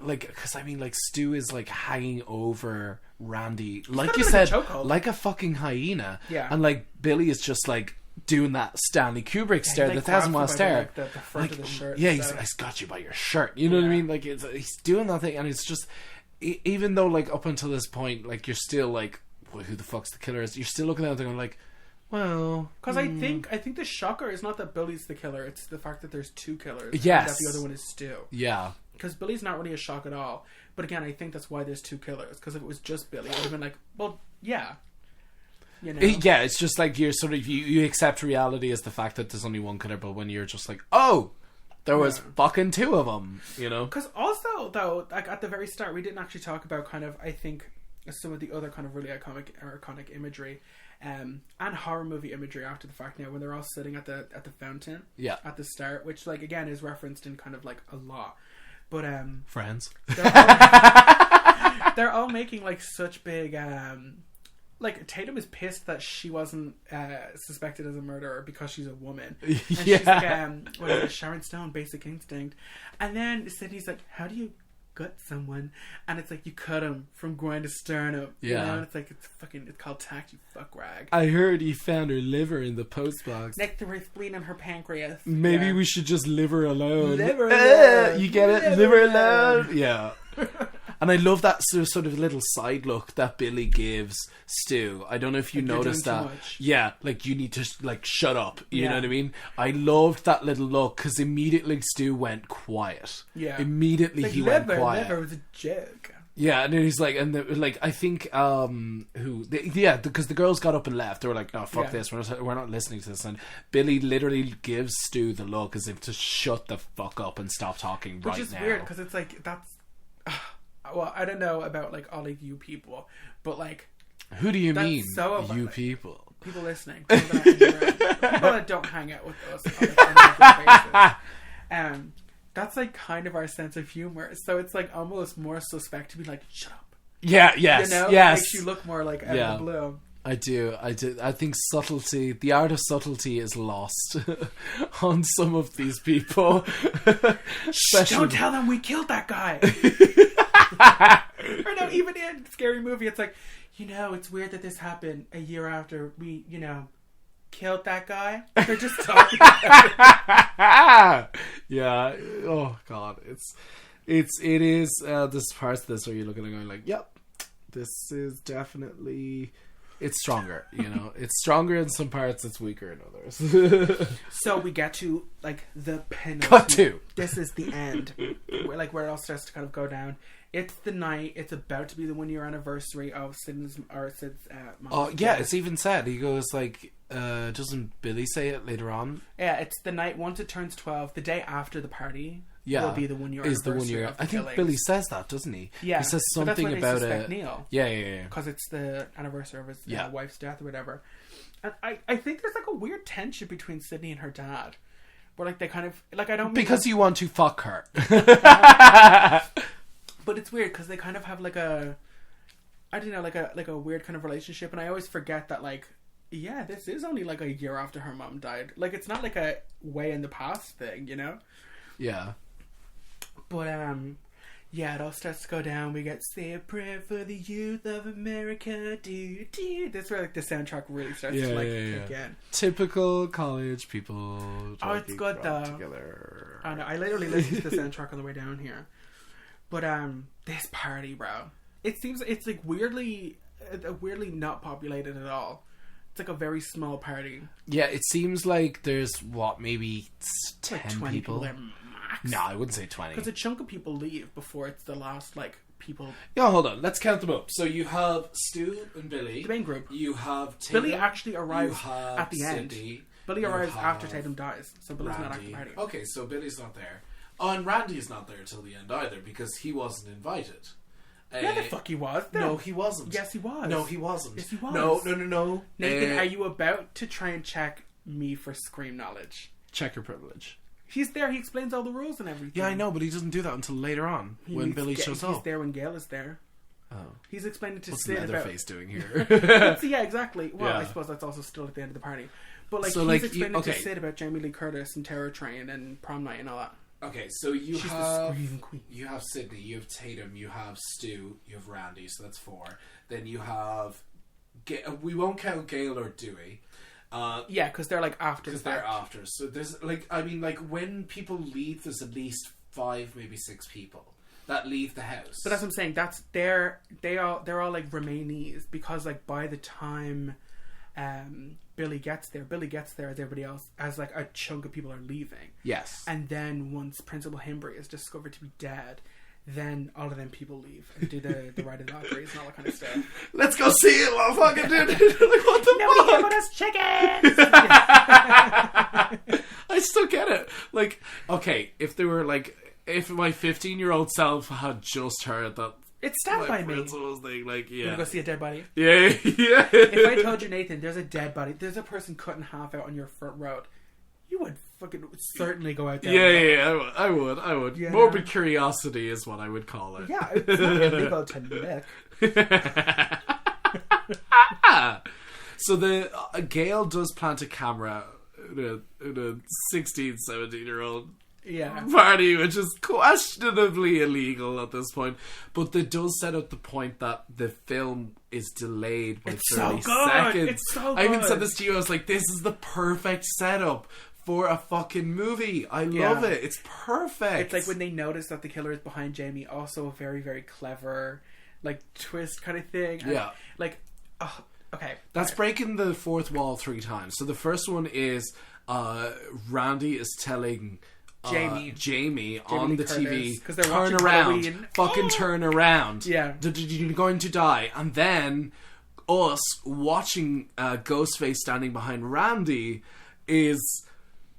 because I mean, like, Stu is like hanging over Randy, like you said, like a fucking hyena. Yeah. And like Billy is just like doing that Stanley Kubrick stare, the 1,000-mile stare, the front of the shirt. Yeah, he's got you by your shirt. You know what I mean? Like, he's doing that thing, and it's just, even though like up until this point, like, you're still like, well, who the fuck's the killer is? You're still looking at it and like, well, because I think the shocker is not that Billy's the killer; it's the fact that there's two killers. Yes, and that the other one is Stu. Yeah, because Billy's not really a shock at all. But again, I think that's why there's two killers. Because if it was just Billy, it would have been like, well, yeah. You know? Yeah, it's just like you're sort of you accept reality as the fact that there's only one killer, but when you're just like, oh, there was fucking two of them, you know. Because also though, like at the very start, we didn't actually talk about kind of, I think, some of the other kind of really iconic imagery, and horror movie imagery after the fact. Now, when they're all sitting at the fountain, at the start, which like again is referenced in kind of like a lot, but Friends, they're all making like such big. Like, Tatum is pissed that she wasn't suspected as a murderer because she's a woman. And she's like, what is it, Sharon Stone, Basic Instinct. And then Sydney's like, how do you gut someone? And it's like, you cut him from groin to sternum. Yeah. You know? And it's like, it's called tact, you fuck rag. I heard he found her liver in the postbox. Next to her spleen and her pancreas. Maybe we should just leave her alone. Leave her alone. You get it? Leave her alone. Yeah. And I love that sort of little side look that Billy gives Stu. I don't know if you noticed that. Yeah, like, you need to like shut up. You know what I mean? I loved that little look because immediately Stu went quiet. Yeah. Immediately he went quiet. Liver was a joke. Yeah, and then he's like, like I think because the girls got up and left. They were like, "No, fuck this. We're not listening to this." And Billy literally gives Stu the look as if to shut the fuck up and stop talking right now. Which is weird because it's like that's. Well, I don't know about like all of you people, but like, who do you mean? So you people listening, people that don't hang out with us on a regular basis. That's like kind of our sense of humor. So it's like almost more suspect to be like, shut up. Yeah. Yes. You know? Yes. It makes you look more like out of the blue. I do. I think subtlety, the art of subtlety, is lost on some of these people. Don't tell them we killed that guy. Or no, even in Scary Movie, it's like, it's weird that this happened a year after we, killed that guy. They're just talking about it. Yeah. Oh God, it is. There's parts of this where you're looking and going like, yep, this is definitely. It's stronger, It's stronger in some parts, it's weaker in others. So we get to, like, the penultimate. Cut to! This is the end. Where it all starts to kind of go down. It's the night. It's about to be the 1-year anniversary of Sid's mom. Oh, yeah, it's even said. He goes, like, doesn't Billy say it later on? Yeah, it's the night once it turns 12, the day after the party. Yeah, will be the 1-year anniversary. Is the 1 year? I think killings. Billy says that, doesn't he? Yeah, he says something about it. Neil. Yeah. Because it's the anniversary of his wife's death or whatever. And I think there's like a weird tension between Sydney and her dad, where like they kind of like I don't because you want to fuck her. But it's weird because they kind of have like a, I don't know, like a weird kind of relationship, and I always forget that like. Yeah, this is only like a year after her mom died. Like, it's not like a way in the past thing, Yeah. But, it all starts to go down. We get Say a Prayer for the Youth of America. Do. That's where, like, the soundtrack really starts to, like, kick in. Typical college people. Oh, it's good, though. Together. I know. I literally listened to the soundtrack on the way down here. But, this party, bro. It seems, it's, like, weirdly not populated at all. It's like a very small party. Yeah, it seems like there's, maybe 10 like 20 people there max. No, I wouldn't say 20. Because a chunk of people leave before it's the last, like, people... Yeah, hold on. Let's count them up. So you have Stu and Billy. The main group. You have Tatum. Billy actually arrives at the Cindy, end. Billy arrives after Tatum dies. So Billy's not at the party. Okay, so Billy's not there. Oh, and Randy's not there till the end either because he wasn't invited. Yeah, the fuck he was. No, he wasn't. Yes, he was. No, he wasn't. Yes, he was. No. Nathan, are you about to try and check me for Scream knowledge? Check your privilege. He's there. He explains all the rules and everything. Yeah, I know, but he doesn't do that until later on when Billy shows up. He's there when Gayle is there. Oh. He's explaining to What's Sid about... What's Leatherface doing here? Yeah, exactly. Well, I suppose that's also still at the end of the party. But, like, he's explaining to Sid about Jamie Lee Curtis and Terror Train and Prom Night and all that. Okay, so you She's the have scream queen. you have Sydney, you have Tatum, you have Stu, you have Randy, so that's 4. Then you have we won't count Gayle or Dewey. Yeah, because they're like after. Because they're after. So there's when people leave, there's at least 5, maybe 6 people that leave the house. But that's what I'm saying. They're all like remainees, because like by the time Billy gets there as everybody else, as like a chunk of people are leaving. Yes. And then once Principal Himbury is discovered to be dead, then all of them people leave and do the ride of the Valkyries and all that kind of stuff. Let's go see it, motherfucker, dude. Like, what the Nobody fuck? here but us chickens! I still get it. Like, okay, if my 15-year-old self had just heard that It's Stand By Me. principal's thing, like, You yeah. wanna go see a dead body? Yeah. If I told you, Nathan, there's a dead body, there's a person cut in half out on your front road, you would fucking certainly go out there. Yeah, I would. Yeah. Morbid curiosity is what I would call it. Yeah, it's not illegal to lick. So the Gayle does plant a camera in a 16, 17-year-old Yeah. party, which is questionably illegal at this point. But they does set up the point that the film is delayed by It's 30 so good. seconds. It's so I even good. said this to you. I was like, this is the perfect setup for a fucking movie. I love it. It's perfect. It's like when they notice that the killer is behind Jamie, also a very, very clever, like, twist kind of thing. And, Yeah. like, oh, okay. That's breaking the fourth wall 3 times. So the first one is Randy is telling Jamie on the Curtis, TV, 'cause they're turn watching around, Halloween. fucking turn around. Yeah. You're going to die. And then us watching Ghostface standing behind Randy is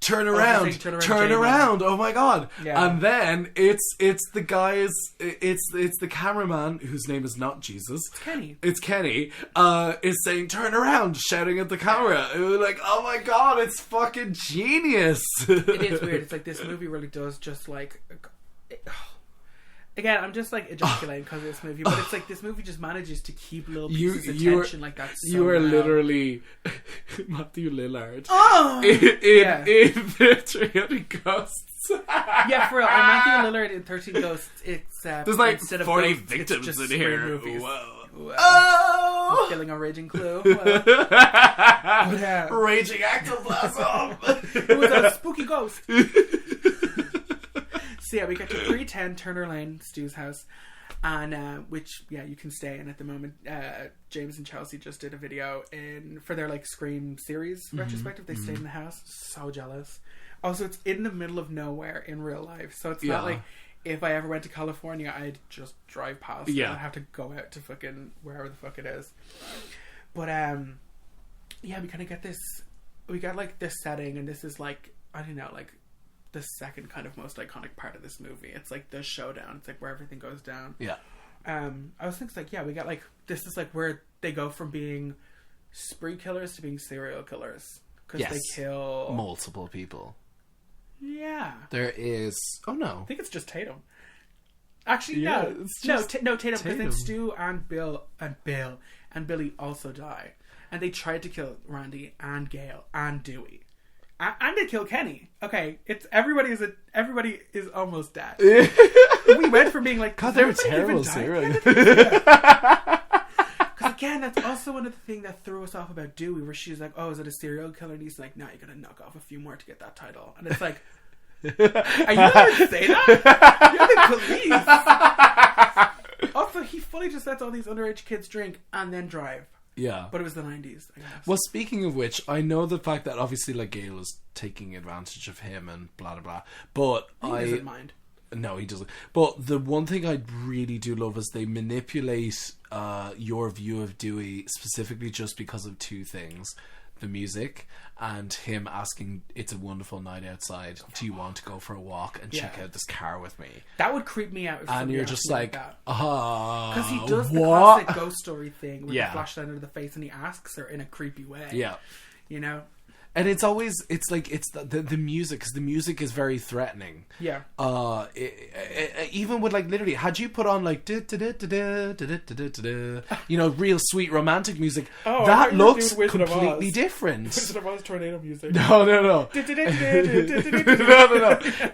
turn around, saying, turn around. Oh my god! Yeah. And then it's the guys, it's the cameraman whose name is not Jesus. It's Kenny. Is saying turn around, shouting at the camera. And we're like, oh my god, it's fucking genius. It is weird. It's like this movie really does just like. Again, I'm just like ejaculating because of this movie, but it's like this movie just manages to keep little pieces of tension like that. So you are well. literally Matthew Lillard. Oh, in the 300 Ghosts. Yeah, for real. I'm Matthew Lillard in 13 Ghosts. Except There's like instead of 40 ghosts, it's victims just in scream here. movies. Whoa. I'm killing a raging clue. Well, Raging ectoplasm. it was a spooky ghost. So yeah, we got to 310 Turner Lane, Stu's house, and which you can stay in at the moment. James and Chelsea just did a video for their like Scream series retrospective. They stayed in the house. So jealous. Also, it's in the middle of nowhere in real life, so it's not like if I ever went to California, I'd just drive past. Yeah, and I'd have to go out to fucking wherever the fuck it is. But we kind of get this. We got like this setting, and this is like I don't know, like the second kind of most iconic part of this movie. It's like the showdown. It's like where everything goes down. Yeah. I was thinking like we got like this is like where they go from being spree killers to being serial killers because they kill multiple people. Yeah. There is. Oh no. I think it's just Tatum. Actually, Yeah, no, it's Tatum. Because then Tatum. Stu and Bill and Billy also die, and they tried to kill Randy and Gayle and Dewey. And they kill Kenny. Okay, it's everybody is almost dead. We went from being like, God, they were "Does anybody terrible even die?" serial. Because again, that's also one of the things that threw us off about Dewey, where she's like, "Oh, is it a serial killer?" And he's like, "No, you gotta knock off a few more to get that title." And it's like, are you going to say that? You're the police. Also, he fully just lets all these underage kids drink and then drive. Yeah. But it was the 90s, I guess. Well, speaking of which, I know the fact that obviously like Gayle is taking advantage of him and blah blah blah, but He doesn't mind. No, he doesn't. But the one thing I really do love is they manipulate your view of Dewey specifically just because of 2 things. The music and him asking, "It's a wonderful night outside. Do you want to go for a walk and check out this car with me?" That would creep me out. If And somebody you're asked just me like, that. Because he does the classic ghost story thing with the flashlight under the face and he asks her in a creepy way. Yeah. You know? And it's always, it's like, it's the music, because the music is very threatening. Yeah. Even with, like, literally, had you put on, like, you know, real sweet romantic music, that looks completely different. Wizard of Oz tornado music. No. No.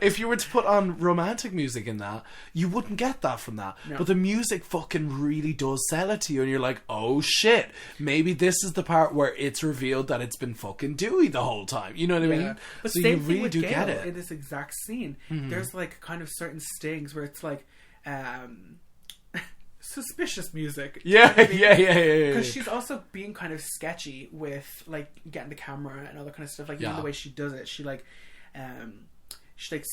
If you were to put on romantic music in that, you wouldn't get that from that. No. But the music fucking really does sell it to you, and you're like, oh shit, maybe this is the part where it's revealed that it's been fucking Dewey the whole time. You know what I mean? But so same you thing really with do Gayle get it. In this exact scene, there's like kind of certain stings where it's like suspicious music. Yeah. Because she's also being kind of sketchy with like getting the camera and all that kind of stuff. Like even the way she does it, she like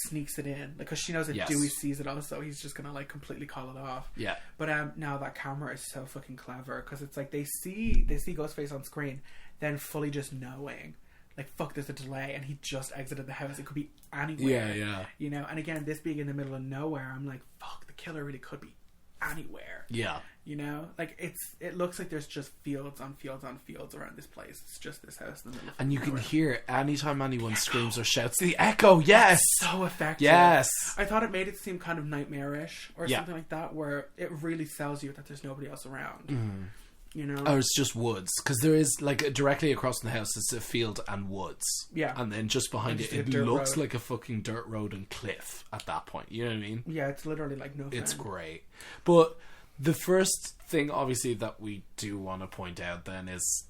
sneaks it in, because she knows that Dewey sees it also. He's just gonna like completely call it off. Yeah. But now that camera is so fucking clever, because it's like they see Ghostface on screen, then fully just knowing, like, fuck, there's a delay, and he just exited the house. It could be anywhere. Yeah. You know, and again, this being in the middle of nowhere, I'm like, fuck, the killer really could be anywhere. Yeah. You know, like it looks like there's just fields on fields on fields around this place. It's just this house in the middle of and you nowhere. can hear anytime anyone screams or shouts, the echo. Yes, it's so effective. Yes, I thought it made it seem kind of nightmarish or something like that, where it really sells you that there's nobody else around. You know, or it's just woods, because there is, like, directly across from the house it's a field and woods. Yeah, and then just behind it looks like a fucking dirt road and cliff at that point. You know what I mean? Yeah, it's literally like no. It's great, but the first thing, obviously, that we do want to point out then is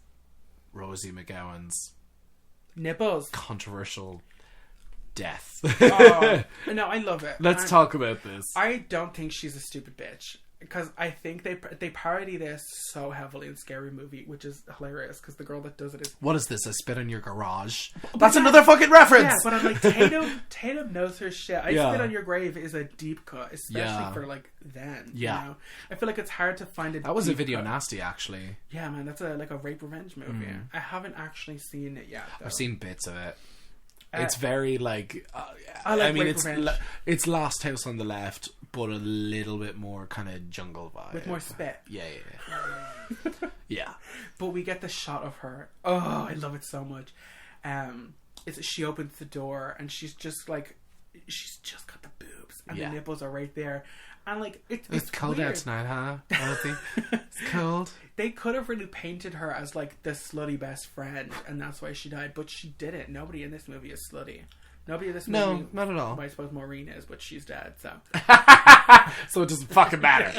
Rosie McGowan's nipples, controversial death. No, I love it. Let's talk about this. I don't think she's a stupid bitch, because I think they parody this so heavily in Scary Movie, which is hilarious, because the girl that does it is... What is this? I spit on your garage? That's another fucking reference! Yeah, but I'm like, Tatum knows her shit. I Spit on Your Grave is a deep cut, especially for, like, then. Yeah. You know? I feel like it's hard to find a That was a deep video cut. nasty, actually. Yeah, man, that's like a rape revenge movie. I haven't actually seen it yet, though. I've seen bits of it. It's very, like... I mean, rape revenge. it's Last House on the Left, but a little bit more kind of jungle vibe. With more spit. Yeah. Yeah. But we get the shot of her. Oh, I love it so much. She opens the door, and she's just got the boobs, and the nipples are right there. And like it's cold weird. out tonight, huh? Dorothy? It's cold. They could have really painted her as like the slutty best friend, and that's why she died. But she didn't. Nobody in this movie is slutty. Nobody in this movie. No, not at all. Well, I suppose Maureen is, but she's dead. So. So it doesn't fucking matter.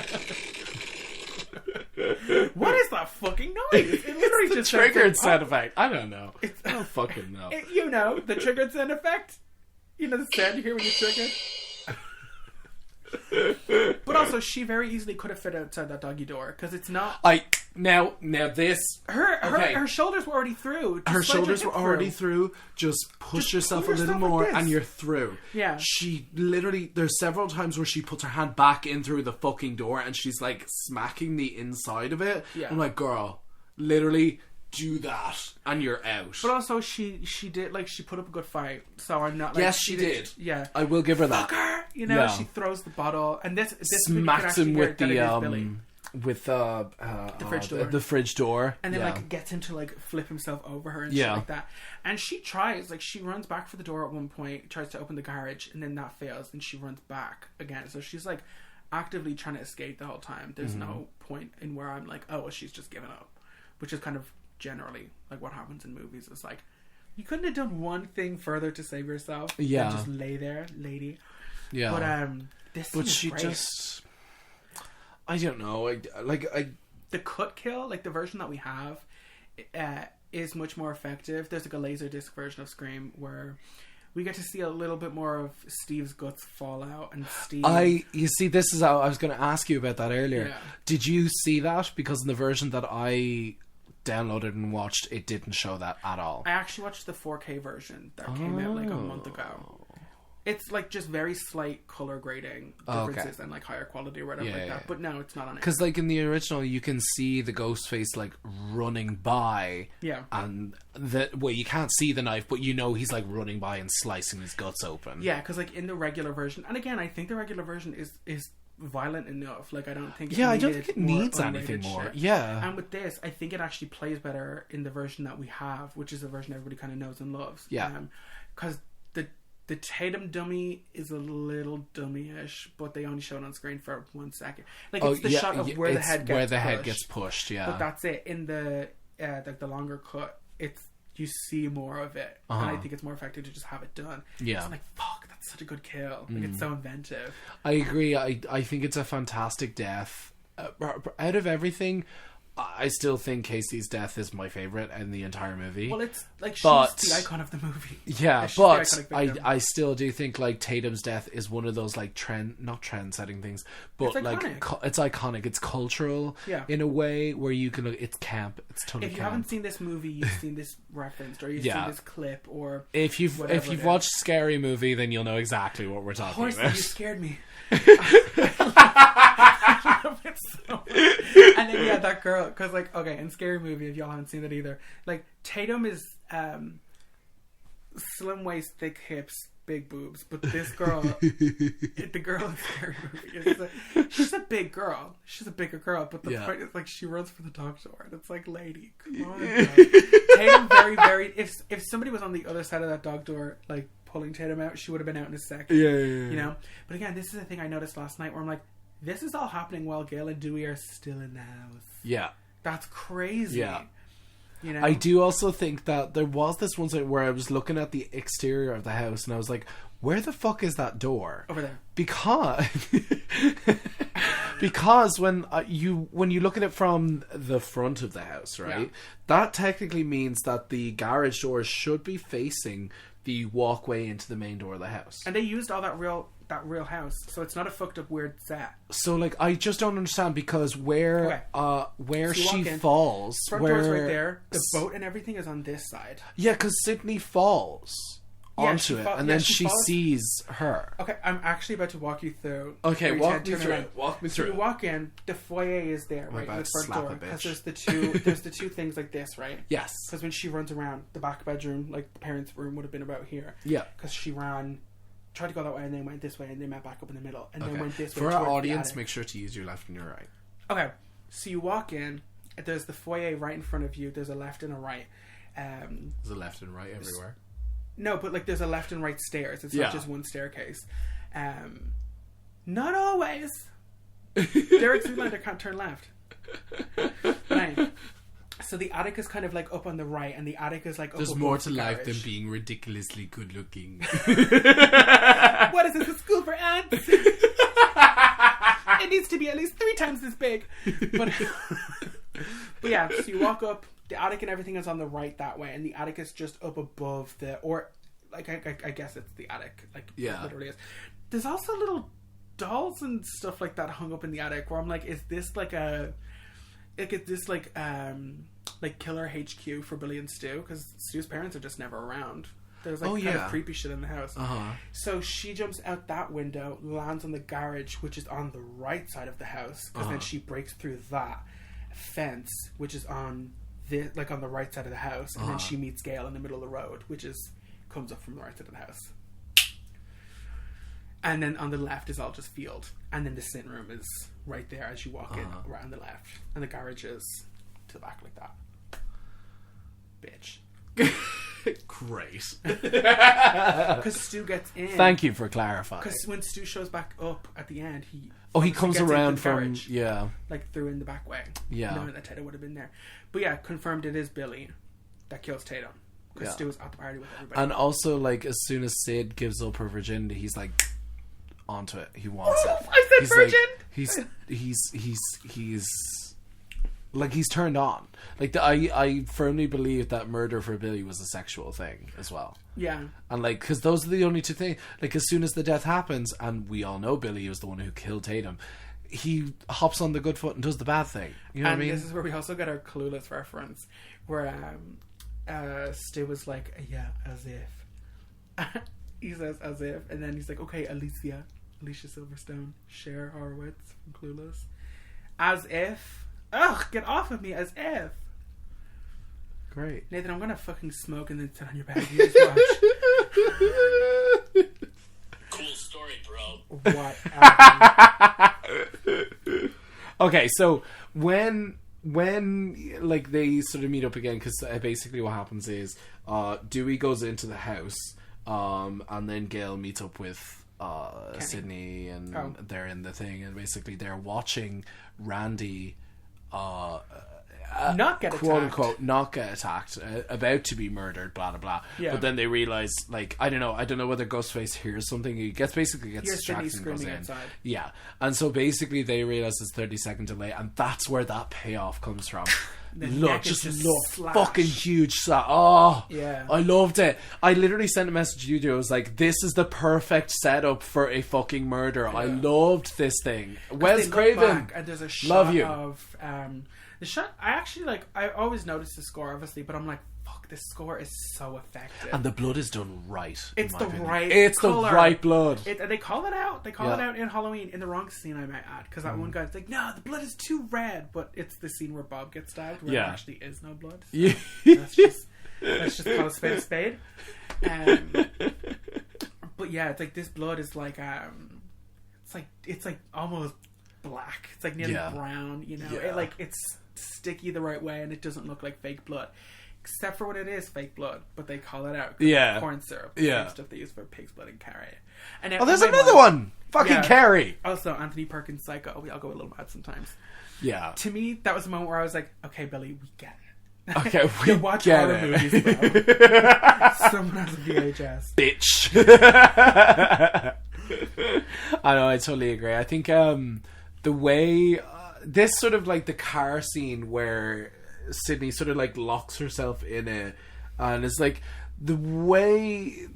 What is that fucking noise? It literally just triggered sound effect. I don't know. I don't fucking know. You know the triggered sound effect. You know the sound you hear when you're triggered. But also, she very easily could have fit outside that doggy door, because it's not. Now this. Her shoulders were already through. Her shoulders were already through. Just push yourself a little more, like and you're through. Yeah. She literally. There's several times where she puts her hand back in through the fucking door, and she's like smacking the inside of it. Yeah. I'm like, girl, literally do that, and you're out. But also, she did, like, she put up a good fight. So I'm not like. Yes, she did. Yeah, I will give her that. Fuck her! You know, she throws the bottle, and this smacks him with the with the fridge door. The fridge door, and then like gets him to like flip himself over her and shit like that. And she tries, like, she runs back for the door at one point, tries to open the garage, and then that fails, and she runs back again. So she's like actively trying to escape the whole time. There's no point in where I'm like, oh, well, she's just given up, which is kind of generally like what happens in movies. It's like, you couldn't have done one thing further to save yourself. Yeah, just lay there, lady. Yeah, but this. But she great. just. I don't know. The cut kill, like the version that we have, is much more effective. There's like a Laserdisc version of Scream where we get to see a little bit more of Steve's guts fall out, and Steve. You see, this is how I was going to ask you about that earlier. Yeah. Did you see that? Because in the version that I downloaded and watched, it didn't show that at all. I actually watched the 4K version that came out like a month ago. It's like just very slight color grading differences and like higher quality or whatever that. But no, it's not on it. Because like in the original, you can see the ghost face like running by. Yeah. And you can't see the knife, but you know he's like running by and slicing his guts open. Yeah, because like in the regular version, and again, I think the regular version is violent enough. Like I don't think I don't think it needs anything more. Shit. Yeah. And with this, I think it actually plays better in the version that we have, which is the version everybody kind of knows and loves. Yeah. Because the Tatum dummy is a little dummy-ish, but they only show it on screen for 1 second. Like it's the shot of where the head gets pushed. Yeah. But that's it. In the like the longer cut, you see more of it, and I think it's more effective to just have it done. Yeah. It's like, fuck, that's such a good kill. Like it's so inventive. I agree. I think it's a fantastic death. Out of everything, I still think Casey's death is my favorite in the entire movie. Well, it's like she's the icon of the movie. Yeah, but I still do think like Tatum's death is one of those like not trend-setting things, but it's like it's iconic. It's cultural in a way where you can. It's camp. It's totally. If you camp. haven't seen this movie, you've seen this referenced, or you've seen this clip, or if you've watched Scary Movie, then you'll know exactly what we're talking about. You scared me. I love it so much. And then that girl, because like in Scary Movie, if y'all haven't seen it either, like Tatum is slim waist, thick hips, big boobs, but this girl, the girl in Scary Movie, she's a big girl. She's a bigger girl, but the point is like she runs for the dog door, and it's like, lady, come on. Tatum very, very. If somebody was on the other side of that dog door, like pulling Tatum out, she would have been out in a second. Yeah. You know. But again, this is the thing I noticed last night, where I'm like, this is all happening while Gayle and Dewey are still in the house. Yeah. That's crazy. Yeah. You know? I do also think that there was this one time where I was looking at the exterior of the house and I was like, where the fuck is that door? Over there. Because when you look at it from the front of the house, right? That technically means that the garage door should be facing the walkway into the main door of the house. And they used all that real house, so it's not a fucked up weird set. So like I just don't understand, because where she falls, front door's right there, the boat and everything is on this side. Yeah, because Sydney falls onto it, and then she sees her. Okay, I'm actually about to walk you through. Okay, walk me through it. So you walk in, the foyer is there, right? In the front door, because there's the two things like this, right? Yes. Because when she runs around, the back bedroom, like the parents' room, would have been about here. Yeah. Because she tried to go that way and then went this way and they met back up in the middle and then went this way. For our audience, make sure to use your left and your right. Okay, so you walk in, there's the foyer right in front of you, there's a left and a right. There's a left and right everywhere. No, but like there's a left and right stairs. It's not just one staircase. Not always. Derek's Zoolander can't turn left. Right. So the attic is kind of like up on the right, and the attic is like up. There's more to life than being ridiculously good looking. What is this, a school for ants? It needs to be at least 3 times this big. But yeah, so you walk up. The attic and everything is on the right that way, and the attic is just up above I guess it's the attic, like it literally is. There's also little dolls and stuff like that hung up in the attic, where I'm like, is this like Killer HQ for Billy and Stu? Because Stu's parents are just never around. There's kind of creepy shit in the house. So she jumps out that window, lands on the garage, which is on the right side of the house, because then she breaks through that fence, which is on the right side of the house, and then she meets Gayle in the middle of the road, which comes up from the right side of the house. And then on the left is all just field, and then the sin room is right there as you walk in, right on the left, and the garage is to the back like that. Bitch. Great. Because Stu gets in. Thank you for clarifying. Because when Stu shows back up at the end, he comes around from garage, like through in the back way, knowing that Tatum would have been there. But yeah, confirmed it is Billy that kills Tatum, because Stu was at the party with everybody. And also, like, as soon as Sid gives up her virginity, he's like onto it. He wants it. I said virgin. He's turned on. Like, I firmly believe that murder for Billy was a sexual thing as well. Yeah. And like, because those are the only two things. Like, as soon as the death happens, and we all know Billy was the one who killed Tatum, he hops on the good foot and does the bad thing. You know what I mean? This is where we also get our Clueless reference, where Stu was like, yeah, as if. he says as if, and then he's like, okay, Alicia Silverstone, Cher Horowitz from Clueless, as if. Ugh, get off of me, as if. Great. Nathan, I'm gonna fucking smoke and then sit on your back. You just watch. Cool story, bro. What? Okay, so when like they sort of meet up again, because basically what happens is Dewey goes into the house, and then Gayle meets up with Sydney, and they're in the thing, and basically they're watching Randy not get quote attacked. unquote not get attacked, about to be murdered, blah blah blah. Yeah. But then they realize, like, I don't know whether Ghostface hears something. He gets distracted Sydney and goes screaming in. outside. Yeah, and so basically they realize it's 30-second delay, and that's where that payoff comes from. neck is just slashed. Fucking huge slap. Oh, Yeah. I loved it. I literally sent a message to you. I was like, this is the perfect setup for a fucking murder. I loved this thing. Wes Craven, and there's a shot love you. of the shot. I actually like. I always noticed the score, obviously, but I'm like, fuck, this score is so effective. And the blood is done right. It's the right. It's color. the right blood. They call it out. They call it out in Halloween in the wrong scene, I might add, because that one guy's like, "No, the blood is too red," but it's the scene where Bob gets stabbed, where there actually is no blood. So Yeah. let's just call a spade a spade. But yeah, it's like this blood is like it's like almost black. It's like nearly brown. You know, it's sticky the right way, and it doesn't look like fake blood. Except for when it is fake blood, but they call it out. Yeah. Corn syrup. Yeah. Same stuff they use for pig's blood and carry. And Oh, there's another one. Fucking Carrie. Also, Anthony Perkins' Psycho. I'll go a little mad sometimes. Yeah. To me, that was a moment where I was like, okay, Billy, we get it. Okay, we You watch get horror it. movies, bro. Someone has a VHS. Bitch. I know, I totally agree. I think the way this sort of like the car scene where Sydney sort of like locks herself in it, and it's like the way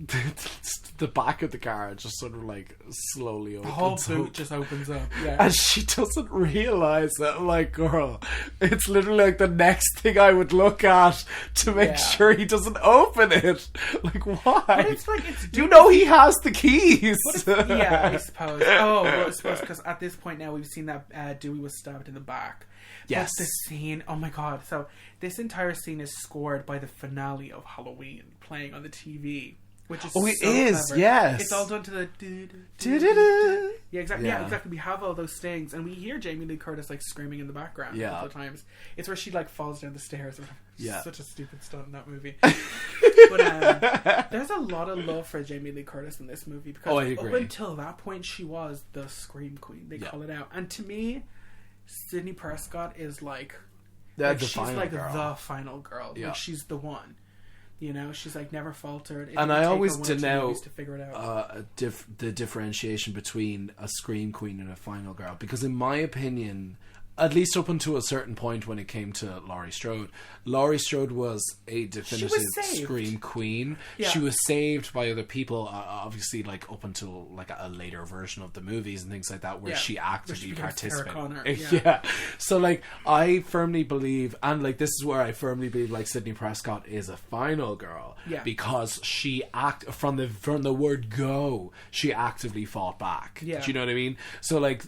the back of the car just sort of like slowly opens The whole up. boot just opens up. Yeah. And she doesn't realise that. I'm like, girl, it's literally like the next thing I would look at to make sure he doesn't open it. Like, why? But it's like, you know he has the keys. Yeah, I suppose. Oh, well, I suppose because at this point now we've seen that Dewey was stabbed in the back. Yes. But the scene, oh my god. So this entire scene is scored by the finale of Halloween playing on the TV. Which is it so is, clever. yes. It's all done to the yeah, exactly. Yeah, exactly. We have all those stings, and we hear Jamie Lee Curtis like screaming in the background a couple of times. It's where she like falls down the stairs. Such a stupid stunt in that movie. But there's a lot of love for Jamie Lee Curtis in this movie because I agree. up until that point she was the scream queen. They call it out, and to me, Sidney Prescott is like she's like the final girl. Yeah. Like she's the one. You know, she's like never faltered. And I always denote to figure it out. the differentiation between a scream queen and a final girl, because in my opinion, at least up until a certain point when it came to Laurie Strode was a definitive scream queen. Yeah. She was saved by other people, obviously, like up until like a later version of the movies and things like that, where she actively participated. Yeah. So like, I firmly believe, and like this is where I firmly believe, like Sidney Prescott is a final girl, because she from the word go, she actively fought back. Yeah. Do you know what I mean? So like,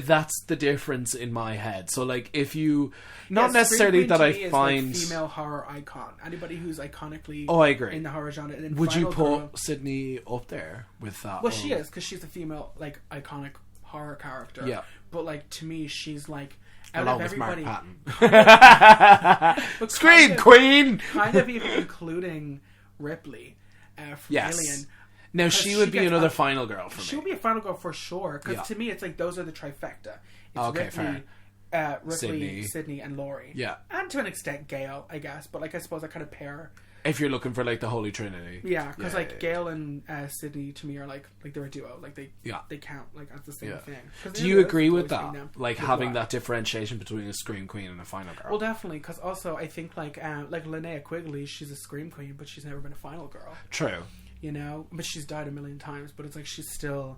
that's the difference in my head. So like, if you not necessarily that I find like female horror icon, anybody who's iconically I agree in the horror genre. And then would you put girl, Sydney up there with that? Well, she is, because she's a female like iconic horror character. Yeah, but like to me, she's like out along of with everybody. Mark Patton. Scream queen, kind of even including Ripley from Alien. Now she would be another final girl for me. She would be a final girl for sure. Because to me, it's like those are the trifecta. It's Ripley, Sydney, and Laurie. Yeah, and to an extent, Gayle, I guess. But like, I suppose I kind of pair. If you're looking for like the Holy Trinity. Yeah, because Gayle and Sydney to me are like they're a duo. Like they count like as the same thing. Do you agree with that? Like having that differentiation between a scream queen and a final girl. Well, definitely, because also I think like Linnea Quigley, she's a scream queen, but she's never been a final girl. True. You know, but she's died a million times. But it's like she's still,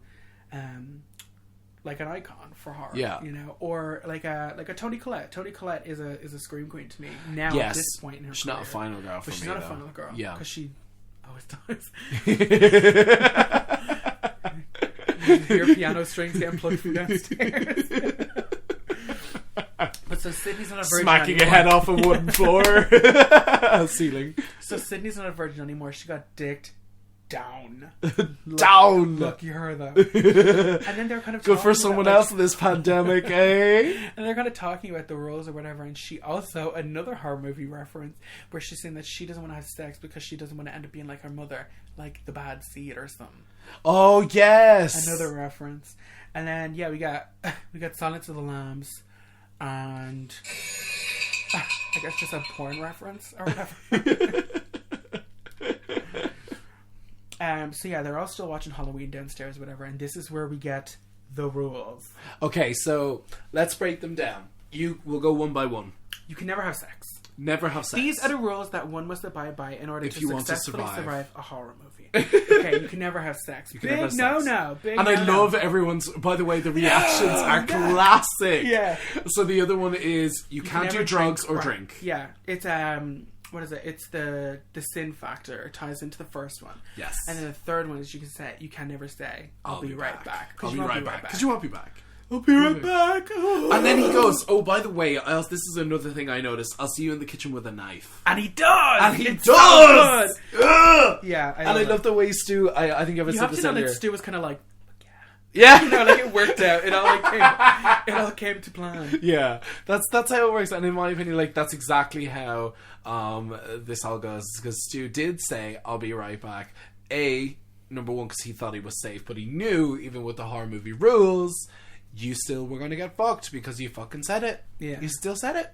like an icon for horror. Yeah. You know, or like a Toni Collette. Toni Collette is a scream queen to me now at this point in her she's career. not a final girl for but me. She's not a final girl. Yeah. Because she always does. You hear piano strings getting plucked from downstairs. But so Sydney's not a virgin Smacking anymore. a head off a wooden floor. Ceiling. So Sydney's not a virgin anymore. She got dicked down. Down. Lucky her, though. And then they're kind of Good for talking someone about, else in this pandemic, eh? And they're kind of talking about the rules or whatever. And she also, another horror movie reference, where she's saying that she doesn't want to have sex because she doesn't want to end up being like her mother, like the bad seed or something. Oh, yes. Another reference. And then, yeah, we got Silence of the Lambs. And I guess just a porn reference or whatever. So yeah, they're all still watching Halloween downstairs, whatever, and this is where we get the rules. Okay, so let's break them down. We'll go one by one. You can never have sex. Never have sex. These are the rules that one must abide by in order If to you want to successfully survive. survive a horror movie. Okay, you can never have sex. can Big never have no sex. no. Big And I no-no. love everyone's. By the way, the reactions are classic. Yeah. So the other one is you can't never do drugs drink or crack. drink. Yeah, it's what is it? It's the sin factor. It ties into the first one. Yes. And then the third one is you can never say I'll be right back. I'll 'Cause be you won't right back. Because you won't be back. I'll be right back. And then he goes, oh, by the way, this is another thing I noticed. I'll see you in the kitchen with a knife. And he does! And he It's does! so good! Ugh! Yeah, And I love the way Stu, I think I've you said have this to know earlier. that Stu was kind of like, Yeah. you know, like it worked out. It all came to plan. Yeah, that's how it works, and in my opinion, like that's exactly how this all goes. Because Stu did say, "I'll be right back." Number one, because he thought he was safe, but he knew, even with the horror movie rules, you still were going to get fucked because you fucking said it. Yeah, you still said it.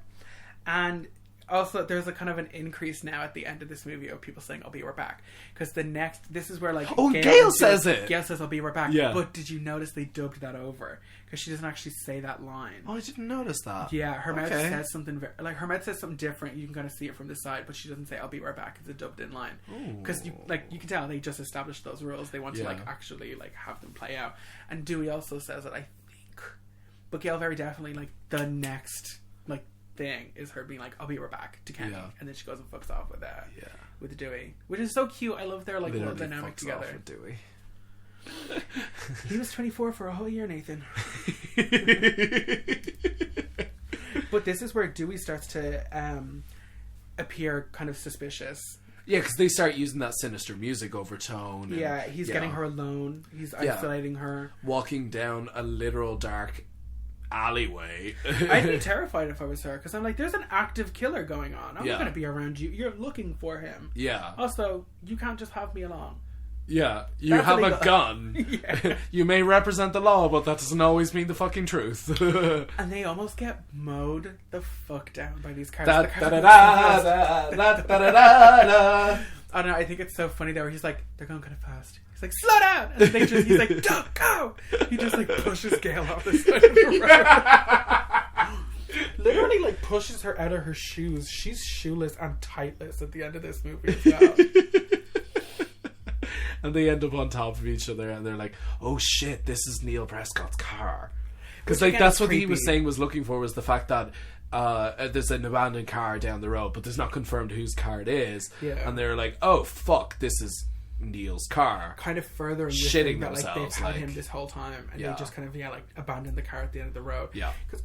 And also, there's a kind of an increase now at the end of this movie of people saying, I'll be right back. Because this is where, like... Oh, Gayle says it! Gayle says, I'll be right back. Yeah. But did you notice they dubbed that over? Because she doesn't actually say that line. Oh, I didn't notice that. Yeah, her mouth says something... her mouth says something different. You can kind of see it from the side, but she doesn't say, I'll be right back. It's a dubbed-in line. Because, you can tell they just established those rules. They want to, actually, have them play out. And Dewey also says that, I think... But Gayle very definitely, the next... thing is her being like, I'll be right back to Kenny, and then she goes and fucks off with Dewey, which is so cute. I love their little dynamic together. With Dewey. He was 24 for a whole year, Nathan. But this is where Dewey starts to appear kind of suspicious. Yeah, because they start using that sinister music overtone. Yeah, he's getting her alone. He's isolating her, walking down a literal dark alleyway. I'd be terrified if I was her, because I'm like, there's an active killer going on. I'm not going to be around you. You're looking for him. Yeah. Also, you can't just have me along. Yeah. You have a gun. Yeah. You may represent the law, but that doesn't always mean the fucking truth. And they almost get mowed the fuck down by these cars. I don't know, I think it's so funny though, he's like, they're going kind of fast. He's like, slow down! And he's like, don't go! He just pushes Gayle off the side of the road. Literally pushes her out of her shoes. She's shoeless and tightless at the end of this movie as well. And they end up on top of each other and they're like, oh shit, this is Neil Prescott's car. Because that's what he was saying was looking for, was the fact that there's an abandoned car down the road, but there's not confirmed whose car it is. Yeah. And they're like, oh fuck, this is Neil's car. Kind of further shitting that themselves. They've had him this whole time, and they just kind of abandoned the car at the end of the road. Yeah. Because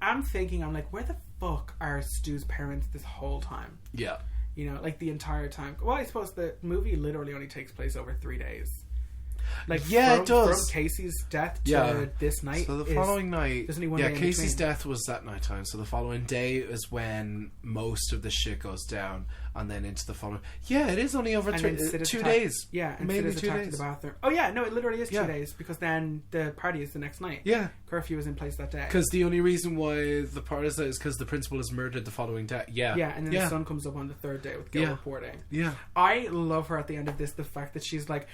I'm thinking, I'm like, where the fuck are Stu's parents this whole time? Yeah. The entire time. Well, I suppose the movie literally only takes place over 3 days. It does. From Casey's death to this night. So the following night, there's only one day in Casey's between. death was that night time. So the following day is when most of the shit goes down, and then into the following. Yeah, it is only over 2 days. Yeah, and maybe Sid is 2 attacked days. to the bathroom. Oh yeah, no, it literally is 2 days, because then the party is the next night. Yeah, curfew is in place that day. Because the only reason why the party is because the principal is murdered the following day. Yeah, yeah, and then the sun comes up on the third day with Gayle reporting. Yeah, I love her at the end of this. The fact that she's got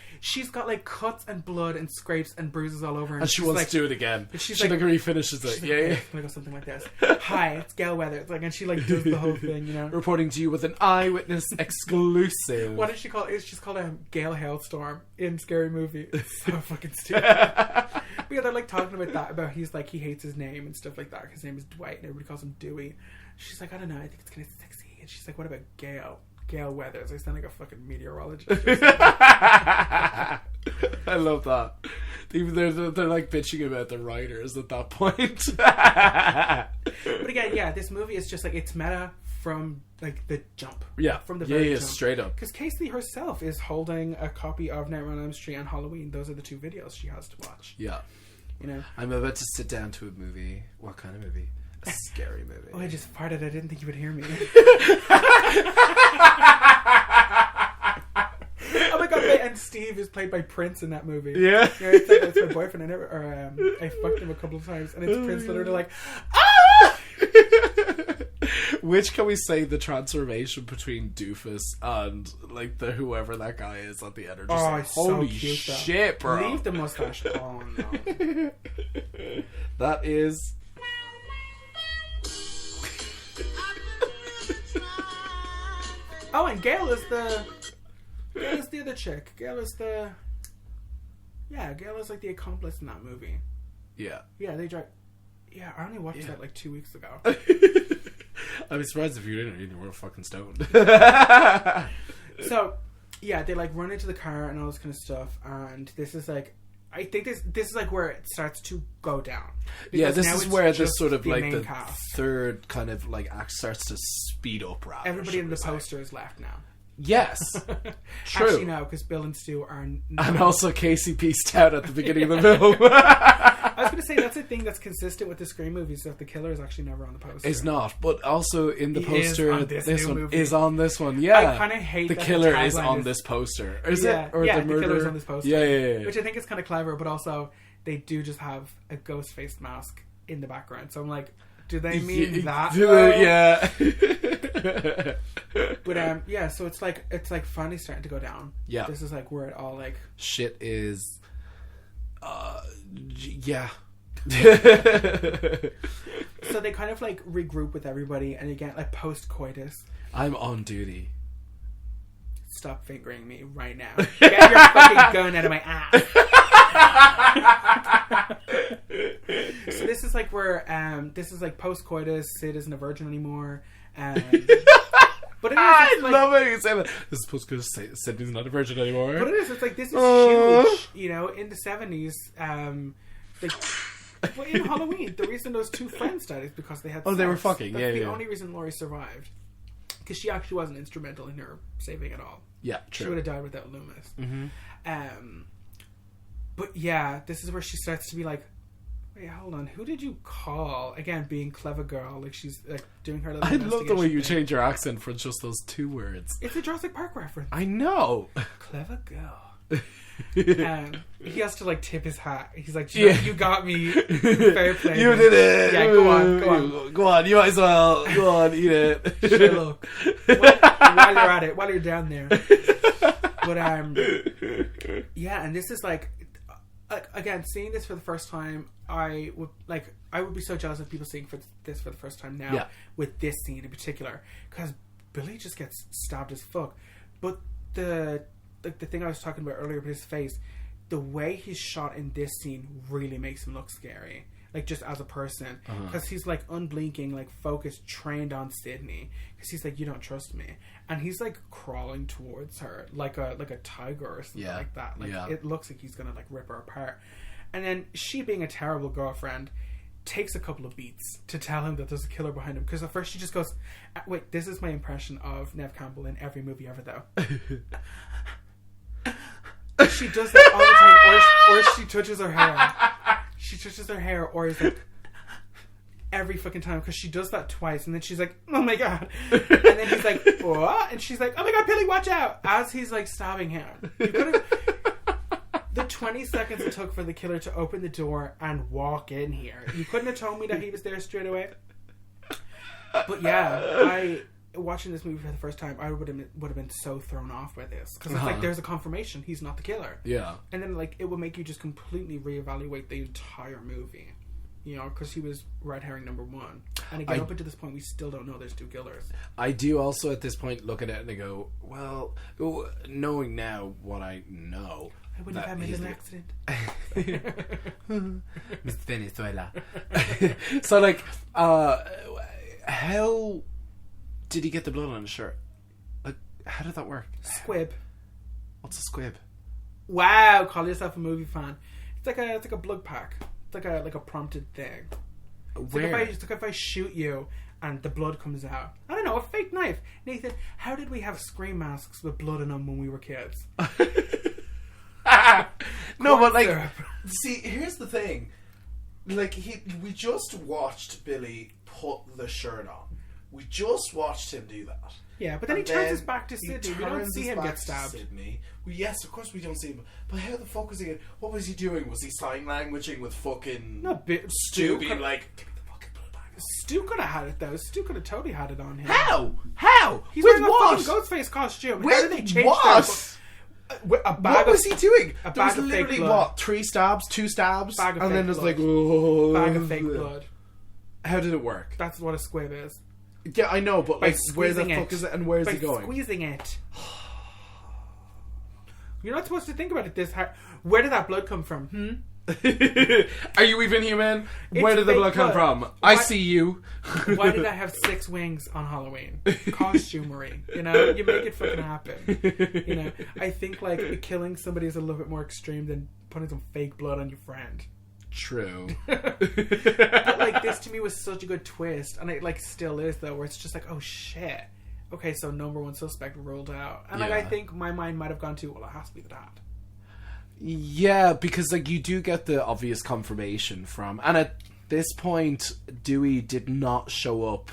cuts and blood and scrapes and bruises all over her, and she wants to do it again. She refinishes it. Yeah. Like something like this. Hi, it's Gayle Withers. And she does the whole thing, reporting to you with an eyewitness exclusive. What did she call it? She's called a Gayle Hailstorm in Scary Movie. It's so fucking stupid. But yeah, they're talking about that, about he hates his name and stuff like that. His name is Dwight and everybody calls him Dewey. She's like, I don't know, I think it's kind of sexy. And she's like, what about Gayle? Gayle Withers. I sound like a fucking meteorologist. I love that. Even they're like bitching about the writers at that point. But again, yeah, this movie is just like, it's meta from like the jump. Yeah, from the very jump. straight up. Because Casey herself is holding a copy of Nightmare on Elm Street and Halloween. Those are the two videos she has to watch. Yeah. You know, I'm about to sit down to a movie. What kind of movie? A scary movie. Oh, I just farted. I didn't think you would hear me. Oh my god! And Steve is played by Prince in that movie. Yeah, it's my boyfriend. I fucked him a couple of times, and it's Prince literally like, ah! Which can we say the transformation between Doofus and like the whoever that guy is at the end? Just like, it's holy so cute, shit, bro! Leave the mustache. Oh no. That is. Oh, and Gayle is the other chick. Gayle is like the accomplice in that movie. Yeah. Yeah, they drive. Yeah, I only watched that like 2 weeks ago. I'd be surprised if you didn't. You were fucking stoned. So, yeah, they like run into the car and all this kind of stuff, and this is like, I think this is like where it starts to go down. Yeah, this is where this sort of the like the cast. third kind of like act starts to speed up. Rather, Everybody in the poster is left now. Yes, true. Actually, no, because Bill and Stu are. And also Casey pieced out at the beginning of the film. I was going to say that's a thing that's consistent with the Scream movies. That the killer is actually never on the poster. It's not, but also in the He poster, is on this this new one movie. is on this one. Yeah, I kind of hate the that killer the is tagline on this poster. Is yeah, it? Or yeah, the murder killer is on this poster. Yeah. Which I think is kind of clever, but also they do just have a ghost faced mask in the background. So I'm like, do they mean that? Yeah. But yeah, so it's like finally starting to go down. Yeah, this is like where it all like shit is. Yeah. So they kind of like regroup with everybody, and again, like post coitus. I'm on duty. Stop fingering me right now. Get your fucking gun out of my ass. So this is like where this is like post coitus. Sid isn't a virgin anymore. But it is, I like, love it. You say that. This is supposed to say Sydney's not a virgin anymore. But it is. It's like this is huge. You know, in the 70s, like. Well, in Halloween, the reason those two friends died is because they had sex. They were fucking. That's the yeah. only reason Laurie survived. Because she actually wasn't instrumental in her saving at all. Yeah, true. She would have died without Loomis. Mm-hmm. But yeah, this is where she starts to be like, wait, hold on, who did you call? Again, being clever girl, like she's like doing her little I love the way you investigation change your accent for just those two words. It's a Jurassic Park reference. I know. Clever girl. He has to like tip his hat. He's like, you got me. Fair play. You did it. Yeah, go on. You might as well. Go on, eat it. Sure, look. While you're at it, while you're down there. But yeah, and this is like again, seeing this for the first time, I would be so jealous of people seeing this for the first time now with this scene in particular, because Billy just gets stabbed as fuck. But the thing I was talking about earlier with his face, the way he's shot in this scene really makes him look scary. Like, just as a person. Because he's, like, unblinking, like, focused, trained on Sydney. Because he's like, you don't trust me. And he's, like, crawling towards her like a tiger or something like that. Like, it looks like he's gonna, like, rip her apart. And then she, being a terrible girlfriend, takes a couple of beats to tell him that there's a killer behind him. Because at first she just goes, wait, this is my impression of Neve Campbell in every movie ever, though. She does that all the time, or she touches her hair. She touches her hair, or is like every fucking time, because she does that twice, and then she's like, "Oh my god!" And then he's like, "What?" And she's like, "Oh my god, Billy, watch out!" As he's like stabbing him. You could have the 20 seconds it took for the killer to open the door and walk in here. You couldn't have told me that he was there straight away. But yeah, watching this movie for the first time, I would have been so thrown off by this, because it's like there's a confirmation he's not the killer. Yeah, and then like it would make you just completely reevaluate the entire movie, you know, because he was red herring number one. And again, up until this point, we still don't know there's two killers. I do also at this point look at it and I go, well, knowing now what I know, I wouldn't have had my little accident. Miss Venezuela. So like, how did he get the blood on his shirt? Like, How did that work? Squib. What's a squib? Wow, call yourself a movie fan. It's like a blood pack. It's like a prompted thing. It's Where? like if I shoot you and the blood comes out. I don't know, a fake knife. Nathan, how did we have scream masks with blood in them when we were kids? No, but like, syrup. see, here's the thing. Like, we just watched Billy put the shirt on. We just watched him do that. Yeah, but then he turns his back to Sydney. We don't see him get stabbed. Sydney. Well, yes, of course we don't see him. But how the fuck was he? What was he doing? Was he sign languaging with fucking Stu being like, "Give me the fucking blood bag"? Stu could have had it though. Stu could have totally had it on him. How? How? He's With wearing a what? fucking Ghostface costume. With How did they change what? A bag What was he doing? A There was bag of fake literally blood. what? 3 stabs, 2 stabs, Bag of and fake then it's blood. like, oh, Bag of fake blood. How did it work? That's what a squib is. Yeah, I know, but By like, where the squeezing fuck it. is it, and where's By he going? squeezing it. You're not supposed to think about it this hard. Where did that blood come from? Are you even human? It's Where did the fake blood come blood. from? I Why- see you. Why did I have 6 wings on Halloween? Costumery. You know, you make it fucking happen. You know, I think like killing somebody is a little bit more extreme than putting some fake blood on your friend. True. But like this to me was such a good twist, and it like still is though, where it's just like, oh shit. Okay, so number 1 suspect ruled out, and like Yeah. I think my mind might have gone to, well, it has to be the dad. Yeah, because like you do get the obvious confirmation from, and at this point, Dewey did not show up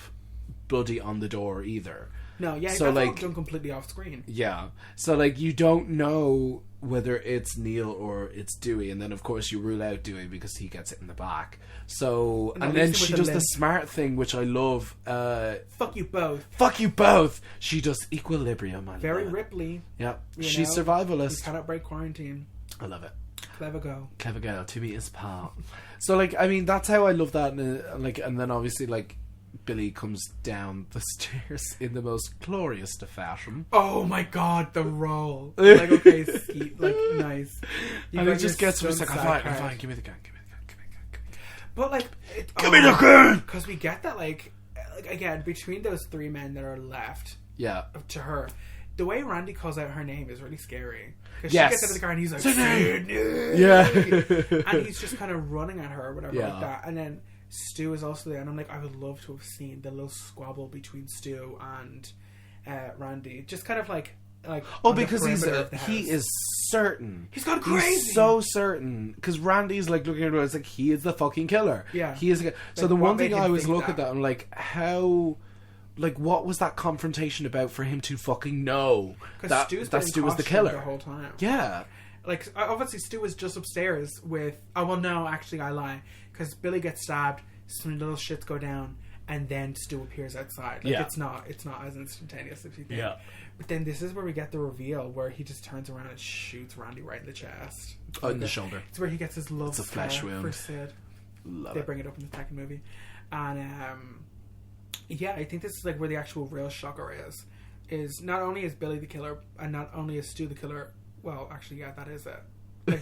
bloody on the door either. No, yeah, So, that's all like- done completely off screen. Yeah, so like you don't know whether it's Neil or it's Dewey, and then of course you rule out Dewey because he gets it in the back. So And and at then least with she the does the limp. smart thing, which I love. Fuck you both. Fuck you both. She does equilibrium. I Very love it. Ripley. Yeah, You she's know? survivalist. You cannot break quarantine. I love it. Clever girl. Clever girl, 2 meters apart. So like, I mean, that's how I love that. And then obviously like, Billy comes down the stairs in the most glorious of fashion. Oh my god, the roll. Like, okay, skeet, like, nice. You And got he just your gets him. He's like, stunt I'm side fine, I'm card. fine. Give me the gun. Give me the gun. Give me the gun. Give me the gun. But like, Give me the gun! Because we get that like again between those 3 men that are left Yeah. to her, the way Randy calls out her name is really scary. Because Yes. she gets out of the car and he's like, Sydney! Sydney! Yeah. And he's just kind of running at her or whatever Yeah. like that. And then Stu is also there, and I'm like, I would love to have seen the little squabble between Stu and Randy. Just kind of like Oh, on the because perimeter of the he house. is certain. He's gone crazy. He's so certain. Because Randy's like looking at her, it's like, he is the fucking killer. Yeah. He is. So Like, the what one thing made him I always think look at that? that, I'm like, how. Like, what was that confrontation about for him to fucking know that Stu's that been Stu was the costumed killer? the whole time. Yeah. Like, obviously Stu was just upstairs with... Oh, well, no, actually, I lie. Because Billy gets stabbed, some little shits go down, and then Stu appears outside. Like, Yeah. it's not as instantaneous as you think. Yeah. But then this is where we get the reveal, where he just turns around and shoots Randy right in the chest. In the shoulder. It's where he gets his love It's a flesh scar wound. for Sid. Love They it. bring it up in the second movie. And, yeah, I think this is, like, where the actual real shocker is not only is Billy the killer, and not only is Stu the killer... Well, actually, yeah, that is it. Like,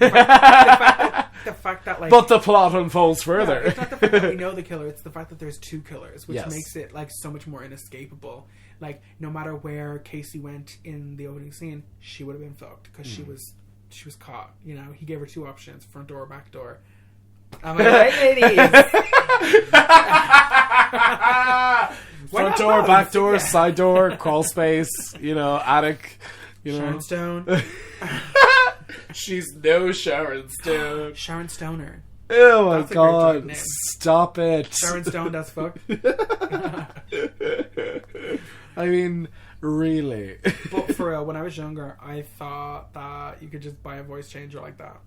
the fact that like, But the plot unfolds further. yeah, it's not the fact that we know the killer; it's the fact that there's 2 killers, which Yes. makes it like so much more inescapable. Like, no matter where Casey went in the opening scene, she would have been fucked because she was caught. You know, he gave her 2 options: front door or back door. Am I right, ladies? Why Front not door, both? back door, Yeah. side door, crawl space, attic, Sharon Stone. She's no Sharon Stone. Sharon Stoner. Oh my That's a great drug god. name. Stop it. Sharon Stone does fuck. I mean, really. But for real, when I was younger, I thought that you could just buy a voice changer like that.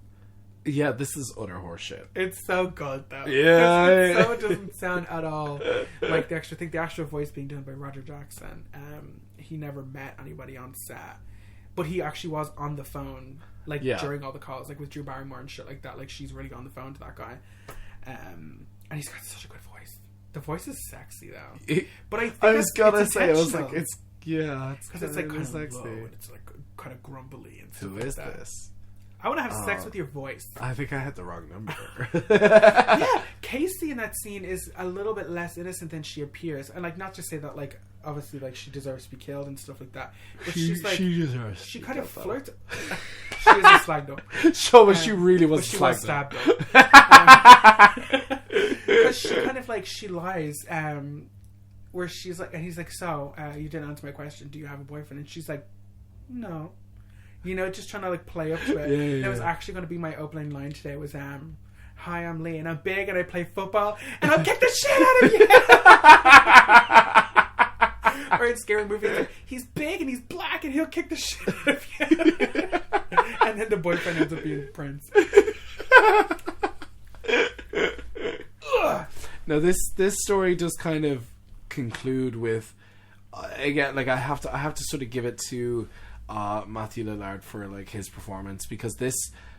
Yeah, this is utter horseshit. It's so good though. Yeah. It doesn't sound at all like the extra thing. The actual voice being done by Roger Jackson. He never met anybody on set, but he actually was on the phone, like during all the calls, like with Drew Barrymore and shit like that. Like she's really on the phone to that guy, and he's got such a good voice. The voice is sexy though. But I think I was gonna it's say, I was like, intentional. it's because it's like kind of sexy. low and it's like kind of grumbly and stuff Who like is that. this? I want to have sex with your voice. I think I had the wrong number. Yeah, Casey in that scene is a little bit less innocent than she appears, and like not to say that like obviously like she deserves to be killed and stuff like that, but she's like she kind of flirts. She was a slag though. So but she really was she slag was stabbed though. Because she kind of like she lies, where she's like, and he's like, so you didn't answer my question. Do you have a boyfriend? And she's like, no. You know, just trying to like play up to it. Yeah. It was actually going to be my opening line today. Was hi, I'm Lee, and I'm big, and I play football, and I'll kick the shit out of you. Or in scary movies, like, he's big and he's black, and he'll kick the shit out of you. And then the boyfriend ends up being Prince. Now this story does kind of conclude with again, like I have to sort of give it to Matthew Lillard for like his performance, because this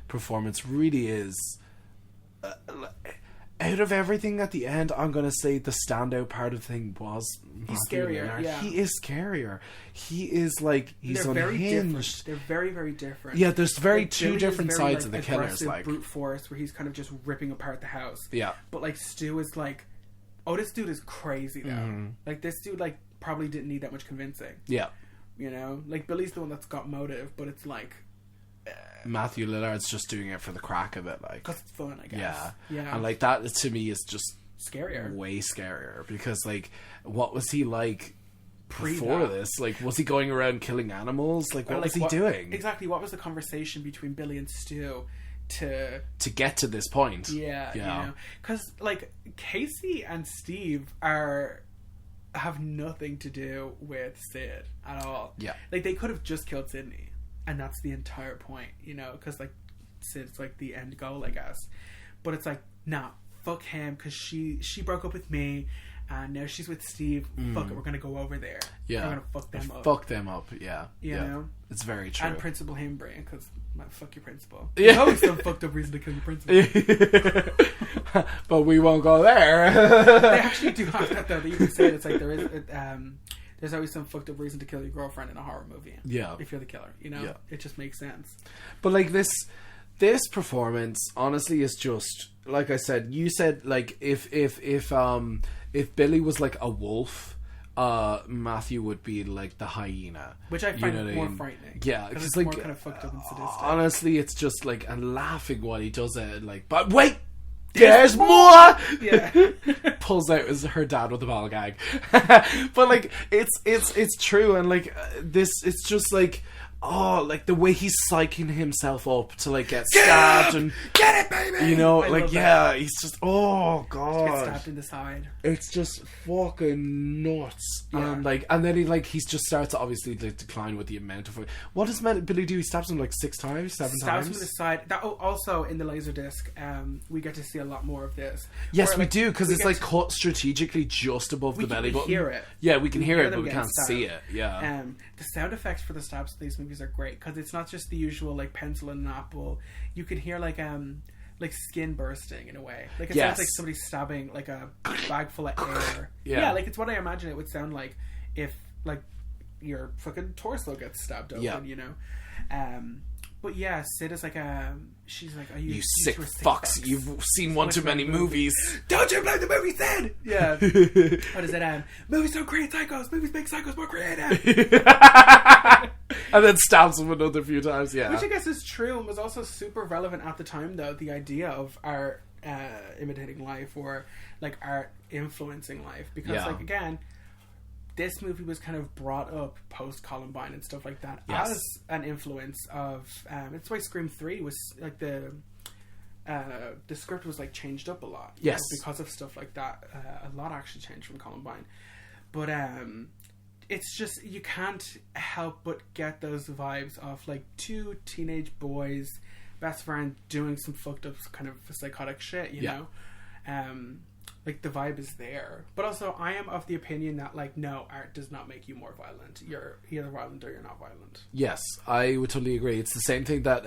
performance really is out of everything at the end. I'm gonna say the standout part of the thing was he's Matthew scarier. Lillard. Yeah, he is scarier. He is like he's They're very unhinged. different. They're very, very different. Yeah, there's very like, two Billy different is very, sides of the killers. aggressive, Like brute force, where he's kind of just ripping apart the house. yeah, But like Stu is like, oh, this dude is crazy though. Mm-hmm. Like this dude like probably didn't need that much convincing. yeah. You know, like Billy's the one that's got motive, but it's like Matthew Lillard's just doing it for the crack of it, like because it's fun, I guess. yeah, Yeah. and like that to me is just Scarier. way scarier, because like what was he like Pre before that. this? Like, was he going around killing animals? Like, what Or, was he doing Exactly. What was the conversation between Billy and Stu to get to this point? Yeah. You know, because like Casey and Steve have nothing to do with Sid at all. Yeah. Like they could have just killed Sydney, and that's the entire point, you know, because like Sid's like the end goal, I guess. But it's like, nah, fuck him, because she broke up with me, and now she's with Steve. Fuck it, we're gonna go over there. Yeah, we're gonna fuck them up. Fuck them up. Yeah, You know? it's very true. And Principal Himbrain, because fuck your principal. Yeah. There's always some fucked up reason to kill your principal. But we won't go there. They actually do have that though. That you can say it's like there's always some fucked up reason to kill your girlfriend in a horror movie. Yeah, If you're the killer, you know, it just makes sense. but like this performance honestly is just like I said. You said like if Billy was like a wolf, Matthew would be like the hyena, Which I find know what more mean? frightening. Yeah, because because it's like more kind of fucked up and sadistic. honestly, it's just like and laughing while he does it. Like, but wait, there's more. Yeah. Pulls out her dad with a ball gag, but like it's true, and like this, it's just like. Oh, like the way he's psyching himself up to like get stabbed and Get it, baby! you know, I like love yeah, he's just oh Get god, stabbed in the side. it's just fucking nuts. Yeah. And then he's just starts to obviously like decline with the amount of what does Billy do? He stabs him like 6 times, 7 Stabs times. him in the side. That, also in the Laserdisc, we get to see a lot more of this. Yes, Where, we like, do, because we it's get like to- cut strategically just above the belly we button. hear it. Yeah, we can hear it, them but we getting can't stabbed. see it. Yeah. The sound effects for the stabs of these movies are great, because it's not just the usual like pencil and an apple. You can hear like skin bursting in a way. Like it Yes. sounds like somebody stabbing like a bag full of air. Yeah. Like it's what I imagine it would sound like if like your fucking torso gets stabbed open. Yeah. You know. But yeah, Sid is like she's like, are you You sick were sick fucks. You've seen one too many movies. Don't you blame the movie, Sid? Yeah. What is it? Movies don't create psychos. Movies make psychos more creative. And then stabs him another few times, yeah. Which I guess is true and was also super relevant at the time, though. The idea of art imitating life, or like art influencing life, because Yeah. like again, this movie was kind of brought up post Columbine and stuff like that Yes. as an influence of. It's why Scream 3 was like the script was like changed up a lot. you Yes. know, because of stuff like that. A lot actually changed from Columbine, but it's just you can't help but get those vibes of like 2 teenage boys, best friend, doing some fucked up kind of psychotic shit, you Yeah. know. Like the vibe is there, but also I am of the opinion that like no, art does not make you more violent. You're either violent or you're not violent. Yes, I would totally agree. It's the same thing that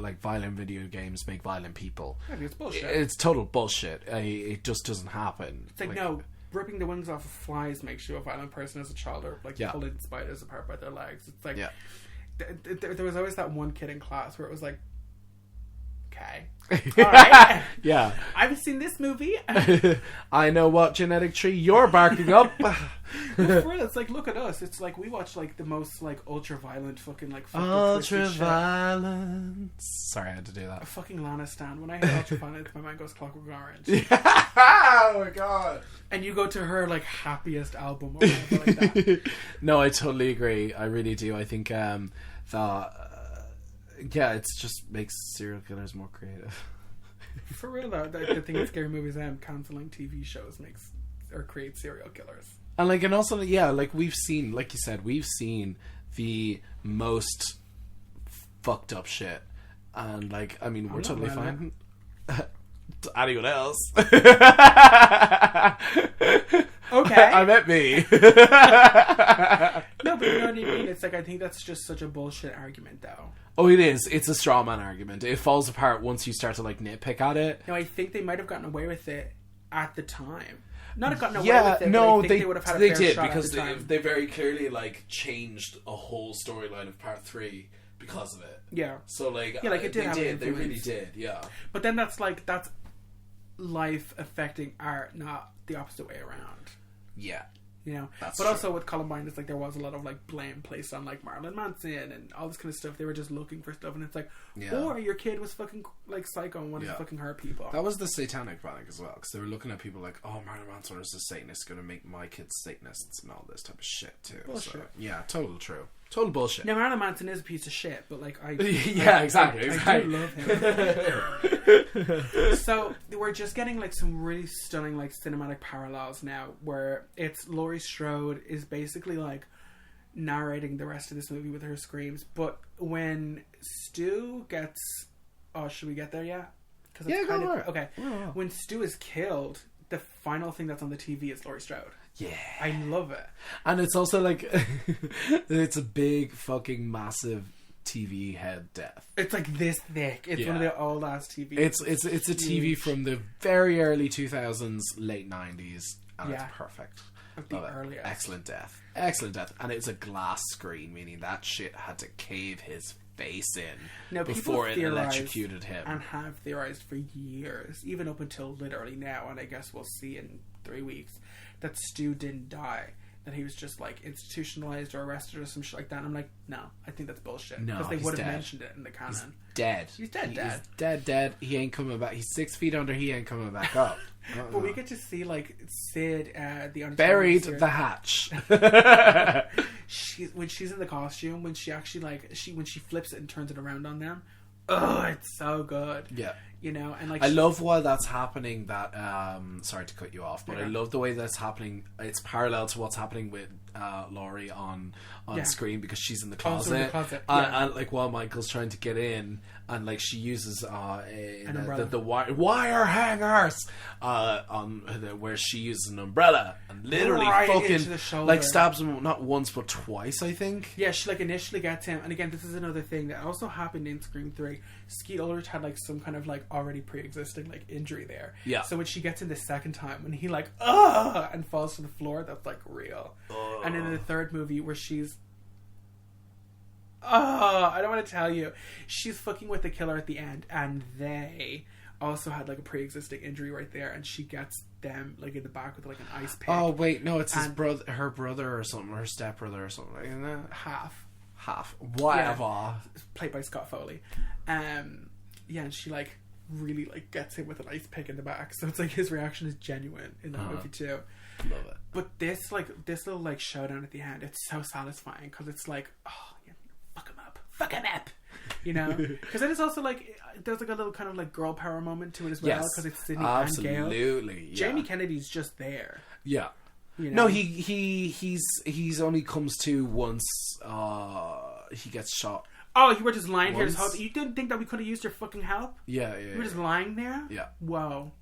like violent video games make violent people. I mean, it's bullshit. It's total bullshit. It just doesn't happen. It's like no, ripping the wings off of flies makes you a violent person as a child, or like Yeah. pulling spiders apart by their legs. It's like Yeah. there was always that one kid in class where it was like, okay, all right, Yeah. I've seen this movie. I know what genetic tree you're barking up. For real, it's like, look at us. It's like we watch like the most like ultra violent fucking like fucked up twisted shit. Ultraviolence. Sorry, I had to do A that. fucking Lana stand. When I hear ultra violence, my mind goes Clockwork Orange. Oh my god. And you go to her like happiest album or whatever like that. No, I totally agree. I really do. I think that yeah, it just makes serial killers more creative. For real though, the thing with scary movies and cancelling TV shows makes or creates serial killers. And also, yeah, like we've seen, like you said, we've seen the most fucked up shit, and like, I mean, we're totally fine. Anyone else? Okay. I meant me. No, but you know what I mean? It's like, I think that's just such a bullshit argument though. Oh, it is. It's a straw man argument. It falls apart once you start to like nitpick at it. No, I think they might have gotten away with it at the time. Not have gotten away Yeah, with it, no, but I think they would have had a they fair did shot because at the time. they very clearly like changed a whole storyline of part 3 because of it. Yeah. So like, Yeah, like it did have an they really influence. did, yeah. But then that's life affecting art, not the opposite way around. Yeah. You know, That's but true. also with Columbine, it's like there was a lot of like blame placed on like Marilyn Manson and all this kind of stuff. They were just looking for stuff, and it's like, Yeah. or your kid was fucking like psycho and wanted to Yeah. fucking hurt people. That was the satanic panic as well, because they were looking at people like, oh, Marilyn Manson is a Satanist, going to make my kids Satanists and all this type of shit too. Bullshit. So, yeah, total true. Total bullshit. Now Marilyn Manson is a piece of shit, but like Yeah, exactly. I do love him. So we're just getting like some really stunning like cinematic parallels now, where it's Laurie Strode is basically like narrating the rest of this movie with her screams, but when Stu gets, should we get there yet? Because Yeah, go for it. okay. Yeah. When Stu is killed, the final thing that's on the TV is Laurie Strode. Yeah. I love it. And it's also like, it's a big fucking massive TV head death. It's like this thick. It's one of Yeah. the old ass TVs. It's a TV from the very early 2000s, late 90s, and Yeah. it's perfect. Of the Love it. earliest. Excellent death. Excellent death. And it's a glass screen, meaning that shit had to cave his face in Now, people before it theorize electrocuted him. and have theorized for years, even up until literally now, and I guess we'll see in 3 weeks, that Stu didn't die. That he was just like institutionalized or arrested or some shit like that. And I'm like, no, I think that's bullshit. No, because they he's would have dead. mentioned it in the canon. Dead. He's dead, dead. He's dead. He ain't coming back. He's 6 feet under. He ain't coming back up. But we get to see like Sid, the Untitled Buried series. the hatch. When she's in the costume, when she actually when she flips it and turns it around on them, oh, it's so good. Yeah. You know, and like I love while that's happening that sorry to cut you off, but I Okay. love the way that's happening. It's parallel to what's happening with Laurie on Yeah. screen, because she's in the Also closet, in the closet, yeah. and like while Michael's trying to get in, and like she uses umbrella. the wire hangers where she uses an umbrella and literally Right into fucking the shoulder. like stabs him not once but twice, I think. Yeah, she like initially gets him, and again, this is another thing that also happened in Scream 3. Skeet Ulrich had like some kind of like already pre-existing like injury there. Yeah. So when she gets in the second time, when he like and falls to the floor, that's like real. And in the third movie where she's I don't want to tell you, she's fucking with the killer at the end, and they also had like a pre-existing injury right there, and she gets them like in the back with like an ice pick. Oh wait, no, it's his And- brother, her brother or something, her stepbrother or something like that. half Whatever. played by Scott Foley. Yeah, and she like really like gets him with an ice pick in the back, so it's like his reaction is genuine in that movie too. Love it. But this little like showdown at the end, it's so satisfying because it's like, oh yeah, fuck him up, you know? Because it is also like there's like a little kind of like girl power moment to it as well, Yes, because it's Sydney and Gayle. absolutely. Yeah. Jamie Kennedy's just there. Yeah. You know? No, he's only comes to once he gets shot. Oh, you were just lying here. Once. You didn't think that we could have used your fucking help? Yeah. You were just lying there? Yeah. Whoa.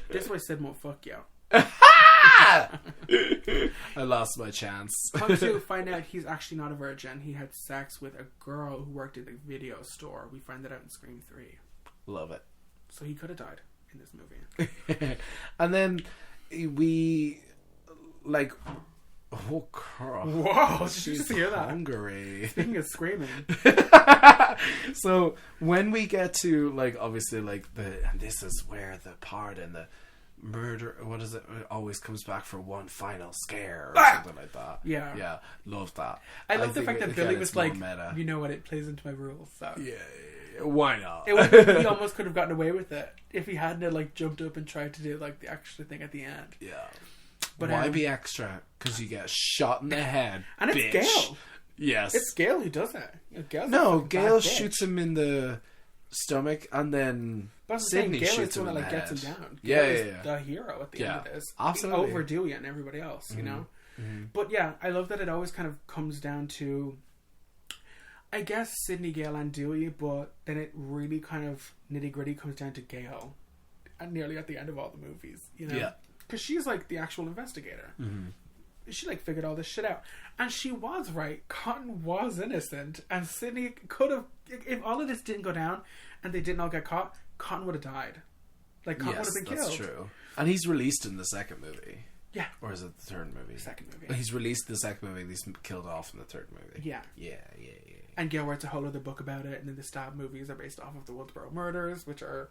This way Sid won't fuck you. I lost my chance. Come to find out he's actually not a virgin. He had sex with a girl who worked at the video store. We find that out in Scream 3. Love it. So he could have died in this movie. And then we like Oh, girl. Whoa, did you She's just hear that? hungry. Speaking of screaming. So when we get to, like, obviously, like, and this is where the part in the murder, what is it always comes back for one final scare or something like that. Yeah, love that. I love the fact that Billy was like, meta. you know what, it plays into my rules, so why not? he almost could have gotten away with it if he hadn't like jumped up and tried to do like the extra thing at the end. But why be extra? Because you get shot in the head, and it's bitch. Gayle. Yes, it's Gayle who does it. Gayle shoots him in the stomach, and then Sydney shoots him in the head. Gets him down. Yeah. The hero at the end of this. Absolutely. Over Dewey and everybody else, you know? But yeah, I love that it always kind of comes down to, I guess, Sydney, Gayle, and Dewey, but then it really kind of nitty-gritty comes down to Gayle, and nearly at the end of all the movies, you know? Yeah. Because she's like the actual investigator. She like figured all this shit out, and she was right. Cotton was innocent, and Sydney could have. If all of this didn't go down, and they didn't all get caught, Cotton would have died. Like Cotton would have been killed. That's true. And he's released in the second movie. Yeah. Or is it the third movie? Second movie. He's released in the second movie. And he's killed off in the third movie. Yeah. Yeah. And Gayle writes a whole other book about it, and then the Stab movies are based off of the Woodsboro murders, which are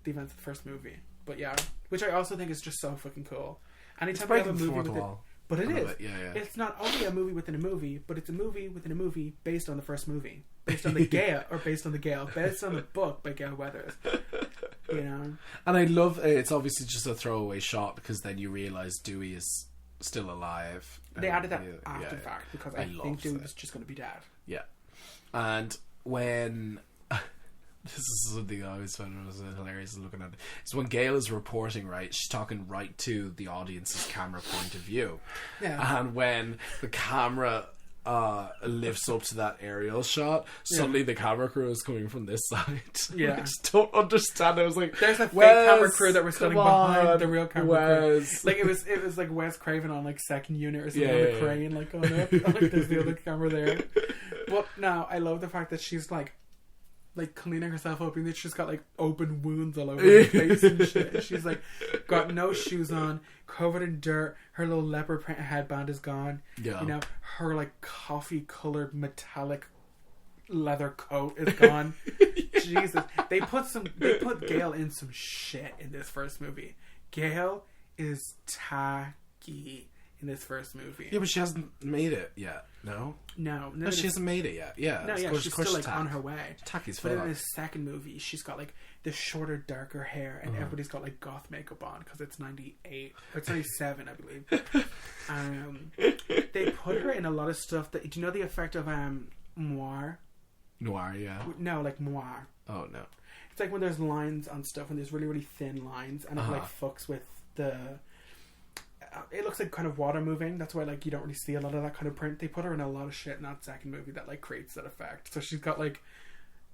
the events of the first movie. But yeah, which I also think is just so fucking cool. Anytime we have a movie with it. But it is. It's not only a movie within a movie, but it's a movie within a movie based on the first movie. Based on the Gayle, or based on the Gayle. Based on the book by Gayle Withers. You know? And I love, it's obviously just a throwaway shot, because then you realise Dewey is still alive. They added that after the fact, because I think Dewey was just going to be dead. Yeah. And when... This is something I always found was hilarious looking at it. It's when Gayle is reporting, right? She's talking right to the audience's camera point of view. Yeah. And when the camera lifts up to that aerial shot, suddenly the camera crew is coming from this side. Yeah. I just don't understand. I was like, there's a fake camera crew that was standing behind the real camera crew. Like it was like Wes Craven on like second unit or something on a crane, like going up. Like there's the other camera there. But no, I love the fact that she's like cleaning herself up, and she's got like open wounds all over her face and shit. She's like got no shoes on, covered in dirt. Her little leopard print headband is gone. Yeah. You know, her like coffee colored metallic leather coat is gone. Jesus. They put Gayle in some shit in this first movie. Gayle is tacky in this first movie. Yeah, but she hasn't made it yet. No, she hasn't made it yet. Yeah, no, she's still like on her way. Tacky's but in the second movie, she's got like the shorter, darker hair, and everybody's got like goth makeup on because it's 98 or it's 97, I believe. They put her in a lot of stuff. Do you know the effect of moire? Noir, yeah. No, like moire. Oh no, it's like when there's lines on stuff and there's really, really thin lines, and it like fucks with the. It looks like kind of water moving. That's why like you don't really see a lot of that kind of print. They put her in a lot of shit in that second movie that like creates that effect. So she's got like,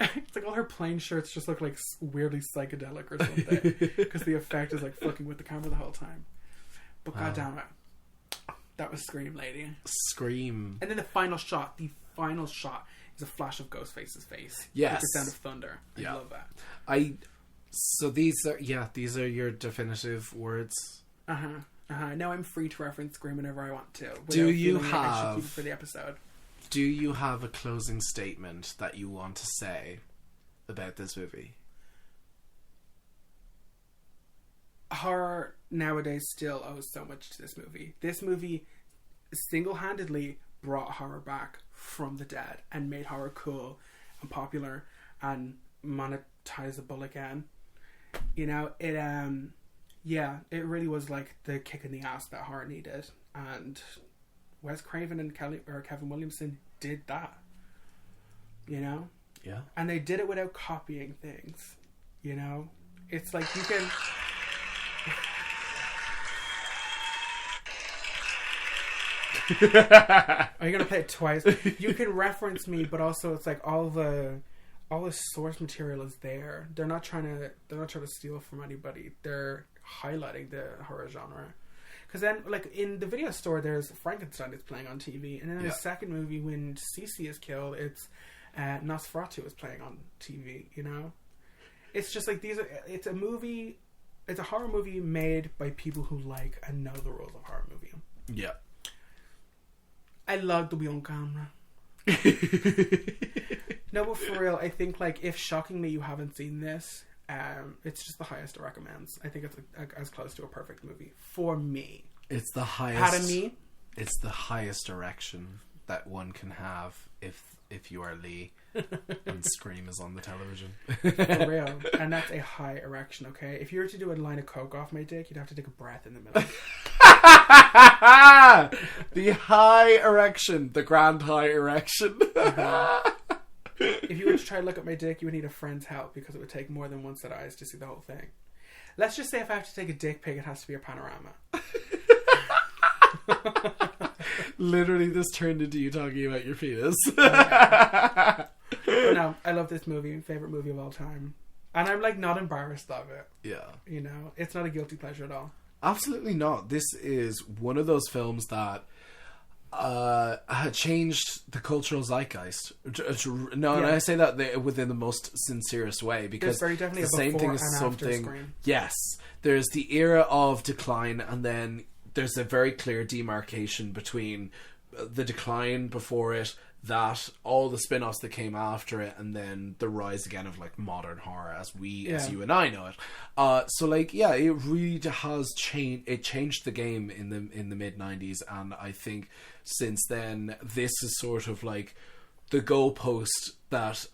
it's like all her plain shirts just look like weirdly psychedelic or something because the effect is like fucking with the camera the whole time. But goddamn it, that was Scream, lady. Scream. And then the final shot is a flash of Ghostface's face. Yes. With the sound of thunder. I love that. So these are your definitive words. Now I'm free to reference Scream whenever I want to. Do you have like I should keep it for the episode? Do you have a closing statement that you want to say about this movie? Horror nowadays still owes so much to this movie. This movie single-handedly brought horror back from the dead and made horror cool and popular and monetizable again. You know, it really was like the kick in the ass that horror needed, and Wes Craven and Kevin Williamson did that. You know? Yeah. And they did it without copying things. You know? It's like you can... Are you gonna play it twice? You can reference me, but also it's like all the source material is there. They're not trying to steal from anybody. They're highlighting the horror genre. Because then, like, in the video store, there's Frankenstein is playing on TV. And then in the second movie, when Cece is killed, it's Nosferatu is playing on TV, you know? It's just like it's a horror movie made by people who like and know the rules of horror movie. Yeah. I love to be on camera. No, but for real, I think like if shockingly you haven't seen this, it's just the highest it recommends. I think it's as close to a perfect movie for me. It's the highest. Pardon me? It's the highest erection that one can have if you are Lee and Scream is on the television. For real. And that's a high erection, okay? If you were to do a line of coke off my dick, you'd have to take a breath in the middle. The high erection. The grand high erection. If you were to try to look at my dick, you would need a friend's help because it would take more than one set of eyes to see the whole thing. Let's just say if I have to take a dick pic, it has to be a panorama. Literally, this turned into you talking about your penis. No, I love this movie. Favorite movie of all time. And I'm like not embarrassed of it. Yeah. You know, it's not a guilty pleasure at all. Absolutely not. This is one of those films that had changed the cultural zeitgeist. No, and I say that within the most sincerest way because very definitely the same thing is something. Yes, there's the era of decline, and then there's a very clear demarcation between the decline before it, that all the spin-offs that came after it, and then the rise again of like modern horror as you and I know it. So like, yeah, it really has changed. It changed the game in the mid 90s, and I think since then this is sort of like the goalpost that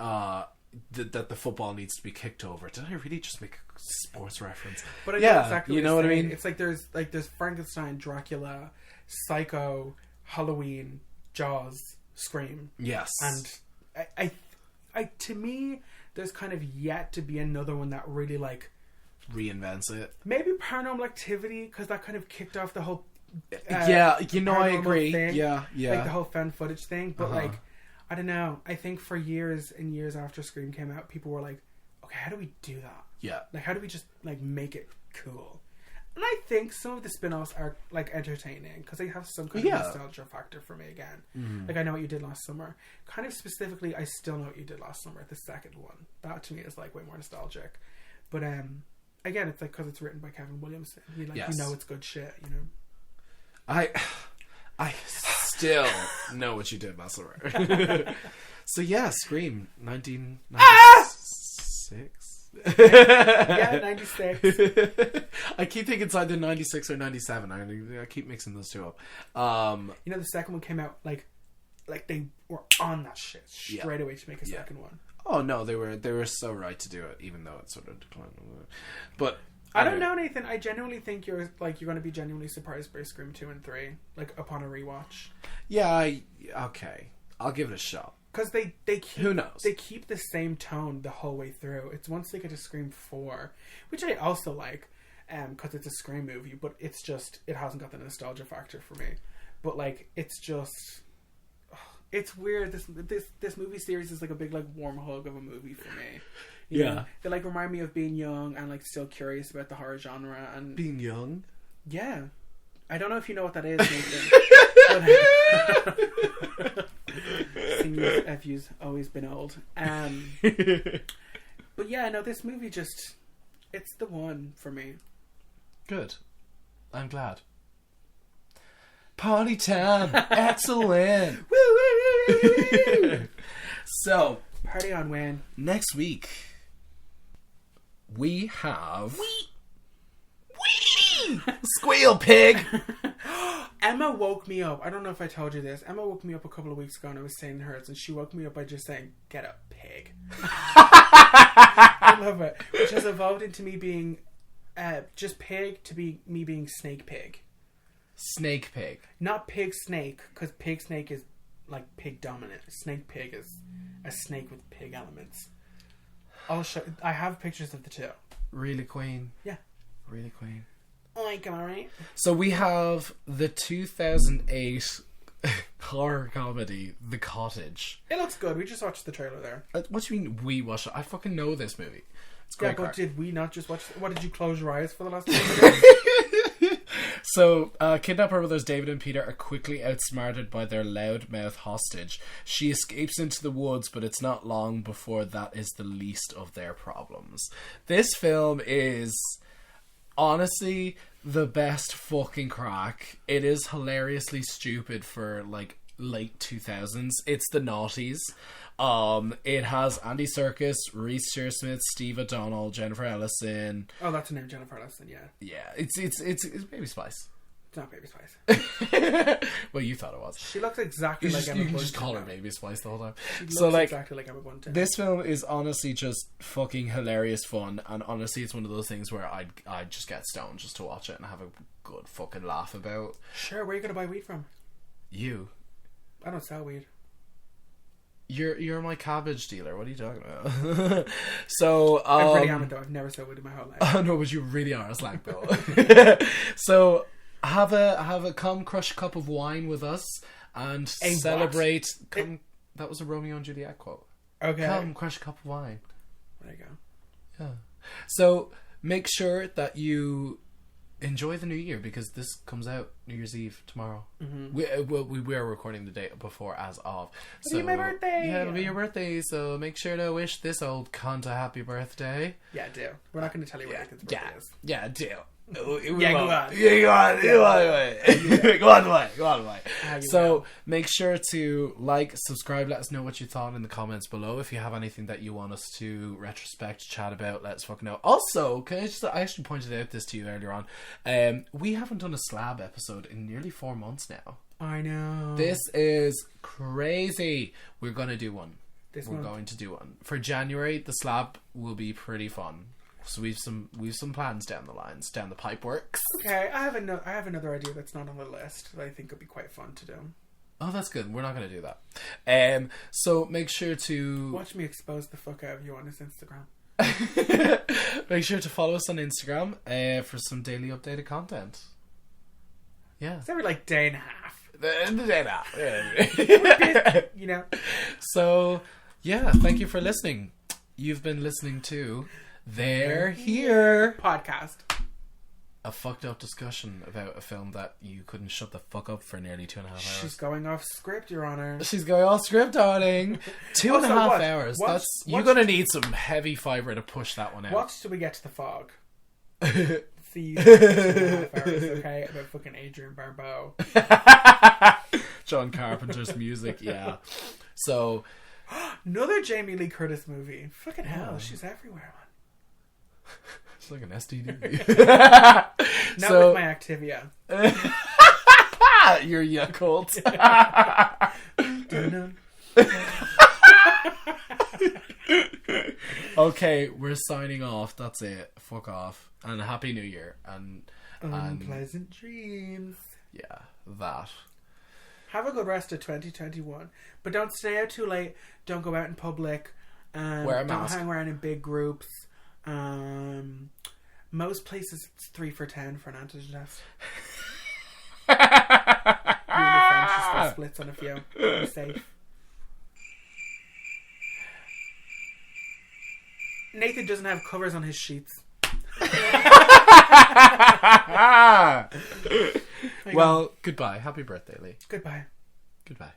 that the football needs to be kicked over. Did I really just make a sports reference? But I know exactly you know what I mean. It's like there's Frankenstein, Dracula, Psycho, Halloween, Jaws, Scream. Yes. And I to me, there's kind of yet to be another one that really like reinvents it. Maybe Paranormal Activity, because that kind of kicked off the whole. Yeah, you know, I agree. Thing. Yeah. Like the whole found footage thing, but like, I don't know. I think for years and years after Scream came out, people were like, "Okay, how do we do that? Yeah, like how do we just like make it cool?" And I think some of the spin-offs are like entertaining because they have some kind of nostalgia factor for me again. Mm-hmm. Like I Know What You Did Last Summer. Kind of specifically, I Still Know What You Did Last Summer. The second one, that to me is like way more nostalgic. But again, it's like because it's written by Kevin Williamson. You know it's good shit. You know. I still know what you did last summer. So yeah, Scream 1996. Yeah, 96. I keep thinking it's either 96 or 97. I keep mixing those two up. You know, the second one came out like they were on that shit straight away to make a second one. Oh no, they were so right to do it, even though it sort of declined. But I don't know, Nathan. I genuinely think you're going to be genuinely surprised by Scream 2 and 3, like upon a rewatch. Yeah, okay, I'll give it a shot. Because they keep, who knows? They keep the same tone the whole way through. It's once they get to Scream 4, which I also like, because it's a Scream movie, but it's just it hasn't got the nostalgia factor for me. But like, it's just. It's weird. This movie series is like a big like warm hug of a movie for me. You know? They like remind me of being young and like still curious about the horror genre and being young. Yeah, I don't know if you know what that is, Nathan. Senior FU's always been old. But yeah, no, this movie it's the one for me. Good. I'm glad. Party time. Excellent. Woo, woo, woo, woo, woo. So, party on, Wayne. Next week, we have... Squeal, pig! Emma woke me up. I don't know if I told you this. Emma woke me up a couple of weeks ago and I was saying hers, and she woke me up by just saying, "Get up, pig." I love it. Which has evolved into me being just pig to be me being snake pig. Snake pig. Not pig snake, because pig snake is like pig dominant. Snake pig is a snake with pig elements. I'll show. I have pictures of the two. Really, Queen? Yeah. Really, Queen? Like, alright. So we have the 2008 horror comedy, The Cottage. It looks good. We just watched the trailer there. What do you mean we watched it? I fucking know this movie. It's great. Yeah, but did we not just watch... What, did you close your eyes for the last 10 minutes? So, kidnapper brothers David and Peter are quickly outsmarted by their loudmouth hostage. She escapes into the woods, but it's not long before that is the least of their problems. This film is honestly the best fucking crack. It is hilariously stupid for like late 2000s. It's the noughties. It has Andy Serkis, Reese Shearsmith, Steve O'Donnell, Jennifer Ellison. Oh, that's her name, Jennifer Ellison. Yeah. Yeah, it's Baby Spice. It's not Baby Spice. Well, you thought it was. She looks exactly like Emma You can Bunton. just call her Baby Spice the whole time. She looks So, like, exactly like Emma Bunton. this film is honestly just fucking hilarious fun, and honestly, it's one of those things where I'd just get stoned just to watch it and have a good fucking laugh about. Sure, where are you gonna buy weed from? You. I don't sell weed. You're my cabbage dealer. What are you talking about? So I really am though. I've never sold weed in my whole life. Oh no, but you really are a slag though. So have a come crush a cup of wine with us and celebrate. That was a Romeo and Juliet quote. Okay. Come crush a cup of wine. There you go. Yeah. So make sure that you enjoy the new year, because this comes out New Year's Eve tomorrow. Mm-hmm. We are recording the day before as of. It'll be my birthday. Yeah, it'll be your birthday. So make sure to wish this old cunt a happy birthday. Yeah, do. We're not going to tell you what Nathan's birthday is. Yeah, do. Go on. Go on. So make sure to like, subscribe, let us know what you thought in the comments below. If you have anything that you want us to retrospect, chat about, let us fucking know. Also, I actually pointed out this to you earlier on. We haven't done a slab episode in nearly 4 months now. I know. This is crazy. We're gonna do one. We're going to do one for January. The slab will be pretty fun. So we've some plans down the pipe works. Okay, I have another idea that's not on the list that I think would be quite fun to do. Oh, that's good. We're not going to do that. So make sure to watch me expose the fuck out of you on this Instagram. Make sure to follow us on Instagram for some daily updated content. Yeah, it's every day and a half. The day and a half. You know. So yeah, thank you for listening. You've been listening to They're Here podcast. A fucked up discussion about a film that you couldn't shut the fuck up for nearly 2.5 hours. She's going off script, Your Honor. She's going off script, darling. 2.5 hours. You're gonna need some heavy fibre to push that one out. Watch till we get to the fog. See 2.5 hours, okay? About fucking Adrian Barbeau. John Carpenter's music, yeah. So another Jamie Lee Curtis movie. Fucking hell, she's everywhere. It's like an STD. Not with my Activia. You're Yakult. Okay, we're signing off. That's it. Fuck off. And Happy New Year. And unpleasant dreams. Yeah, that. Have a good rest of 2021. But don't stay out too late. Don't go out in public. Wear a mask. Don't hang around in big groups. Most places it's 3 for $10 for an antigen test. Me and your friends just got splits on a few. Be safe. Nathan doesn't have covers on his sheets. Well, goodbye. Happy birthday, Lee. Goodbye. Goodbye.